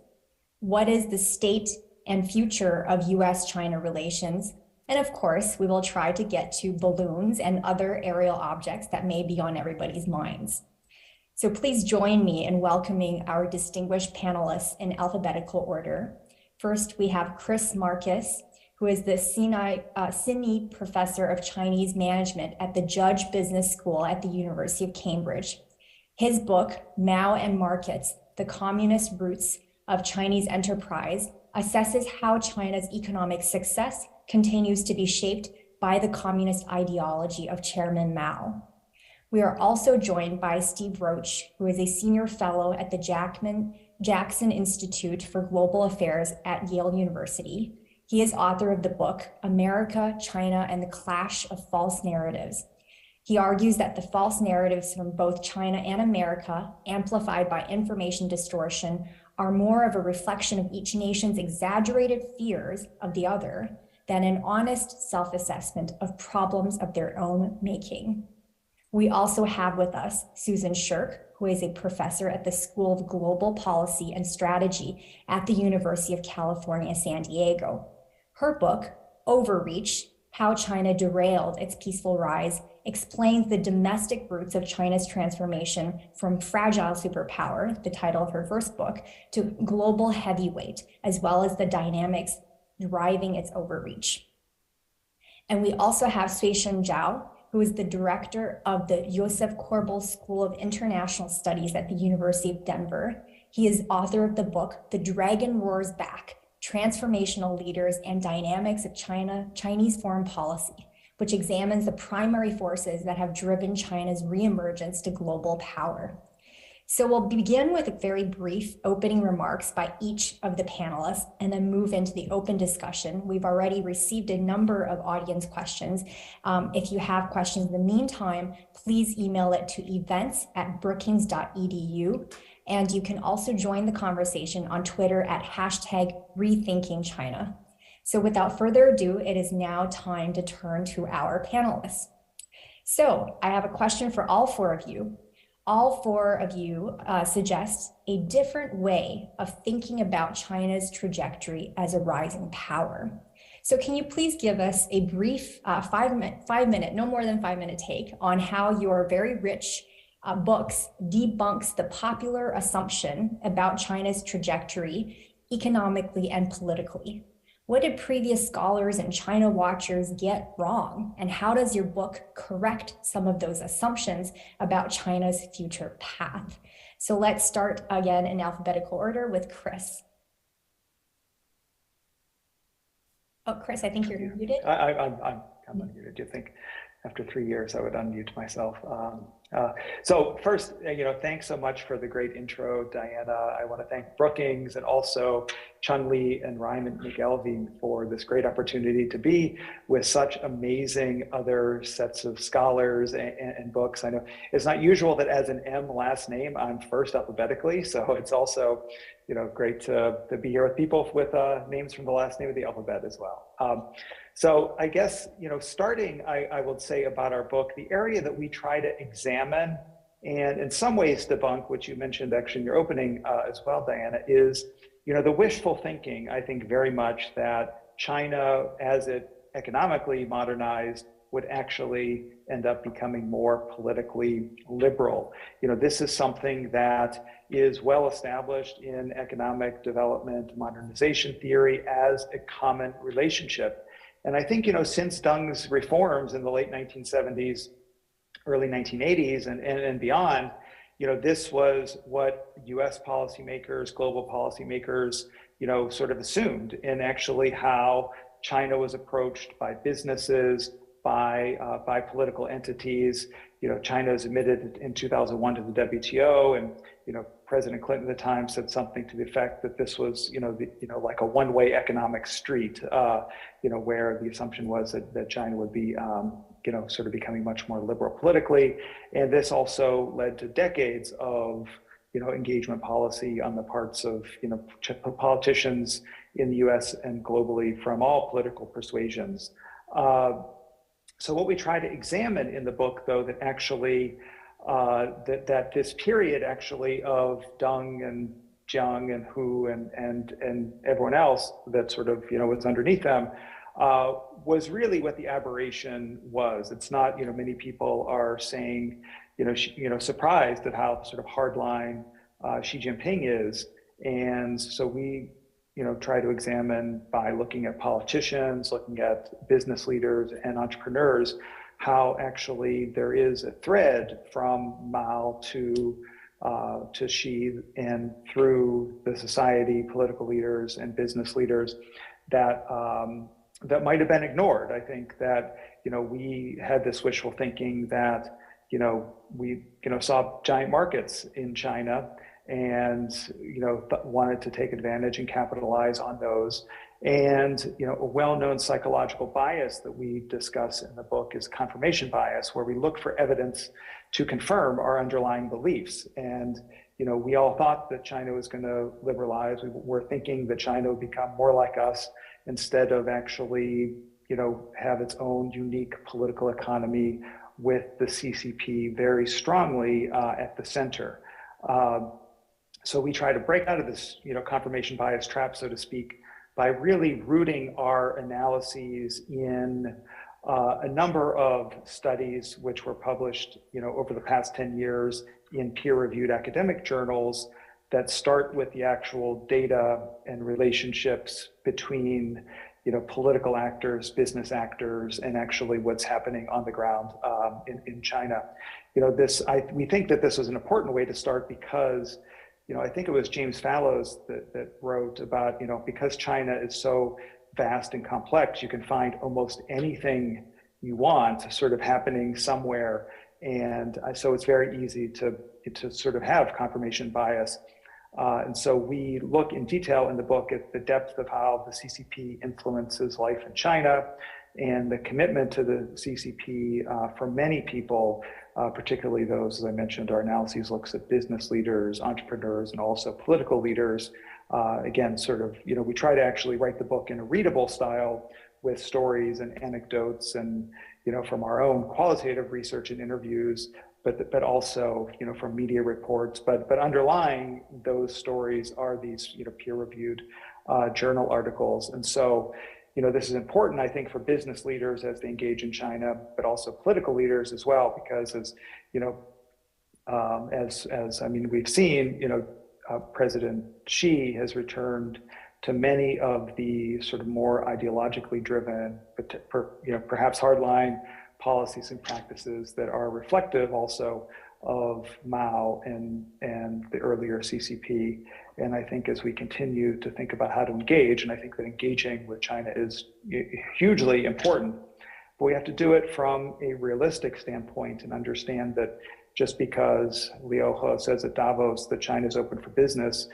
What is the state and future of US-China relations? And of course, we will try to get to balloons and other aerial objects that may be on everybody's minds. So please join me in welcoming our distinguished panelists in alphabetical order. First, we have Chris Marcus, who is the Sidney Professor of Chinese Management at the Judge Business School at the University of Cambridge. His book, Mao and Markets, The Communist Roots of Chinese Enterprise, assesses how China's economic success continues to be shaped by the communist ideology of Chairman Mao. We are also joined by Steve Roach, who is a senior fellow at the Jackson Institute for Global Affairs at Yale University. He is author of the book, America, China, and the Clash of False Narratives. He argues that the false narratives from both China and America, amplified by information distortion, are more of a reflection of each nation's exaggerated fears of the other than an honest self-assessment of problems of their own making. We also have with us Susan Shirk, who is a professor at the School of Global Policy and Strategy at the University of California, San Diego. Her book, Overreach: How China Derailed Its Peaceful Rise, explains the domestic roots of China's transformation from fragile superpower, the title of her first book, to global heavyweight, as well as the dynamics driving its overreach. And we also have Suishen Zhao, who is the director of the Joseph Korbel School of International Studies at the University of Denver. He is author of the book, The Dragon Roars Back: Transformational Leaders and Dynamics of Chinese Foreign Policy, which examines the primary forces that have driven China's reemergence to global power. So we'll begin with very brief opening remarks by each of the panelists and then move into the open discussion. We've already received a number of audience questions. If you have questions in the meantime, please email it to events@brookings.edu. And you can also join the conversation on Twitter at #RethinkingChina. So without further ado, it is now time to turn to our panelists. So I have a question for all four of you. All four of you suggest a different way of thinking about China's trajectory as a rising power. So can you please give us a brief 5 minute, no more than 5 minute take on how your very rich books debunks the popular assumption about China's trajectory economically and politically? What did previous scholars and China watchers get wrong? And how does your book correct some of those assumptions about China's future path? So let's start again in alphabetical order with Chris. Oh, Chris, I think you're muted. I'm unmuted. Do you think after 3 years I would unmute myself? So first, thanks so much for the great intro, Diana. I want to thank Brookings and also Chun-Li and Ryman McElveen for this great opportunity to be with such amazing other sets of scholars and books. I know it's not usual that as an M last name, I'm first alphabetically. So it's also, great to be here with people with names from the last name of the alphabet as well. So I guess, starting, I would say about our book, the area that we try to examine and in some ways debunk, which you mentioned actually in your opening as well, Diana, is, the wishful thinking, I think very much that China, as it economically modernized, would actually end up becoming more politically liberal. This is something that is well established in economic development, modernization theory as a common relationship. And I think, since Deng's reforms in the late 1970s, early 1980s and beyond, this was what US policymakers, global policymakers, sort of assumed in actually how China was approached by businesses, by political entities. China was admitted in 2001 to the WTO, and President Clinton at the time said something to the effect that this was like a one-way economic street, where the assumption was that China would be sort of becoming much more liberal politically, and this also led to decades of engagement policy on the parts of politicians in the U.S. and globally from all political persuasions. So what we try to examine in the book, though, that actually that this period actually of Deng and Jiang and Hu and everyone else that sort of was underneath them was really what the aberration was. It's not many people are saying surprised at how sort of hardline Xi Jinping is, and so we try to examine by looking at politicians, looking at business leaders and entrepreneurs, how actually there is a thread from Mao to Xi and through the society, political leaders and business leaders that that might have been ignored. I think that we had this wishful thinking that we saw giant markets in China and wanted to take advantage and capitalize on those. And a well-known psychological bias that we discuss in the book is confirmation bias, where we look for evidence to confirm our underlying beliefs. And we all thought that China was going to liberalize. We were thinking that China would become more like us instead of actually have its own unique political economy with the CCP very strongly at the center. So we try to break out of this, confirmation bias trap, so to speak, by really rooting our analyses in a number of studies which were published, over the past 10 years in peer-reviewed academic journals that start with the actual data and relationships between, political actors, business actors, and actually what's happening on the ground in China. We think that this was an important way to start because I think it was James Fallows that wrote about, because China is so vast and complex, you can find almost anything you want sort of happening somewhere. And so it's very easy to sort of have confirmation bias. And so we look in detail in the book at the depth of how the CCP influences life in China and the commitment to the CCP for many people, particularly those, as I mentioned, our analyses looks at business leaders, entrepreneurs, and also political leaders. Again, sort of, we try to actually write the book in a readable style with stories and anecdotes and, from our own qualitative research and interviews, but also, from media reports. But underlying those stories are these, peer-reviewed journal articles. And so, this is important, I think, for business leaders as they engage in China, but also political leaders as well, because as we've seen, President Xi has returned to many of the sort of more ideologically driven, but perhaps hardline policies and practices that are reflective also of Mao and the earlier CCP. And I think as we continue to think about how to engage, and I think that engaging with China is hugely important, but we have to do it from a realistic standpoint and understand that just because Liu He says at Davos that China is open for business,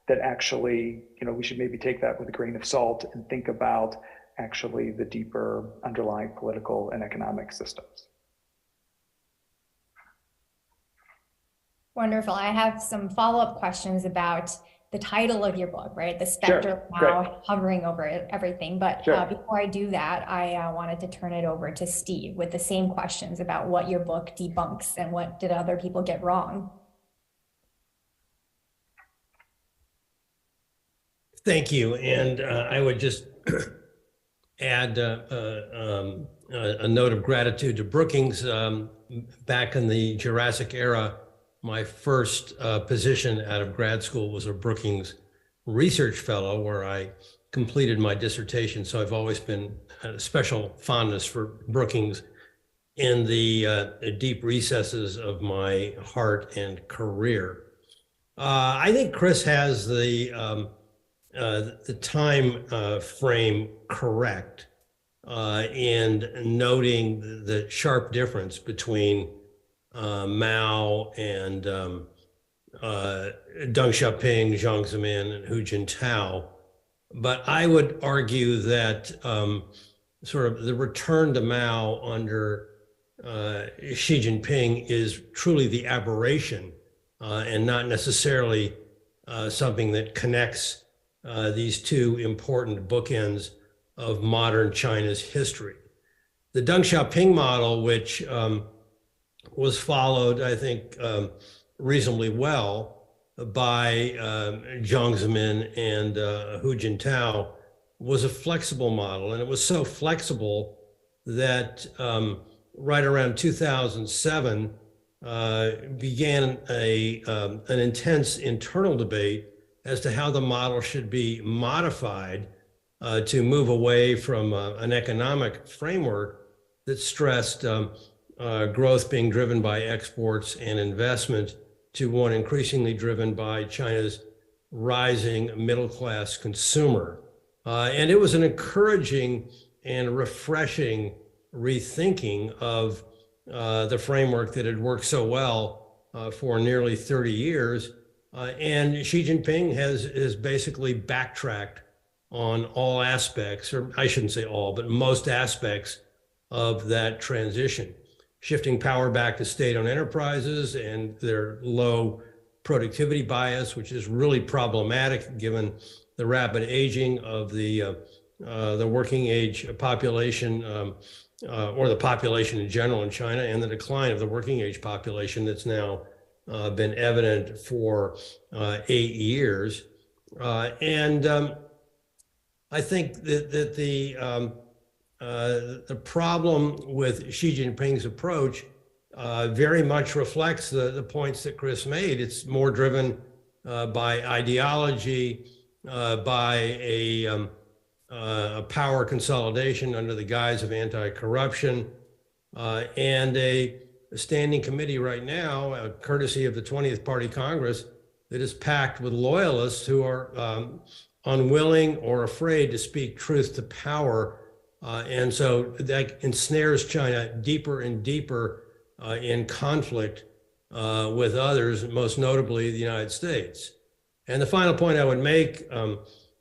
that actually, we should maybe take that with a grain of salt and think about actually the deeper underlying political and economic systems. Wonderful. I have some follow-up questions about the title of your book, right? The specter now hovering over everything. But before I do that, I wanted to turn it over to Steve with the same questions about what your book debunks and what did other people get wrong. Thank you. And I would just add a note of gratitude to Brookings. Back in the Jurassic era, my first position out of grad school was a Brookings research fellow where I completed my dissertation. So I've always been a special fondness for Brookings in the deep recesses of my heart and career. I think Chris has the time frame correct and noting the sharp difference between Mao and Deng Xiaoping, Jiang Zemin, and Hu Jintao. But I would argue that sort of the return to Mao under Xi Jinping is truly the aberration and not necessarily something that connects these two important bookends of modern China's history. The Deng Xiaoping model, which was followed, I think, reasonably well by Jiang Zemin and Hu Jintao, was a flexible model. And it was so flexible that right around 2007 began an intense internal debate as to how the model should be modified to move away from an economic framework that stressed growth being driven by exports and investment to one increasingly driven by China's rising middle-class consumer. And it was an encouraging and refreshing rethinking of the framework that had worked so well for nearly 30 years. And Xi Jinping has basically backtracked on all aspects, or I shouldn't say all, but most aspects of that transition, shifting power back to state-owned enterprises and their low productivity bias, which is really problematic given the rapid aging of the working age population, or the population in general in China, and the decline of the working age population that's now been evident for 8 years. I think that the problem with Xi Jinping's approach very much reflects the points that Chris made. It's more driven by ideology, by a power consolidation under the guise of anti-corruption, and a standing committee right now, courtesy of the 20th Party Congress, that is packed with loyalists who are unwilling or afraid to speak truth to power. And so that ensnares China deeper and deeper in conflict with others, most notably the United States. And the final point I would make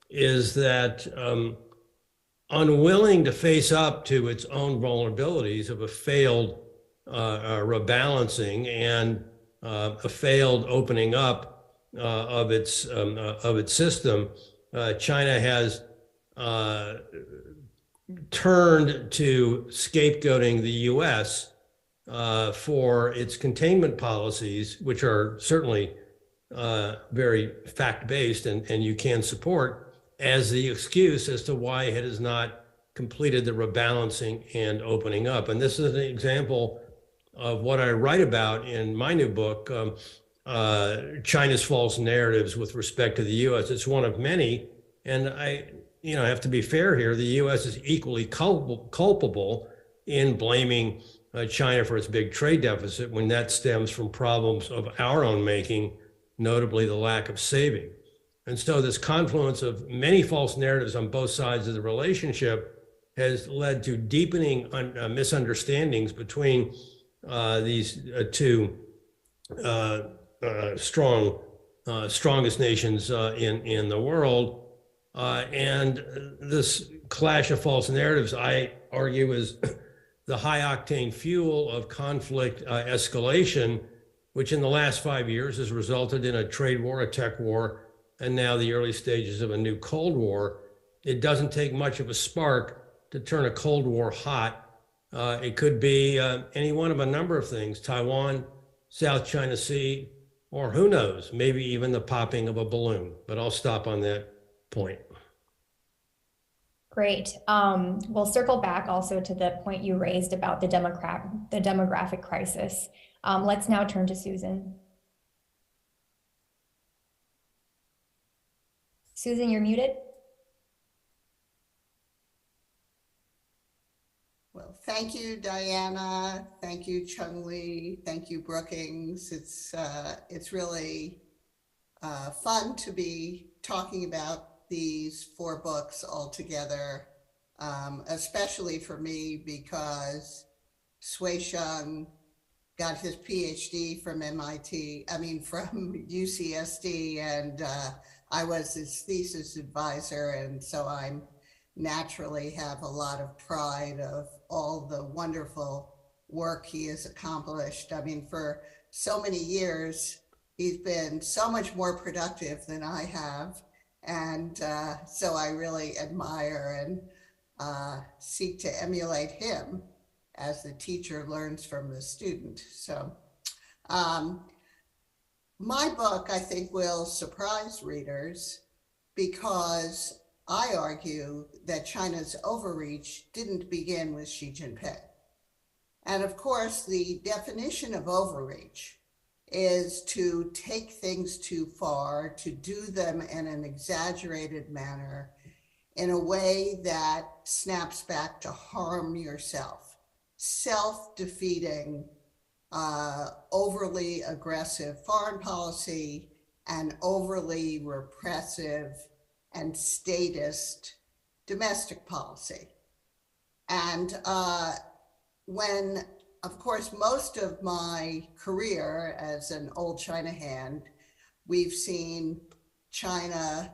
is that unwilling to face up to its own vulnerabilities of a failed rebalancing and a failed opening up of its system, China has turned to scapegoating the U.S. For its containment policies, which are certainly very fact-based and you can support, as the excuse as to why it has not completed the rebalancing and opening up. And this is an example of what I write about in my new book, China's False Narratives with Respect to the U.S. It's one of many, and I have to be fair here. The U.S. is equally culpable in blaming China for its big trade deficit when that stems from problems of our own making, notably the lack of saving. And so this confluence of many false narratives on both sides of the relationship has led to deepening misunderstandings between these two strongest nations in the world. And this clash of false narratives, I argue, is the high-octane fuel of conflict escalation, which in the last 5 years has resulted in a trade war, a tech war, and now the early stages of a new Cold War. It doesn't take much of a spark to turn a Cold War hot. It could be any one of a number of things: Taiwan, South China Sea, or who knows, maybe even the popping of a balloon. But I'll stop on that point. Great. We'll circle back also to the point you raised about the demographic crisis. Let's now turn to Susan. Susan, you're muted. Well, thank you, Diana. Thank you, Chung Lee. Thank you, Brookings. It's really fun to be talking about these 4 books all together, especially for me because Sui-Sheng got his PhD from from UCSD, and I was his thesis advisor, and so I naturally have a lot of pride of all the wonderful work he has accomplished. For so many years, he's been so much more productive than I have. And so I really admire and seek to emulate him as the teacher learns from the student. So my book, I think, will surprise readers because I argue that China's overreach didn't begin with Xi Jinping. And of course, the definition of overreach is to take things too far, to do them in an exaggerated manner, in a way that snaps back to harm yourself. Self-defeating, overly aggressive foreign policy and overly repressive and statist domestic policy. And when, of course, most of my career as an old China hand, we've seen China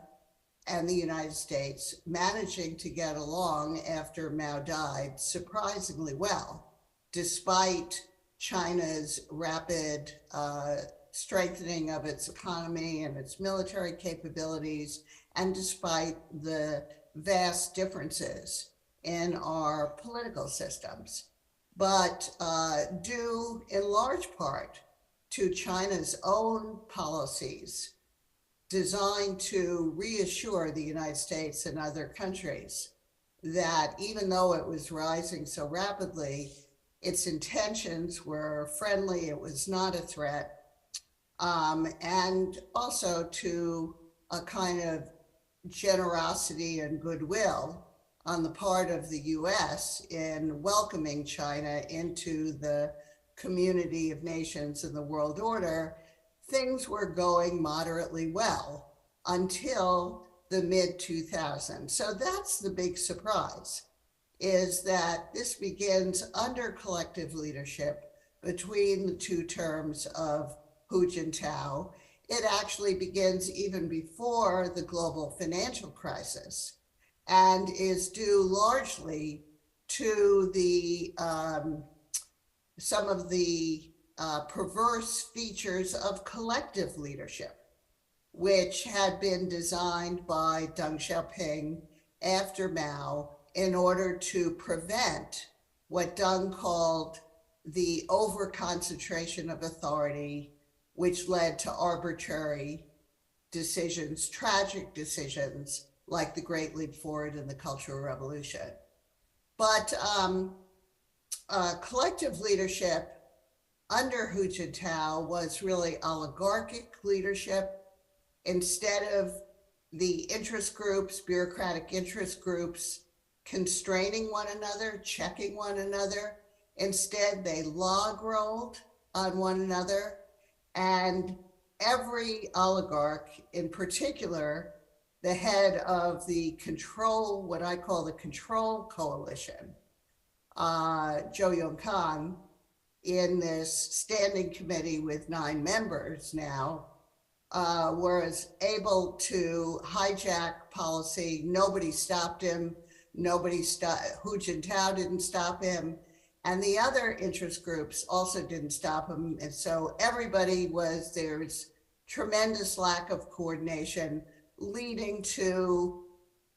and the United States managing to get along after Mao died surprisingly well, despite China's rapid strengthening of its economy and its military capabilities, and despite the vast differences in our political systems. But due in large part to China's own policies designed to reassure the United States and other countries that even though it was rising so rapidly, its intentions were friendly, it was not a threat, and also to a kind of generosity and goodwill on the part of the US in welcoming China into the community of nations and the world order. Things were going moderately well until the mid-2000s. So that's the big surprise, is that this begins under collective leadership between the two terms of Hu Jintao. It actually begins even before the global financial crisis and is due largely to the some of the perverse features of collective leadership, which had been designed by Deng Xiaoping after Mao in order to prevent what Deng called the over-concentration of authority, which led to arbitrary decisions, tragic decisions, like the Great Leap Forward and the Cultural Revolution. But collective leadership under Hu Jintao was really oligarchic leadership. Instead of the interest groups, bureaucratic interest groups, constraining one another, checking one another, instead they log rolled on one another. And every oligarch, in particular, the head of the control, what I call the control coalition, Zhou Yongkang, in this standing committee with 9 members now, was able to hijack policy. Nobody stopped him. Hu Jintao didn't stop him. And the other interest groups also didn't stop him. And so there's tremendous lack of coordination, leading to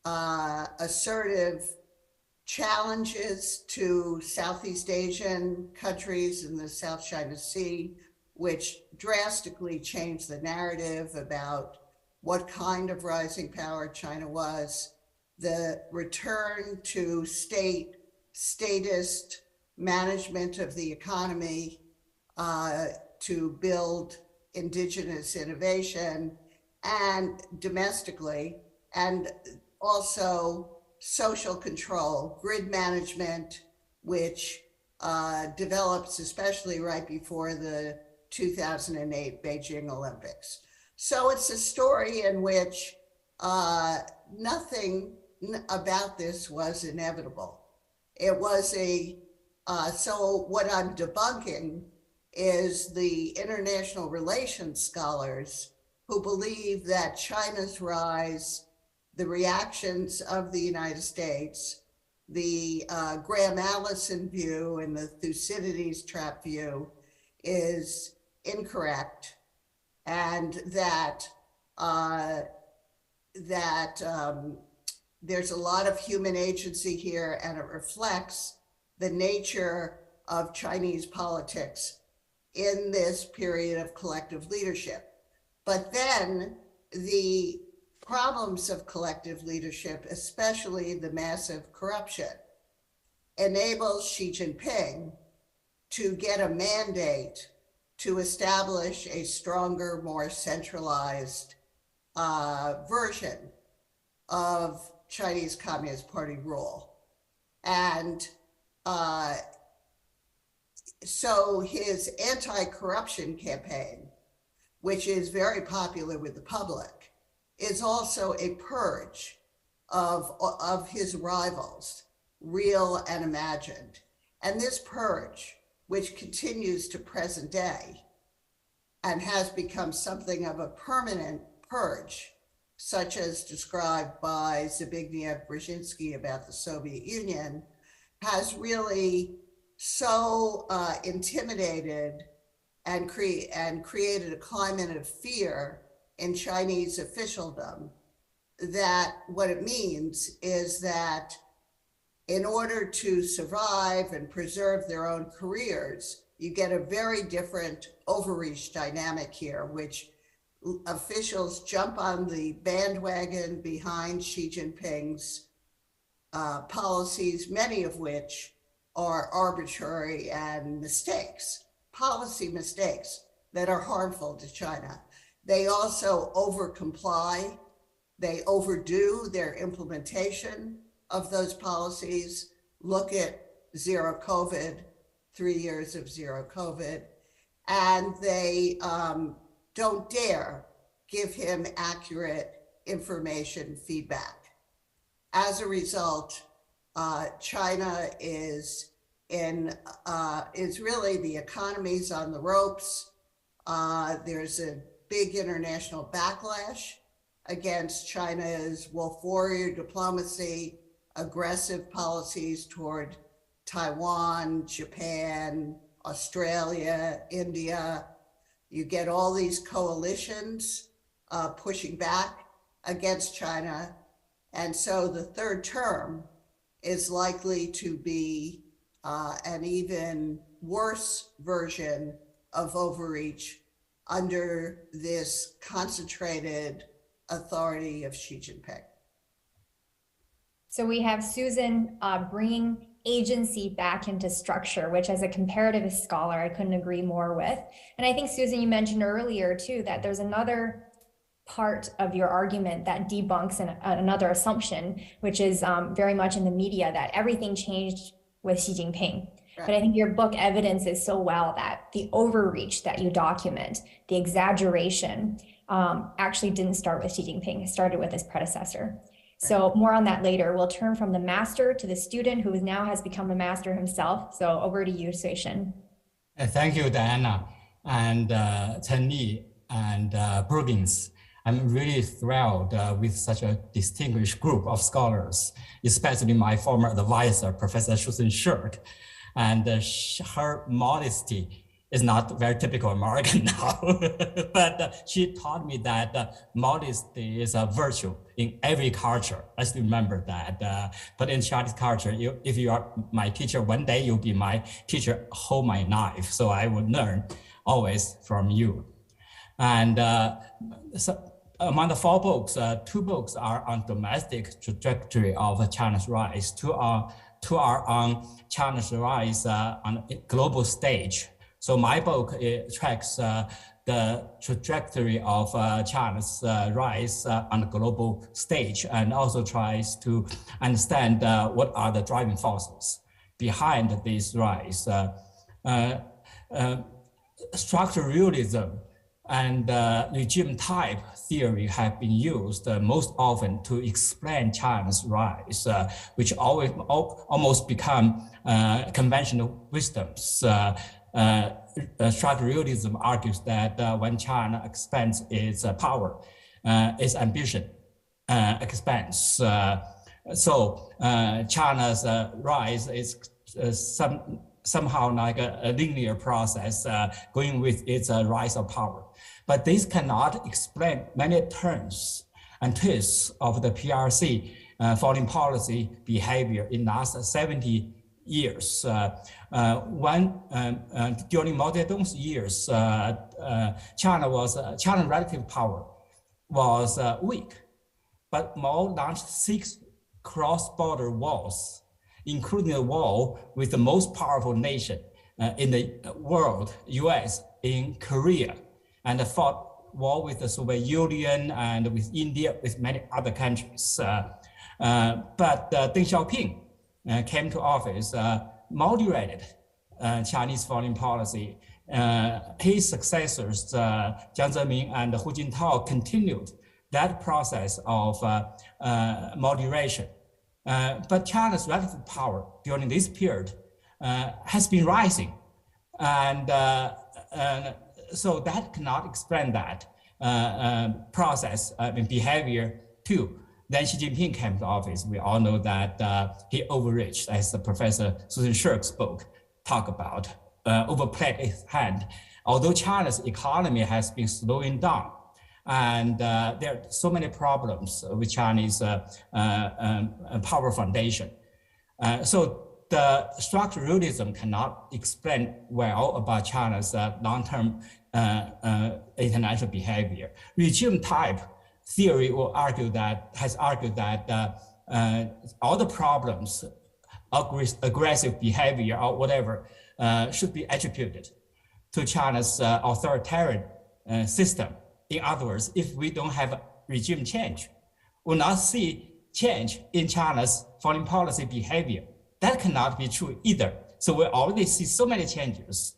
assertive challenges to Southeast Asian countries in the South China Sea, which drastically changed the narrative about what kind of rising power China was, the return to statist management of the economy to build indigenous innovation and domestically, and also social control, grid management, which develops especially right before the 2008 Beijing Olympics. So it's a story in which nothing about this was inevitable. It was so what I'm debunking is the international relations scholars who believe that China's rise, the reactions of the United States, the Graham Allison view and the Thucydides trap view is incorrect, and that there's a lot of human agency here, and it reflects the nature of Chinese politics in this period of collective leadership. But then the problems of collective leadership, especially the massive corruption, enables Xi Jinping to get a mandate to establish a stronger, more centralized version of Chinese Communist Party rule. And so his anti-corruption campaign, which is very popular with the public, is also a purge of his rivals, real and imagined. And this purge, which continues to present day and has become something of a permanent purge, such as described by Zbigniew Brzezinski about the Soviet Union, has really so intimidated and created a climate of fear in Chinese officialdom that what it means is that in order to survive and preserve their own careers, you get a very different overreach dynamic here, which officials jump on the bandwagon behind Xi Jinping's policies, many of which are arbitrary and policy mistakes that are harmful to China. They also over-comply. They overdo their implementation of those policies. Look at zero COVID, 3 years of zero COVID. And they don't dare give him accurate information feedback. As a result, China is is really the economy's on the ropes. There's a big international backlash against China's wolf warrior diplomacy, aggressive policies toward Taiwan, Japan, Australia, India. You get all these coalitions pushing back against China. And so the third term is likely to be an even worse version of overreach under this concentrated authority of Xi Jinping. So we have Susan bringing agency back into structure, which as a comparative scholar, I couldn't agree more with. And I think, Susan, you mentioned earlier too, that there's another part of your argument that debunks another assumption, which is very much in the media, that everything changed with Xi Jinping. Right. But I think your book evidences so well that the overreach that you document, the exaggeration, actually didn't start with Xi Jinping, it started with his predecessor. So more on that later. We'll turn from the master to the student who now has become a master himself. So over to you, Sui-Shen. Thank you, Diana, and Chen Li, and Brookings. I'm really thrilled with such a distinguished group of scholars, especially my former advisor, Professor Susan Shirk. And her modesty is not very typical American now, but she taught me that modesty is a virtue in every culture. I still remember that. But in Chinese culture, if you are my teacher, one day you'll be my teacher, hold my knife. So I would learn always from you. And so among the 4 books, 2 books are on domestic trajectory of China's rise. Two are on China's rise on a global stage. So my book tracks the trajectory of China's rise on the global stage, and also tries to understand what are the driving forces behind this rise. Structural realism and regime type theory have been used most often to explain China's rise, which almost become conventional wisdoms. Structural realism argues that when China expands its power, its ambition expands. So China's rise is somehow like a linear process going with its rise of power. But this cannot explain many turns and twists of the PRC foreign policy behavior in the last 70 years. During Mao Zedong's years, China's relative power was weak, but Mao launched 6 cross-border wars, including a war with the most powerful nation in the world, US, in Korea, and fought war with the Soviet Union and with India, with many other countries. But Deng Xiaoping came to office, moderated Chinese foreign policy. His successors, Jiang Zemin and Hu Jintao, continued that process of moderation. But China's relative power during this period has been rising. And so that cannot explain that process and behavior too. Then Xi Jinping came to office. We all know that he overreached, as the Professor Susan Shirk's book talk about, overplayed his hand. Although China's economy has been slowing down, and there are so many problems with Chinese power foundation. So the structural realism cannot explain well about China's long-term international behavior. Regime type theory has argued that all the problems, aggressive behavior or whatever, should be attributed to China's authoritarian system. In other words, if we don't have regime change, we'll not see change in China's foreign policy behavior. That cannot be true either. So we already see so many changes,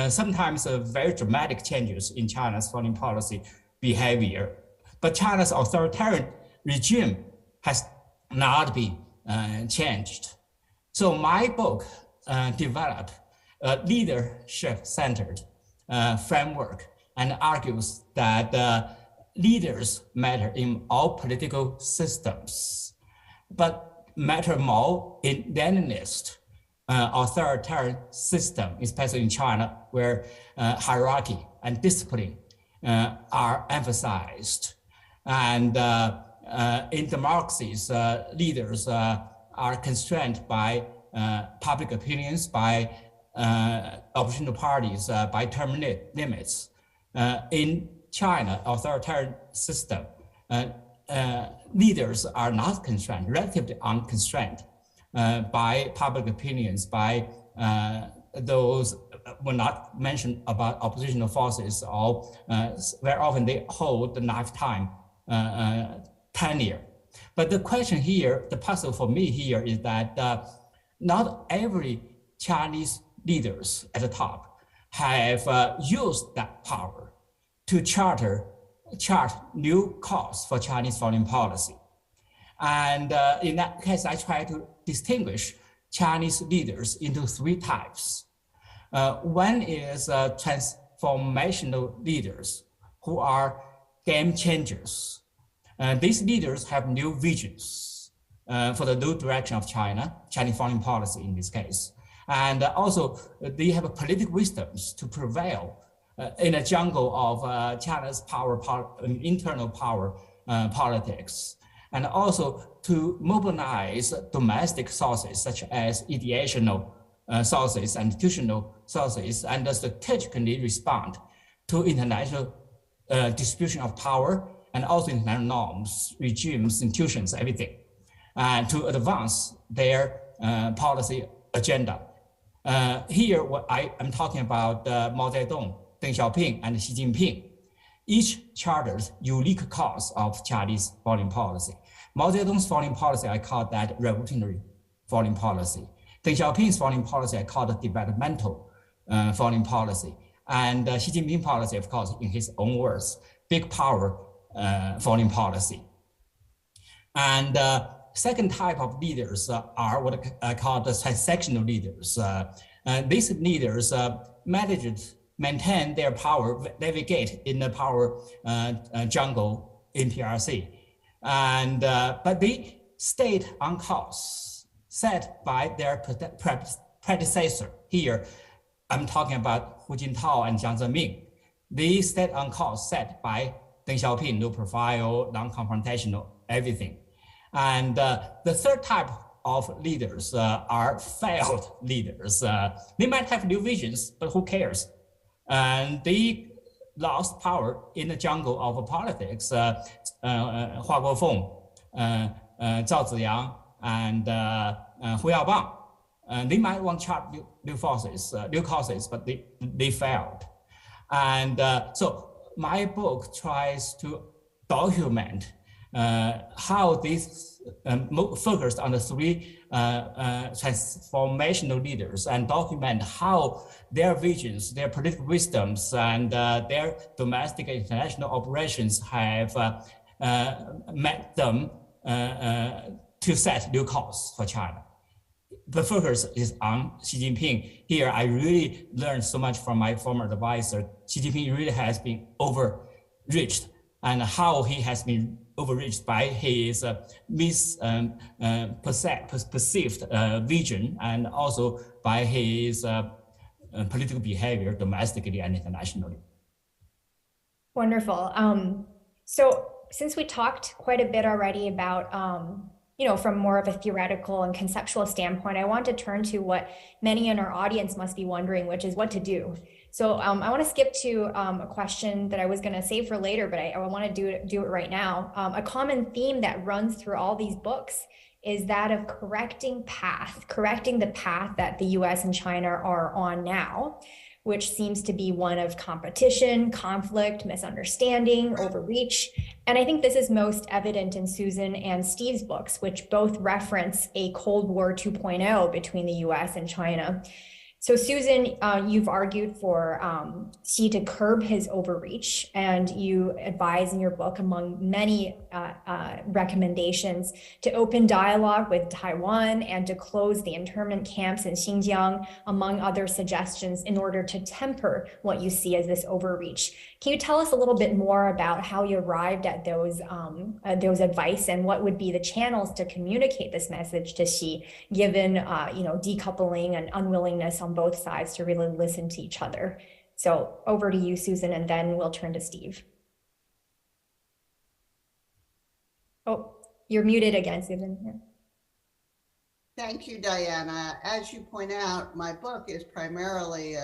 sometimes very dramatic changes in China's foreign policy behavior. But China's authoritarian regime has not been changed. So my book develop a leadership-centered framework and argues that leaders matter in all political systems, but matter more in Leninist authoritarian system, especially in China, where hierarchy and discipline are emphasized. And in democracies, leaders are constrained by public opinions, by oppositional parties, by term limits. In China, authoritarian system, leaders are not constrained, relatively unconstrained by public opinions, by those will not mention about oppositional forces, or very often they hold the lifetime tenure. But the question here, the puzzle for me here is that not every Chinese leaders at the top have used that power to chart new course for Chinese foreign policy. And in that case, I try to distinguish Chinese leaders into three types. One is transformational leaders who are game changers. These leaders have new visions for the new direction of China, Chinese foreign policy in this case. And also they have political wisdoms to prevail in a jungle of China's internal power politics, and also to mobilize domestic sources such as ideational sources and institutional sources, and strategically respond to international distribution of power and also international norms, regimes, institutions, everything, to advance their policy agenda. Here, what I am talking about Mao Zedong, Deng Xiaoping, and Xi Jinping. Each charters unique course of Chinese foreign policy. Mao Zedong's foreign policy, I call that revolutionary foreign policy. Deng Xiaoping's foreign policy, I call it developmental foreign policy. And Xi Jinping policy, of course, in his own words, big power foreign policy. And second type of leaders are what I call the transactional leaders. These leaders maintain their power, navigate in the power jungle in PRC. And, but they stayed on course set by their predecessor. Here, I'm talking about Hu Jintao and Jiang Zemin. They stayed on course set by Deng Xiaoping, no profile, non-confrontational, everything. And the third type of leaders are failed leaders. They might have new visions, but who cares? And they lost power in the jungle of politics. Hua Guofeng, Zhao Ziyang, and Hu Yaobang. They might want to chart new causes, but they failed. And so my book tries to document how these focused on the three transformational leaders, and document how their visions, their political wisdoms, and their domestic and international operations have met them to set new course for China. The focus is on Xi Jinping. Here, I really learned so much from my former advisor. Xi Jinping really has been overreached, and how he has been overreached by his perceived vision, and also by his political behavior domestically and internationally. Wonderful. So since we talked quite a bit already about from more of a theoretical and conceptual standpoint, I want to turn to what many in our audience must be wondering, which is what to do. So I want to skip to a question that I was going to save for later, but I want to do it right now. A common theme that runs through all these books is that of correcting the path that the US and China are on now, which seems to be one of competition, conflict, misunderstanding, overreach. And I think this is most evident in Susan and Steve's books, which both reference a Cold War 2.0 between the US and China. So Susan, you've argued for Xi to curb his overreach, and you advise in your book, among many recommendations, to open dialogue with Taiwan and to close the internment camps in Xinjiang, among other suggestions, in order to temper what you see as this overreach. Can you tell us a little bit more about how you arrived at those advice, and what would be the channels to communicate this message to Xi, given decoupling and unwillingness on both sides to really listen to each other? So over to you, Susan, and then we'll turn to Steve. Oh, you're muted again, Susan. Yeah. Thank you, Diana. As you point out, my book is primarily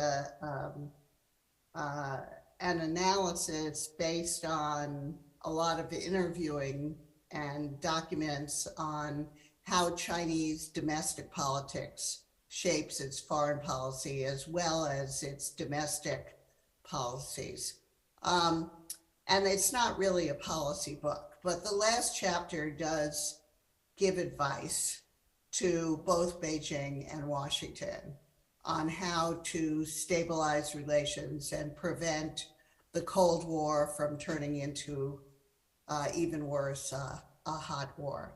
an analysis based on a lot of interviewing and documents on how Chinese domestic politics shapes its foreign policy as well as its domestic policies. And it's not really a policy book, but the last chapter does give advice to both Beijing and Washington on how to stabilize relations and prevent the Cold War from turning into even worse, a hot war.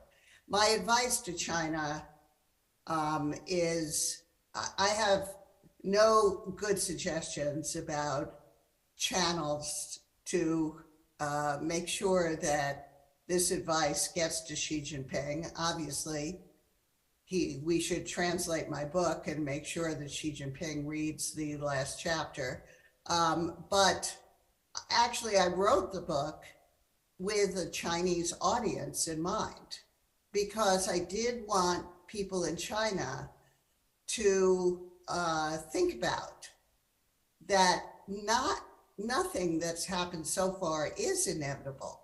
My advice to China is I have no good suggestions about channels to make sure that this advice gets to Xi Jinping. Obviously, we should translate my book and make sure that Xi Jinping reads the last chapter. But actually, I wrote the book with a Chinese audience in mind, because I did want people in China to think about that nothing that's happened so far is inevitable,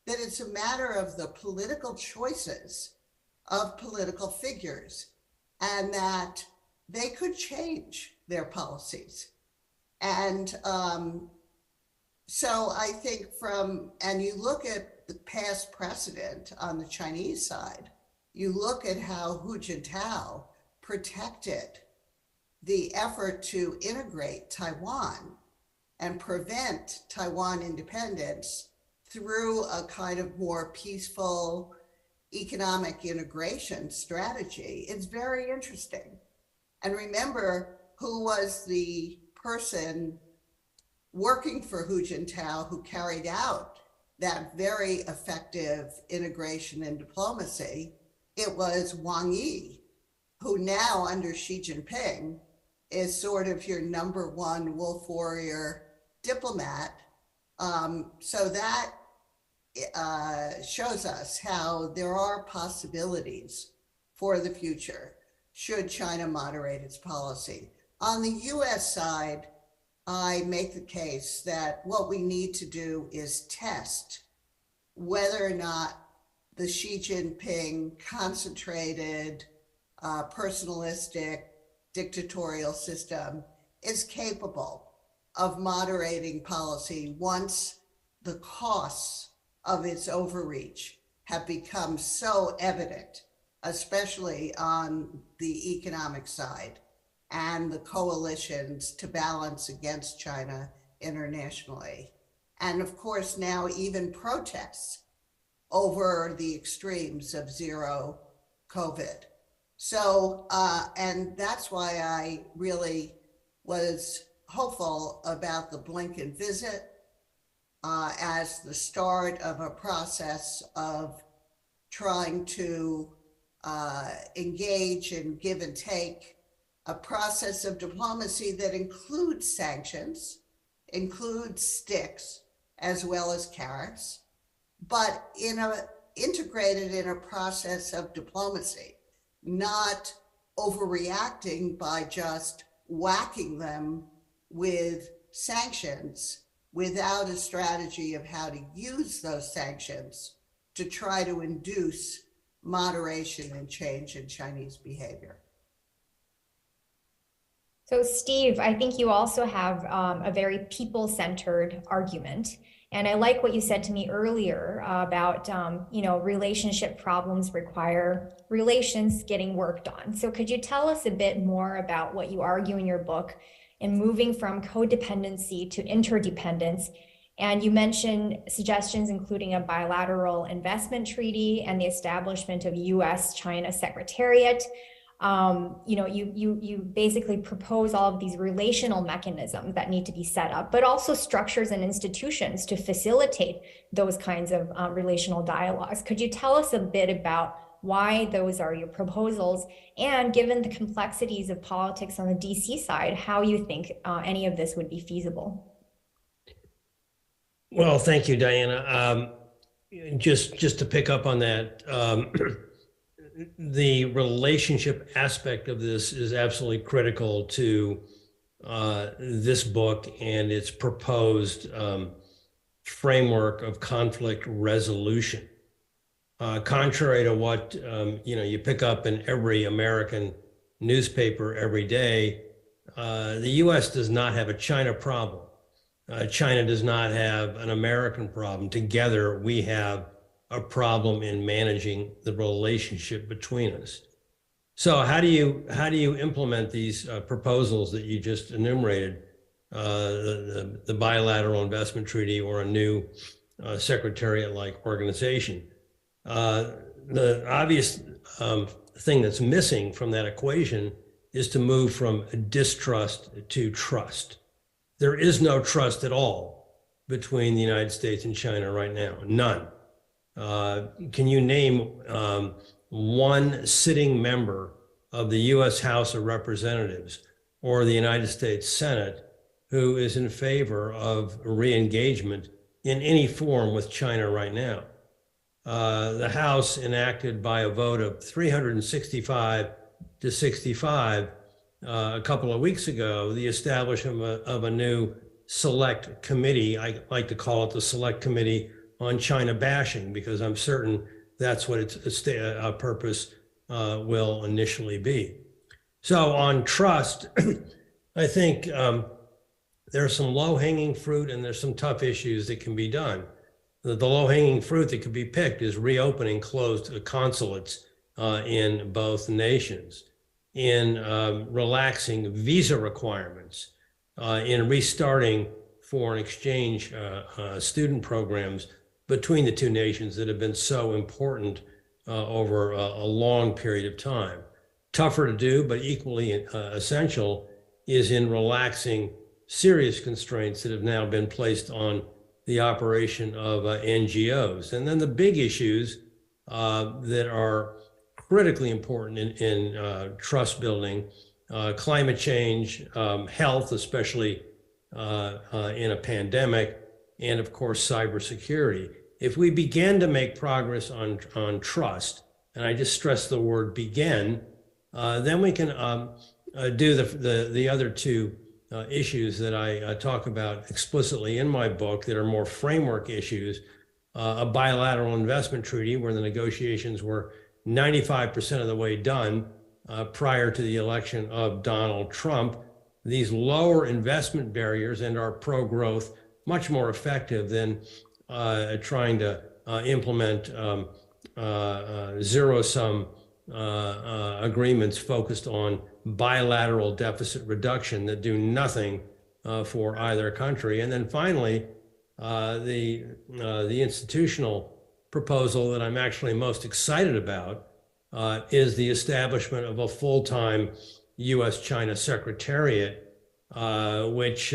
that it's a matter of the political choices of political figures, and that they could change their policies. And so I think and you look at the past precedent on the Chinese side, you look at how Hu Jintao protected the effort to integrate Taiwan and prevent Taiwan independence through a kind of more peaceful economic integration strategy. It's very interesting. And remember who was the person working for Hu Jintao who carried out that very effective integration and diplomacy. It was Wang Yi, who now under Xi Jinping is sort of your number one wolf warrior diplomat. So that shows us how there are possibilities for the future should China moderate its policy. On the US side, I make the case that what we need to do is test whether or not the Xi Jinping concentrated, personalistic, dictatorial system is capable of moderating policy once the costs of its overreach have become so evident, especially on the economic side and the coalitions to balance against China internationally. And of course, now even protests over the extremes of zero COVID. So, and that's why I really was hopeful about the Blinken visit as the start of a process of trying to engage in give and take, a process of diplomacy that includes sanctions, includes sticks, as well as carrots, but integrated in a process of diplomacy, not overreacting by just whacking them with sanctions without a strategy of how to use those sanctions to try to induce moderation and change in Chinese behavior. So Steve, I think you also have a very people-centered argument. And I like what you said to me earlier about, relationship problems require relations getting worked on. So could you tell us a bit more about what you argue in your book in moving from codependency to interdependence? And you mentioned suggestions including a bilateral investment treaty and the establishment of US-China Secretariat. You basically propose all of these relational mechanisms that need to be set up, but also structures and institutions to facilitate those kinds of relational dialogues. Could you tell us a bit about why those are your proposals, and given the complexities of politics on the DC side, how you think any of this would be feasible? Well, thank you, Diana. Just to pick up on that, the relationship aspect of this is absolutely critical to this book and its proposed framework of conflict resolution. Contrary to what you pick up in every American newspaper every day, the U.S. does not have a China problem. China does not have an American problem. Together, we have a problem in managing the relationship between us. So how do you implement these proposals that you just enumerated, the bilateral investment treaty or a new secretariat-like organization? The obvious thing that's missing from that equation is to move from distrust to trust. There is no trust at all between the United States and China right now, none. Can you name one sitting member of the U.S. House of Representatives or the United States Senate who is in favor of re-engagement in any form with China right now? The House enacted by a vote of 365 to 65 a couple of weeks ago the establishment of a new select committee. I like to call it the Select Committee on China Bashing, because I'm certain that's what its purpose will initially be. So on trust, I think there's some low-hanging fruit and there's some tough issues that can be done. The low-hanging fruit that could be picked is reopening closed consulates in both nations, in relaxing visa requirements, in restarting foreign exchange student programs between the two nations that have been so important over a long period of time. Tougher to do, but equally essential, is in relaxing serious constraints that have now been placed on the operation of NGOs. And then the big issues that are critically important in trust building, climate change, health, especially in a pandemic, and of course, cybersecurity. If we begin to make progress on trust, and I just stress the word begin, then we can do the other two issues that I talk about explicitly in my book that are more framework issues, a bilateral investment treaty where the negotiations were 95% of the way done prior to the election of Donald Trump. These lower investment barriers and are pro-growth much more effective than trying to implement zero-sum agreements focused on bilateral deficit reduction that do nothing for either country. And then finally, the institutional proposal that I'm actually most excited about is the establishment of a full-time U.S.-China Secretariat, which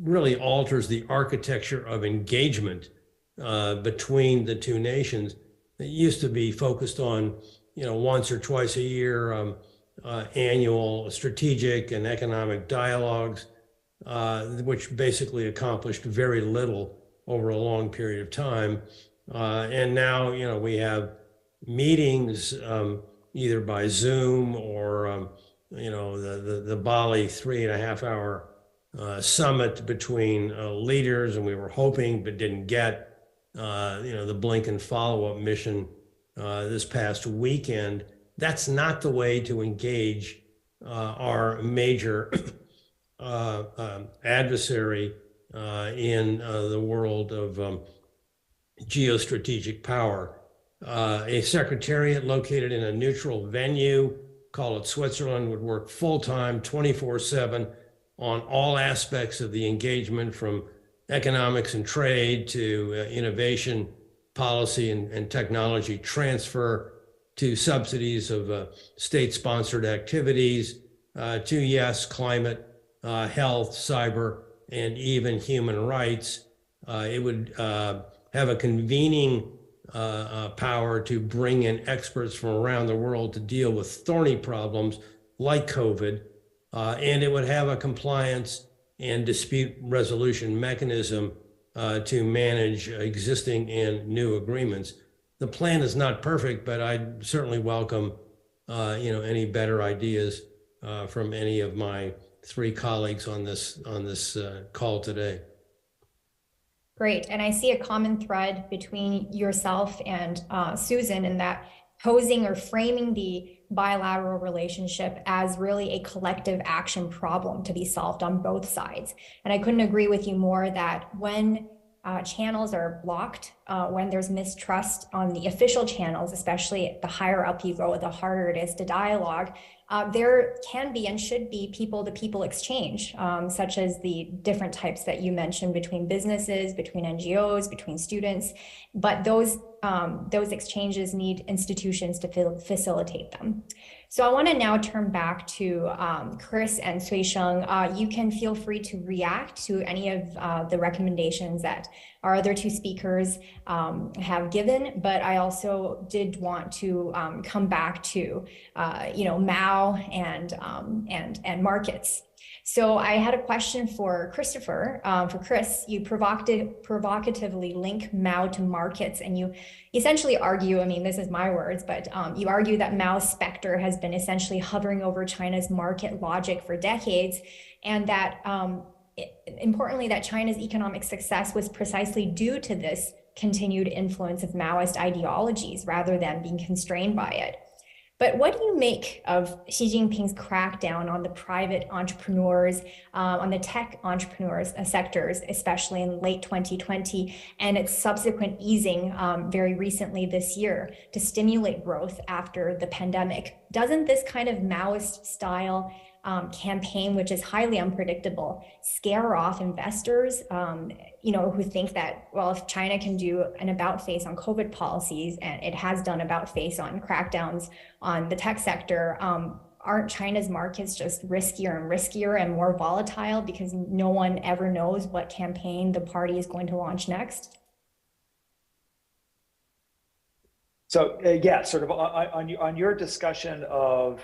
really alters the architecture of engagement between the two nations. It used to be focused on, once or twice a year annual strategic and economic dialogues, which basically accomplished very little over a long period of time. And now, we have meetings either by Zoom or, the Bali 3.5-hour summit between leaders, and we were hoping but didn't get, the Blinken follow-up mission this past weekend. That's not the way to engage our major adversary in the world of geostrategic power. A secretariat located in a neutral venue, call it Switzerland, would work full-time, 24/7 on all aspects of the engagement, from economics and trade to innovation, policy and technology transfer, to subsidies of state-sponsored activities, to, yes, climate, health, cyber, and even human rights. It would have a convening power to bring in experts from around the world to deal with thorny problems like COVID, and it would have a compliance and dispute resolution mechanism to manage existing and new agreements. The plan is not perfect, but I'd certainly welcome any better ideas from any of my three colleagues on this call today. Great, and I see a common thread between yourself and Susan in that posing or framing the bilateral relationship as really a collective action problem to be solved on both sides. And I couldn't agree with you more that when channels are blocked, when there's mistrust on the official channels, especially the higher up you go, the harder it is to dialogue. There can be and should be people-to-people exchange, such as the different types that you mentioned between businesses, between NGOs, between students. But those exchanges need institutions to facilitate them. So I want to now turn back to Chris and Suisheng. You can feel free to react to any of the recommendations that our other two speakers have given, but I also did want to come back to Mao and markets. So I had a question for Christopher. For Chris, you provocatively link Mao to markets, and you essentially argue, I mean, this is my words, but you argue that Mao's specter has been essentially hovering over China's market logic for decades, and that importantly, that China's economic success was precisely due to this continued influence of Maoist ideologies rather than being constrained by it. But what do you make of Xi Jinping's crackdown on the private entrepreneurs, on the tech entrepreneurs sectors, especially in late 2020, and its subsequent easing very recently this year to stimulate growth after the pandemic? Doesn't this kind of Maoist style campaign, which is highly unpredictable, scare off investors, who think that, well, if China can do an about face on COVID policies, and it has done about face on crackdowns on the tech sector, aren't China's markets just riskier and riskier and more volatile because no one ever knows what campaign the party is going to launch next? So yeah, sort of on your discussion of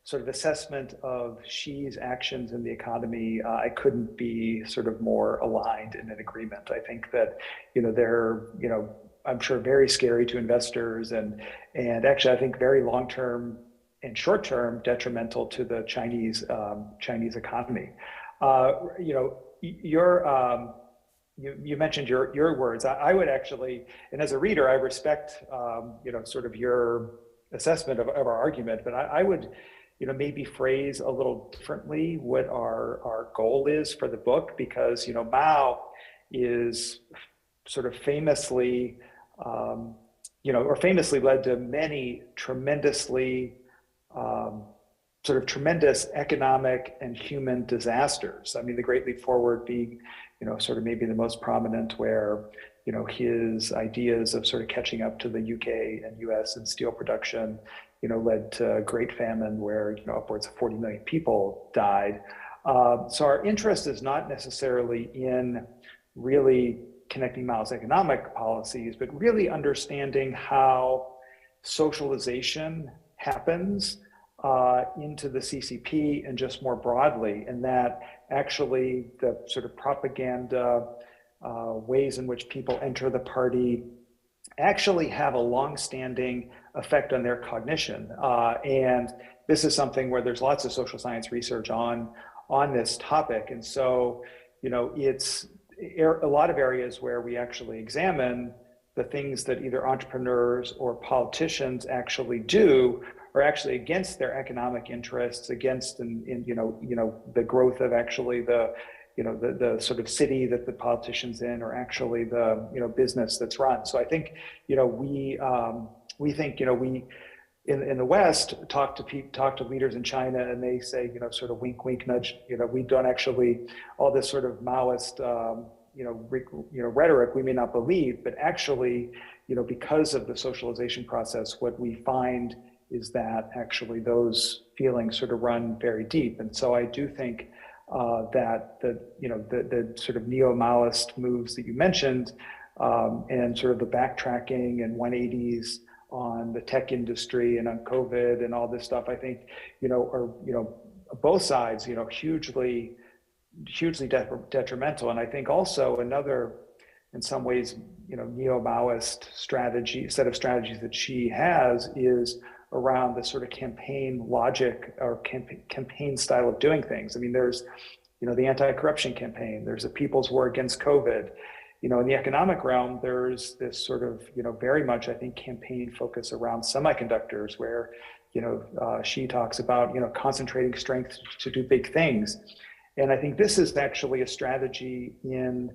sort of assessment of Xi's actions in the economy, I couldn't be sort of more aligned in an agreement. I think that, they're, I'm sure very scary to investors and actually I think very long-term and short-term detrimental to the Chinese economy. You mentioned your words. I would actually, and as a reader, I respect, sort of your assessment of our argument, but I would, maybe phrase a little differently what our goal is for the book, because, Mao is sort of famously, famously led to many tremendously, tremendous economic and human disasters. I mean, the Great Leap Forward being, sort of maybe the most prominent, where, his ideas of sort of catching up to the UK and US in steel production, led to a great famine where, upwards of 40 million people died. So our interest is not necessarily in really connecting Mao's economic policies, but really understanding how socialization happens into the CCP and just more broadly, and that actually the sort of propaganda ways in which people enter the party actually have a long-standing effect on their cognition. And this is something where there's lots of social science research on this topic. And so, it's a lot of areas where we actually examine the things that either entrepreneurs or politicians actually do are actually against their economic interests, against the growth of actually the the sort of city that the politician's in, or actually the business that's run. So I think we think we in the West talk to leaders in China, and they say sort of wink wink nudge, we don't actually, all this sort of Maoist rhetoric we may not believe, but actually because of the socialization process, what we find is that actually those feelings sort of run very deep. And so I do think that the sort of neo-Maoist moves that you mentioned, and sort of the backtracking and 180s on the tech industry and on COVID and all this stuff, I think are both sides hugely detrimental. And I think also another, in some ways, neo-Maoist set of strategies that she has is around the sort of campaign logic or campaign style of doing things. I mean, there's, the anti-corruption campaign, there's a people's war against COVID. In the economic realm, there's this sort of, very much, I think, campaign focus around semiconductors where, she talks about, concentrating strength to do big things. And I think this is actually a strategy in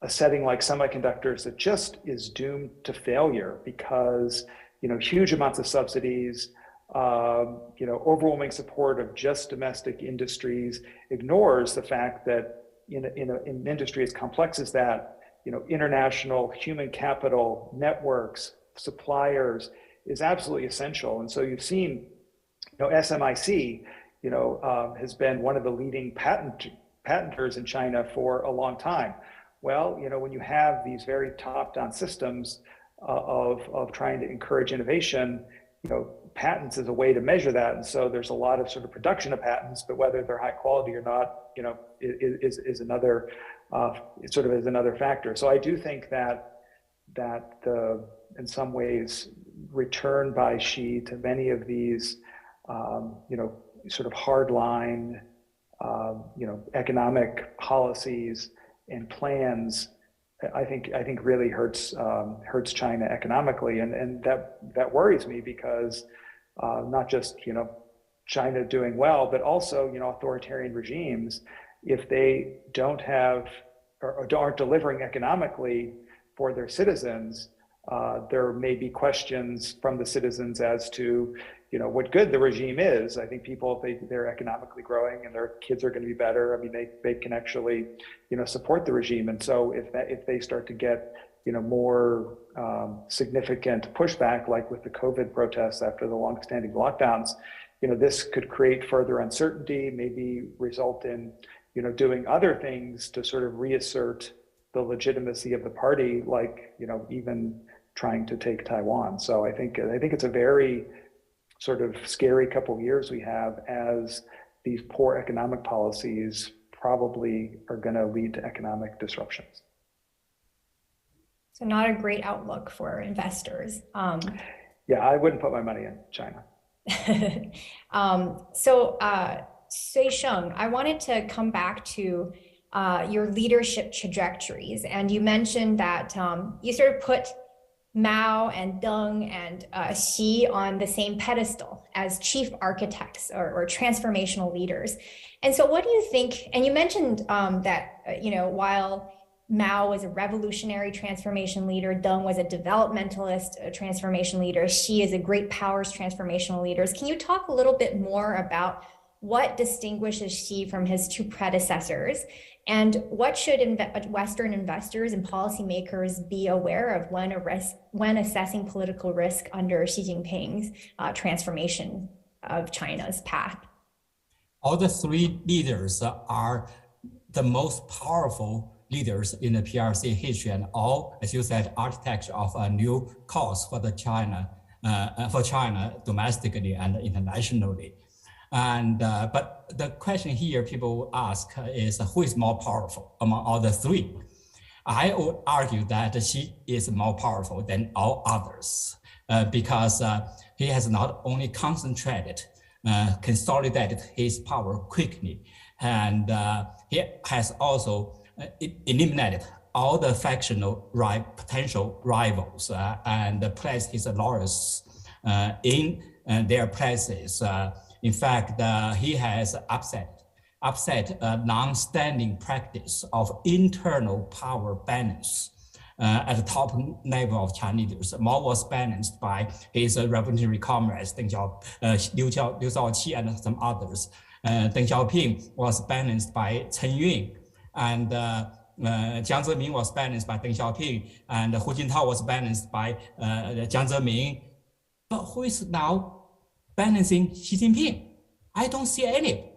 a setting like semiconductors that just is doomed to failure because, huge amounts of subsidies, overwhelming support of just domestic industries ignores the fact that in an industry as complex as that, international human capital, networks, suppliers is absolutely essential. And so you've seen, SMIC, has been one of the leading patenters in China for a long time. Well, when you have these very top-down systems of trying to encourage innovation, patents is a way to measure that. And so there's a lot of sort of production of patents, but whether they're high quality or not, is another is another factor. So I do think that the, in some ways, return by Xi to many of these, sort of hardline, economic policies and plans, I think really hurts China economically, and that worries me because not just China doing well, but also authoritarian regimes, if they don't have or aren't delivering economically for their citizens, there may be questions from the citizens as to what good the regime is. I think people, if they're economically growing and their kids are going to be better, I mean, they can actually support the regime. And so if they start to get more significant pushback, like with the COVID protests after the long-standing lockdowns, this could create further uncertainty, maybe result in doing other things to sort of reassert the legitimacy of the party, like even trying to take Taiwan. So I think it's a very sort of scary couple of years we have, as these poor economic policies probably are going to lead to economic disruptions. So not a great outlook for investors. Yeah, I wouldn't put my money in China. Sui Sheng, I wanted to come back to your leadership trajectories. And you mentioned that you sort of put Mao and Deng and Xi on the same pedestal as chief architects or transformational leaders. And so what do you think, and you mentioned that, while Mao was a revolutionary transformation leader, Deng was a developmentalist transformation leader, Xi is a great powers transformational leaders. Can you talk a little bit more about what distinguishes Xi from his two predecessors? And what should Western investors and policymakers be aware of when assessing political risk under Xi Jinping's transformation of China's path? All the three leaders are the most powerful leaders in the PRC history, and all, as you said, architects of a new course for China domestically and internationally. And but the question here people ask is, who is more powerful among all the three? I would argue that Xi is more powerful than all others because he has not only consolidated his power quickly, and he has also eliminated all the factional potential rivals and placed his lawyers in their places. In fact, he has upset upset a long-standing practice of internal power balance at the top level of Chinese leaders. Mao was balanced by his revolutionary comrades, Liu Shaoqi and some others. Deng Xiaoping was balanced by Chen Yun, and Jiang Zemin was balanced by Deng Xiaoping, and Hu Jintao was balanced by Jiang Zemin. But who is now balancing Xi Jinping? I don't see any.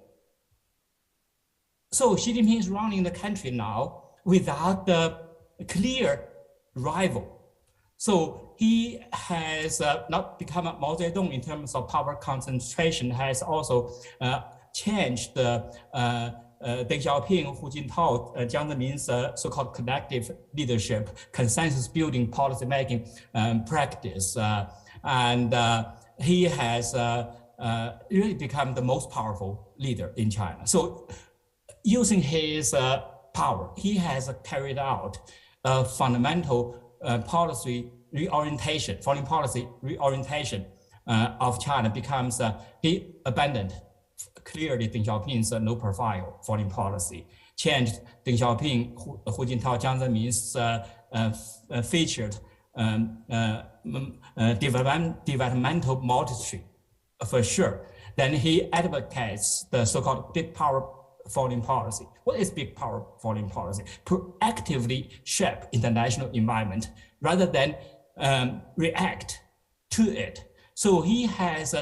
So Xi Jinping is running the country now without the clear rival. So he has not become a Mao Zedong in terms of power concentration, has also changed the Deng Xiaoping, Hu Jintao, Jiang Zemin's so-called collective leadership, consensus building policy making practice. And he has really become the most powerful leader in China. So using his power, he has carried out a fundamental policy reorientation, foreign policy reorientation of China becomes, he abandoned clearly Deng Xiaoping's low-profile foreign policy, changed Deng Xiaoping, Hu Jintao, Jiang Zemin's featured developmental modesty, for sure. Then he advocates the so-called big power foreign policy. What is big power foreign policy? Proactively shape international environment rather than react to it. So he has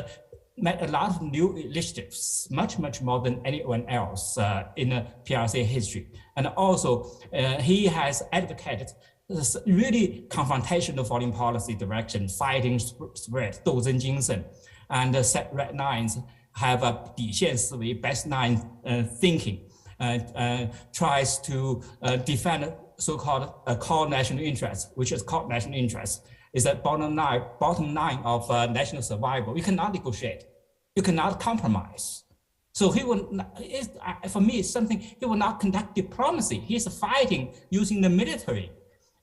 made a lot of new initiatives, much more than anyone else in the PRC history. And also he has advocated this really confrontational foreign policy direction, fighting spirit, 斗争精神, and set red lines, have a 底线思维, baseline thinking, tries to defend so-called core national interests, which is core national interests, is the bottom line of national survival. You cannot negotiate, you cannot compromise. So he will, for me, it's something, he will not conduct diplomacy. He's fighting using the military.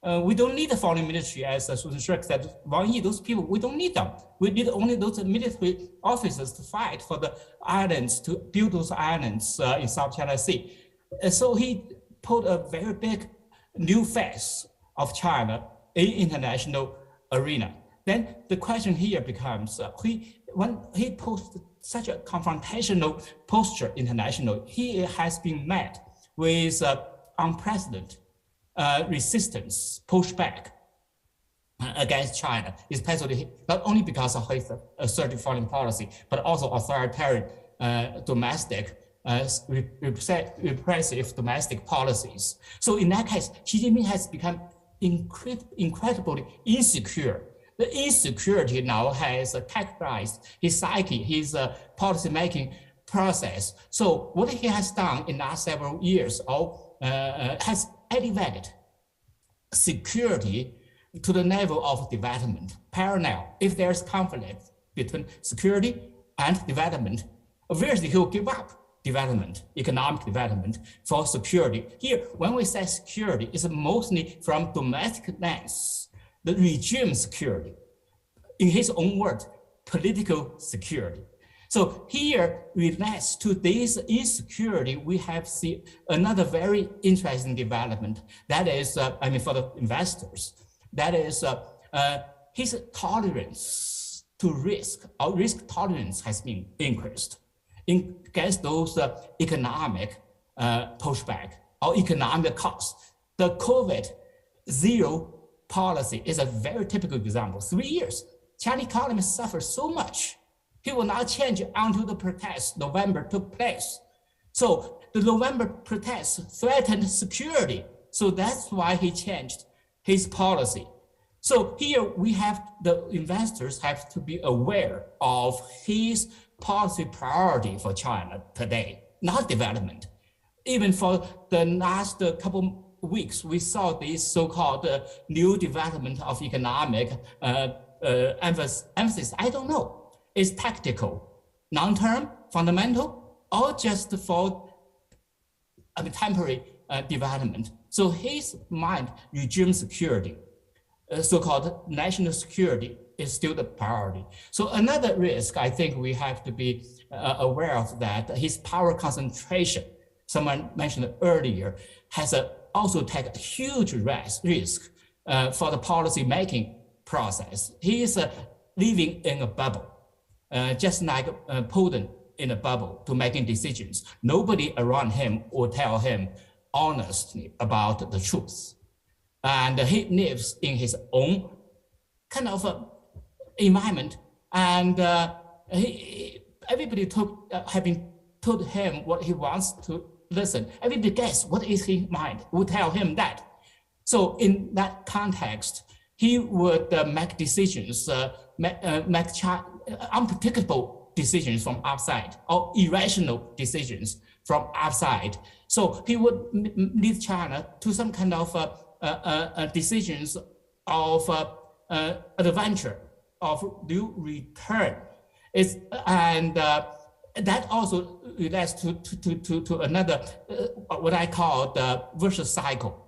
We don't need the foreign ministry, as Susan Shirk said, Wang Yi, those people, we don't need them. We need only those military officers to fight for the islands, to build those islands in South China Sea. So he put a very big new face of China in international arena. Then the question here becomes, when he posed such a confrontational posture international, he has been met with unprecedented resistance, pushback against China, especially not only because of his assertive foreign policy, but also authoritarian domestic, repressive domestic policies. So in that case, Xi Jinping has become incredibly insecure. The insecurity now has characterized his psyche, his policy-making process. So what he has done in the last several years has elevated security to the level of development, parallel. If there's conflict between security and development, obviously he'll give up development, economic development for security. Here, when we say security, it's mostly from domestic lens, the regime security. In his own words, political security. So here relates to this insecurity, we have seen another very interesting development. That is, for the investors, that is his tolerance to risk, or risk tolerance has been increased against those economic pushback or economic costs. The COVID zero policy is a very typical example. 3 years, Chinese economy suffered so much. He will not change until the protests November took place. So the November protests threatened security. So that's why he changed his policy. So here we have the investors have to be aware of his policy priority for China today, not development. Even for the last couple weeks, we saw this so-called new development of economic emphasis. I don't know. Is tactical, long-term, fundamental, or just for temporary development. So his mind, regime security, so-called national security, is still the priority. So another risk, I think we have to be aware of that his power concentration, someone mentioned earlier, has also taken a huge risk for the policy making process. He is living in a bubble, just like Putin in a bubble to making decisions. Nobody around him will tell him honestly about the truth. And he lives in his own kind of environment, and everybody have been told him what he wants to listen. Everybody guess what is his mind, will tell him that. So in that context, he would make decisions, make unpredictable decisions from outside, or irrational decisions from outside. So he would lead China to some kind of decisions of adventure, of new return. That also relates to another, what I call the virtuous cycle.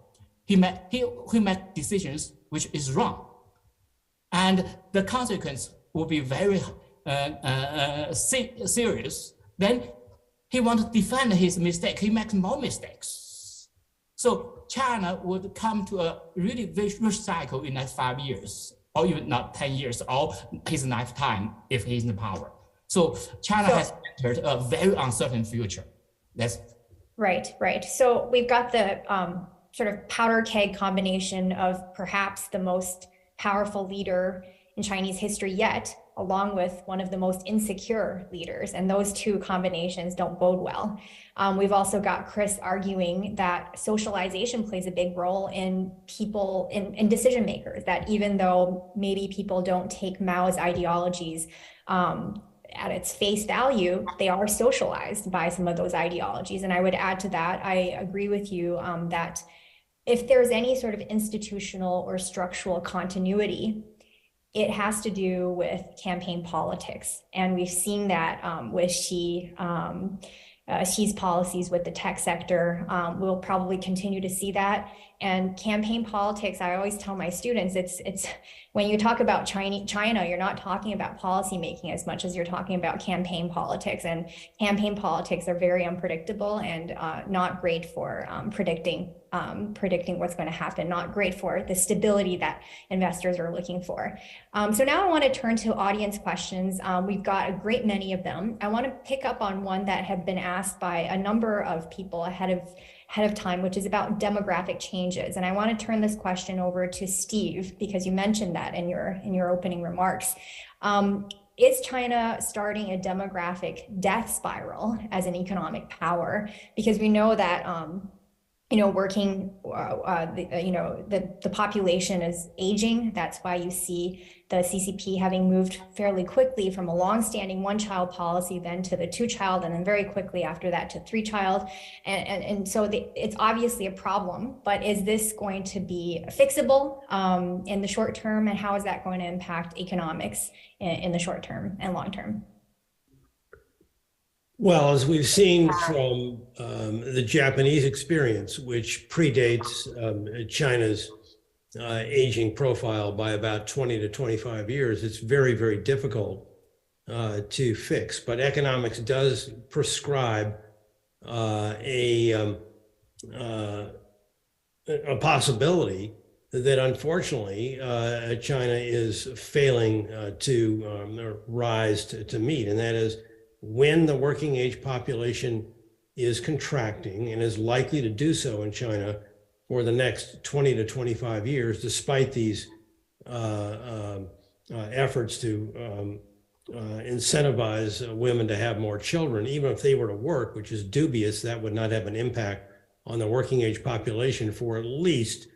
He made decisions which is wrong. And the consequence will be very serious. Then he wants to defend his mistake. He makes more mistakes. So China would come to a really vicious cycle in the next 5 years, or even not 10 years, or his lifetime if he's in power. So China has entered a very uncertain future. That's right. So we've got the sort of powder keg combination of perhaps the most powerful leader in Chinese history yet, along with one of the most insecure leaders. And those two combinations don't bode well. We've also got Chris arguing that socialization plays a big role in people, in decision makers, that even though maybe people don't take Mao's ideologies at its face value, they are socialized by some of those ideologies. And I would add to that, I agree with you that if there's any sort of institutional or structural continuity, it has to do with campaign politics. And we've seen that with Xi's policies with the tech sector. We'll probably continue to see that. And campaign politics, I always tell my students, it's when you talk about China, you're not talking about policy making as much as you're talking about campaign politics. And campaign politics are very unpredictable and not great for predicting what's going to happen, not great for the stability that investors are looking for. So now I want to turn to audience questions. We've got a great many of them. I want to pick up on one that had been asked by a number of people ahead of time, which is about demographic changes. And I want to turn this question over to Steve, because you mentioned that in your opening remarks. Is China starting a demographic death spiral as an economic power? Because we know that the population is aging. That's why you see the CCP having moved fairly quickly from a long-standing one-child policy, then to the two-child, and then very quickly after that to three-child. And so it's obviously a problem, but is this going to be fixable in the short term? And how is that going to impact economics in the short term and long term? Well, as we've seen from the Japanese experience, which predates China's aging profile by about 20 to 25 years, it's very, very difficult to fix. But economics does prescribe a possibility that unfortunately China is failing to rise to meet, and that is when the working age population is contracting and is likely to do so in China for the next 20 to 25 years, despite these efforts to incentivize women to have more children. Even if they were to work, which is dubious, that would not have an impact on the working age population for at least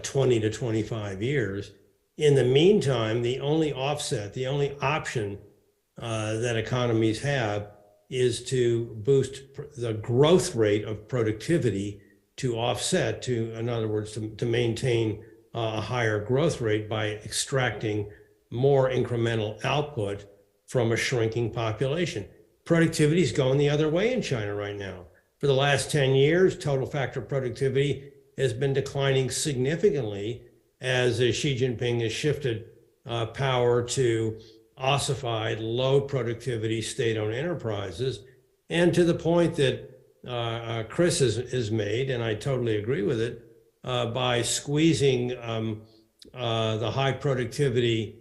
20 to 25 years. In the meantime, the only offset, the only option that economies have is to boost the growth rate of productivity to offset, in other words, to maintain a higher growth rate by extracting more incremental output from a shrinking population. Productivity is going the other way in China right now. For the last 10 years, total factor productivity has been declining significantly as Xi Jinping has shifted power to ossified, low productivity state-owned enterprises. And to the point that Chris has made, and I totally agree with it, by squeezing the high productivity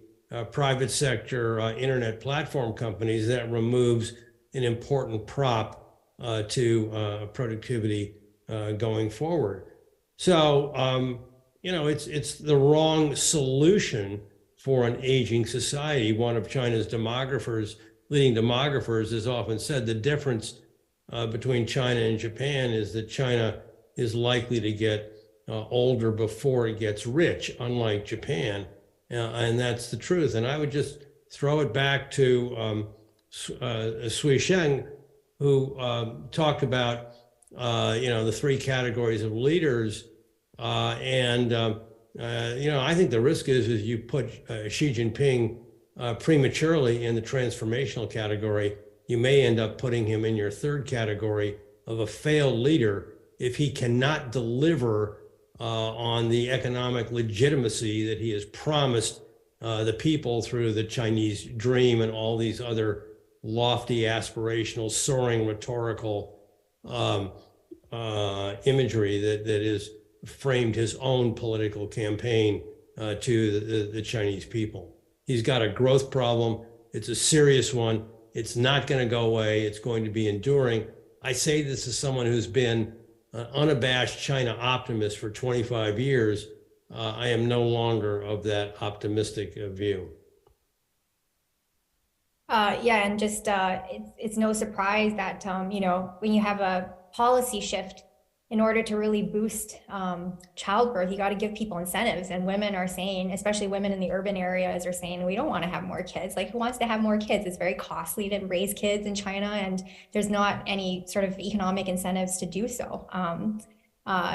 private sector internet platform companies, that removes an important prop to productivity going forward. So, you know, it's the wrong solution for an aging society. One of China's leading demographers has often said the difference between China and Japan is that China is likely to get older before it gets rich, unlike Japan. And that's the truth. And I would just throw it back to Sui Sheng, who talked about, you know, the three categories of leaders. You know, I think the risk is you put Xi Jinping prematurely in the transformational category, you may end up putting him in your third category of a failed leader if he cannot deliver on the economic legitimacy that he has promised the people through the Chinese dream and all these other lofty, aspirational, soaring, rhetorical imagery that is framed his own political campaign to the Chinese people. He's got a growth problem. It's a serious one. It's not going to go away. It's going to be enduring. I say this as someone who's been an unabashed China optimist for 25 years. I am no longer of that optimistic view. Yeah, and just it's no surprise that you know, when you have a policy shift, in order to really boost childbirth, you got to give people incentives. And women are saying, especially women in the urban areas, are saying, we don't want to have more kids. Like, who wants to have more kids? It's very costly to raise kids in China, and there's not any sort of economic incentives to do so.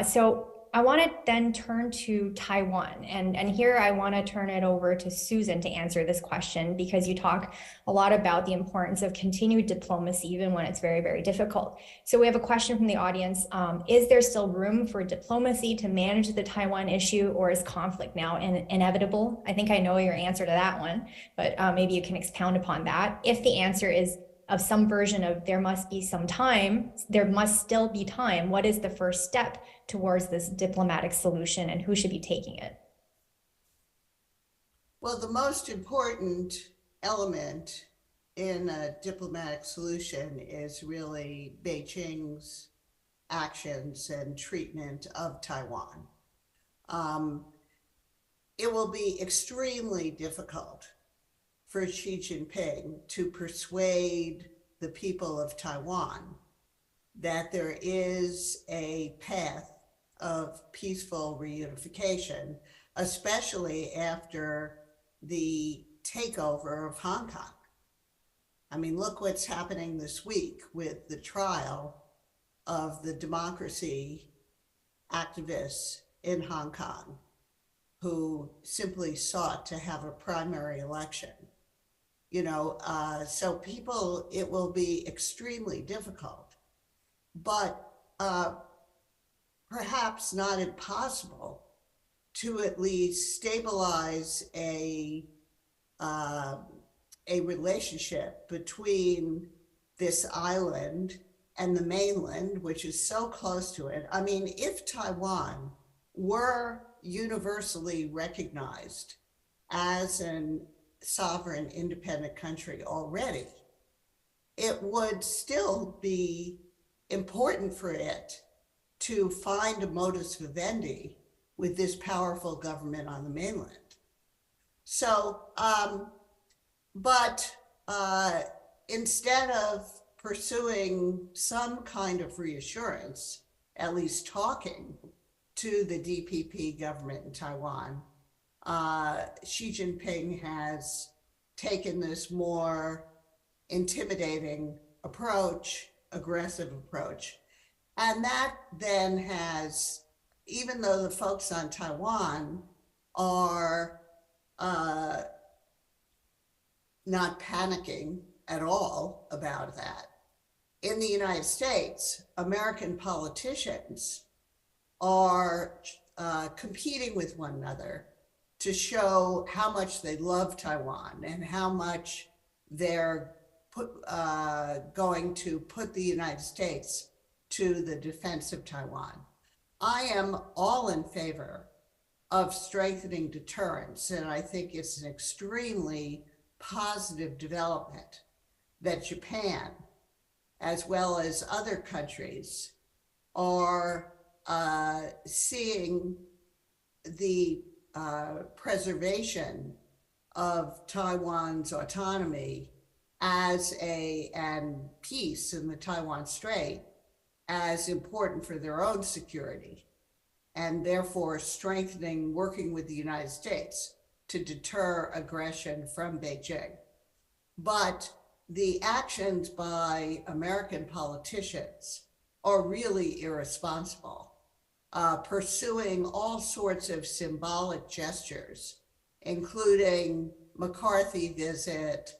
So I want to then turn to Taiwan. And here I want to turn it over to Susan to answer this question, because you talk a lot about the importance of continued diplomacy, even when it's very, very difficult. So we have a question from the audience. Is there still room for diplomacy to manage the Taiwan issue, or is conflict now inevitable? I think I know your answer to that one, but maybe you can expound upon that. If the answer is of some version of there must be some time, there must still be time, what is the first step towards this diplomatic solution, and who should be taking it? Well, the most important element in a diplomatic solution is really Beijing's actions and treatment of Taiwan. It will be extremely difficult for Xi Jinping to persuade the people of Taiwan that there is a path of peaceful reunification, especially after the takeover of Hong Kong. I mean, look what's happening this week with the trial of the democracy activists in Hong Kong who simply sought to have a primary election. You know, so people, it will be extremely difficult, but perhaps not impossible to at least stabilize a relationship between this island and the mainland, which is so close to it. I mean, if Taiwan were universally recognized as an sovereign independent country already, it would still be important for it to find a modus vivendi with this powerful government on the mainland. So, but instead of pursuing some kind of reassurance, at least talking to the DPP government in Taiwan, Xi Jinping has taken this more intimidating approach, aggressive approach. And that then has, even though the folks on Taiwan are not panicking at all about that, in the United States, American politicians are competing with one another to show how much they love Taiwan and how much they're going to put the United States to the defense of Taiwan. I am all in favor of strengthening deterrence, and I think it's an extremely positive development that Japan, as well as other countries, are seeing the preservation of Taiwan's autonomy and peace in the Taiwan Strait as important for their own security, and therefore strengthening, working with the United States to deter aggression from Beijing. But the actions by American politicians are really irresponsible, pursuing all sorts of symbolic gestures, including McCarthy visit,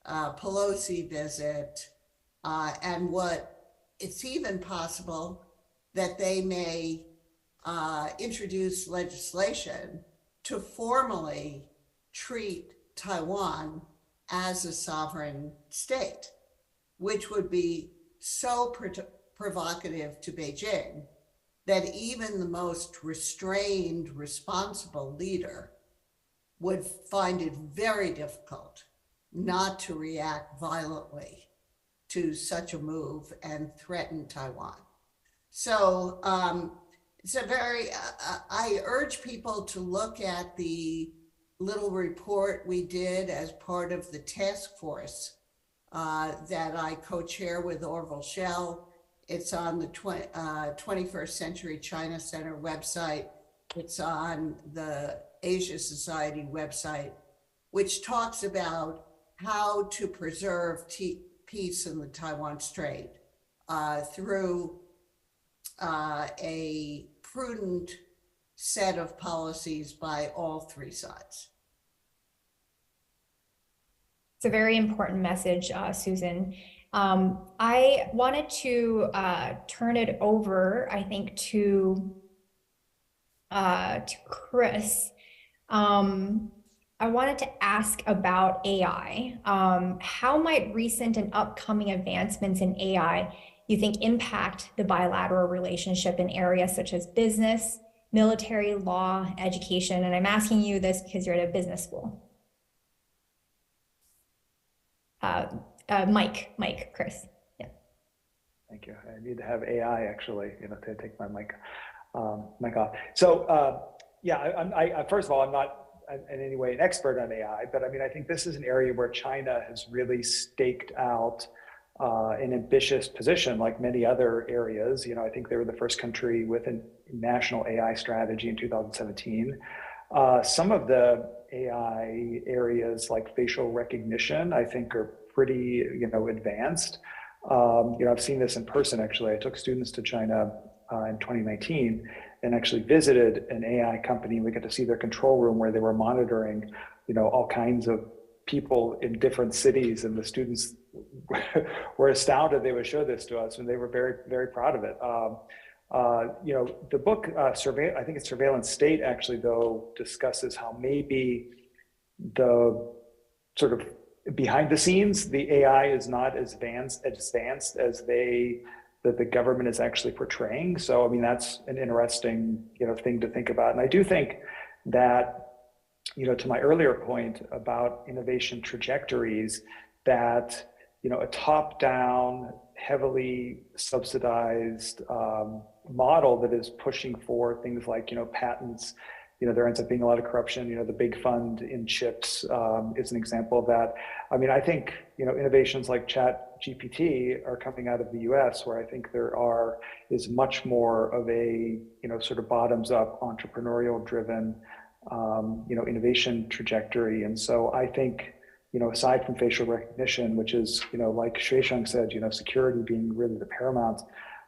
Pelosi visit, and it's even possible that they may introduce legislation to formally treat Taiwan as a sovereign state, which would be so provocative to Beijing that even the most restrained, responsible leader would find it very difficult not to react violently to such a move and threaten Taiwan. So it's a very, I urge people to look at the little report we did as part of the task force that I co-chair with Orville Schell. It's on the 21st Century China Center website. It's on the Asia Society website, which talks about how to preserve peace in the Taiwan Strait through a prudent set of policies by all three sides. It's a very important message, Susan. I wanted to turn it over, I think, to Chris. I wanted to ask about AI. How might recent and upcoming advancements in AI, you think, impact the bilateral relationship in areas such as business, military, law, education? And I'm asking you this because you're at a business school. Mike, Chris. Yeah. Thank you. I need to have AI actually, to take my mic off. So yeah, I first of all, I'm not in any way an expert on AI, but I mean, I think this is an area where China has really staked out an ambitious position, like many other areas. I think they were the first country with a national AI strategy in 2017. Some of the AI areas like facial recognition, I think are pretty, advanced. I've seen this in person, actually. I took students to China in 2019 and actually visited an AI company. We got to see their control room where they were monitoring, all kinds of people in different cities, and the students were astounded they would show this to us, and they were very, very proud of it. The book, I think it's Surveillance State, actually, though, discusses how maybe the sort of behind the scenes, the AI is not as advanced as that the government is actually portraying. So, I mean, that's an interesting, thing to think about. And I do think that, to my earlier point about innovation trajectories, that, a top-down, heavily subsidized model that is pushing for things like, patents, there ends up being a lot of corruption. The big fund in chips is an example of that. I mean, I think, innovations like ChatGPT are coming out of the US, where I think there is much more of a, sort of bottoms up entrepreneurial driven, innovation trajectory. And so I think, aside from facial recognition, which is, like Shuisheng said, security being really the paramount,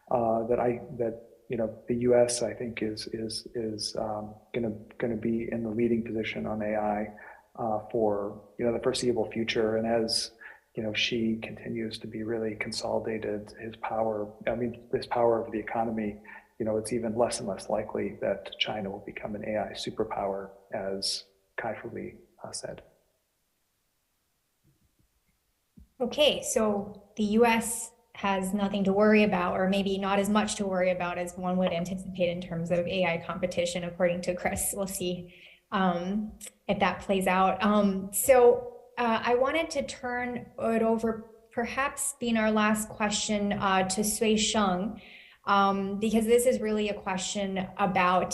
that the U.S. I think is going to be in the leading position on AI for the foreseeable future. And as Xi continues to be really consolidated his power, this power over the economy, it's even less and less likely that China will become an AI superpower as Kai-Fu Lee said. Okay, so the US has nothing to worry about, or maybe not as much to worry about as one would anticipate in terms of AI competition, according to Chris. We'll see if that plays out. I wanted to turn it over, perhaps being our last question, to Sui Sheng, because this is really a question about,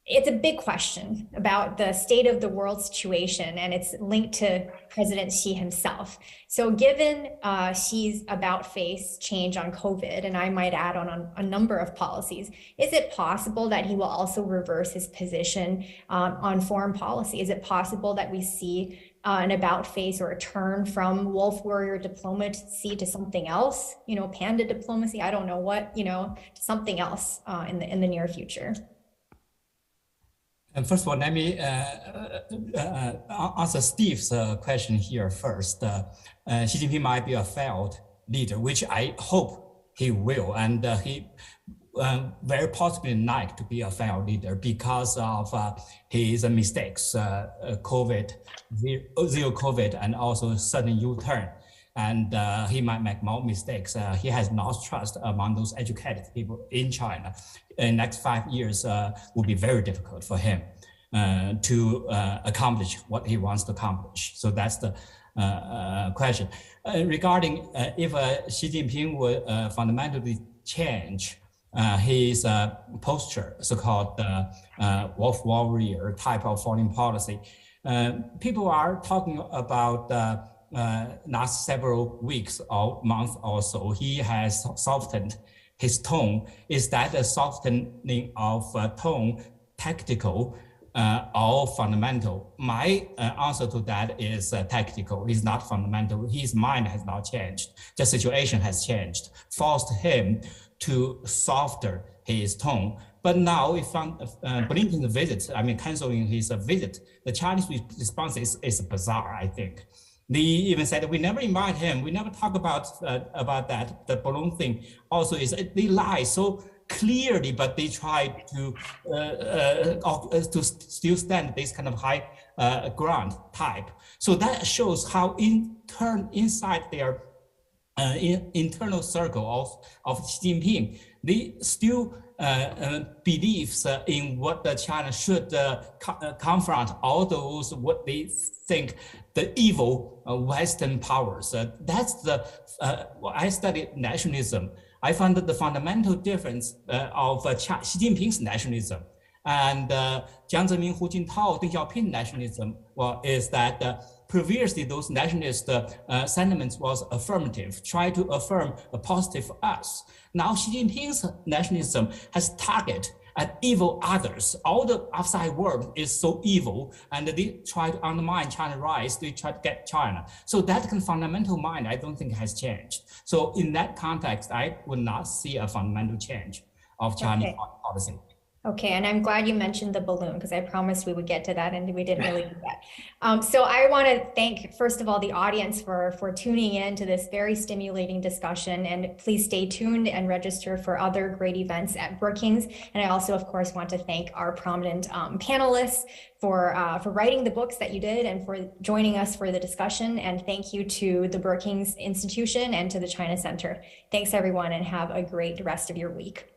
it's a big question about the state of the world situation, and it's linked to President Xi himself. So given Xi's about-face change on COVID, and I might add on a number of policies, is it possible that he will also reverse his position on foreign policy? Is it possible that we see an about-face or a turn from wolf warrior diplomacy to something else, panda diplomacy, I don't know what, to something else in the near future? And first of all, let me answer Steve's question here first. Xi Jinping might be a failed leader, which I hope he will, and he very possibly like to be a failed leader because of his mistakes, COVID, zero COVID, and also sudden U-turn. And he might make more mistakes. He has lost trust among those educated people in China. In the next 5 years will be very difficult for him to accomplish what he wants to accomplish. So that's the question. Regarding if Xi Jinping would fundamentally change his posture, so-called wolf warrior type of foreign policy, people are talking about last several weeks or months or so, he has softened his tone. Is that a softening of tone tactical or fundamental? My answer to that is tactical. It's not fundamental. His mind has not changed. The situation has changed, forced him to softer his tone. But now, if Blinken's visit, canceling his visit, the Chinese response is bizarre, I think. They even said, we never invite him. We never talk about that. The balloon thing also is, they lie so clearly, but they try to still stand this kind of high ground type. So that shows how inside their internal circle of Xi Jinping, they still believes in what China should confront all those what they think the evil Western powers. That's the I studied nationalism. I found that the fundamental difference of Xi Jinping's nationalism and Jiang Zemin, Hu Jintao, Deng Xiaoping nationalism is that previously those nationalist sentiments was affirmative, try to affirm a positive us. Now Xi Jinping's nationalism has target at evil others. All the outside world is so evil, and they try to undermine China's rise, they try to get China. So that fundamental mind, I don't think has changed. So in that context, I would not see a fundamental change of Chinese policy. Okay, and I'm glad you mentioned the balloon, because I promised we would get to that and we didn't really do that. So I want to thank, first of all, the audience for tuning in to this very stimulating discussion, and please stay tuned and register for other great events at Brookings. And I also, of course, want to thank our prominent panelists for writing the books that you did and for joining us for the discussion. And thank you to the Brookings Institution and to the China Center. Thanks, everyone, and have a great rest of your week.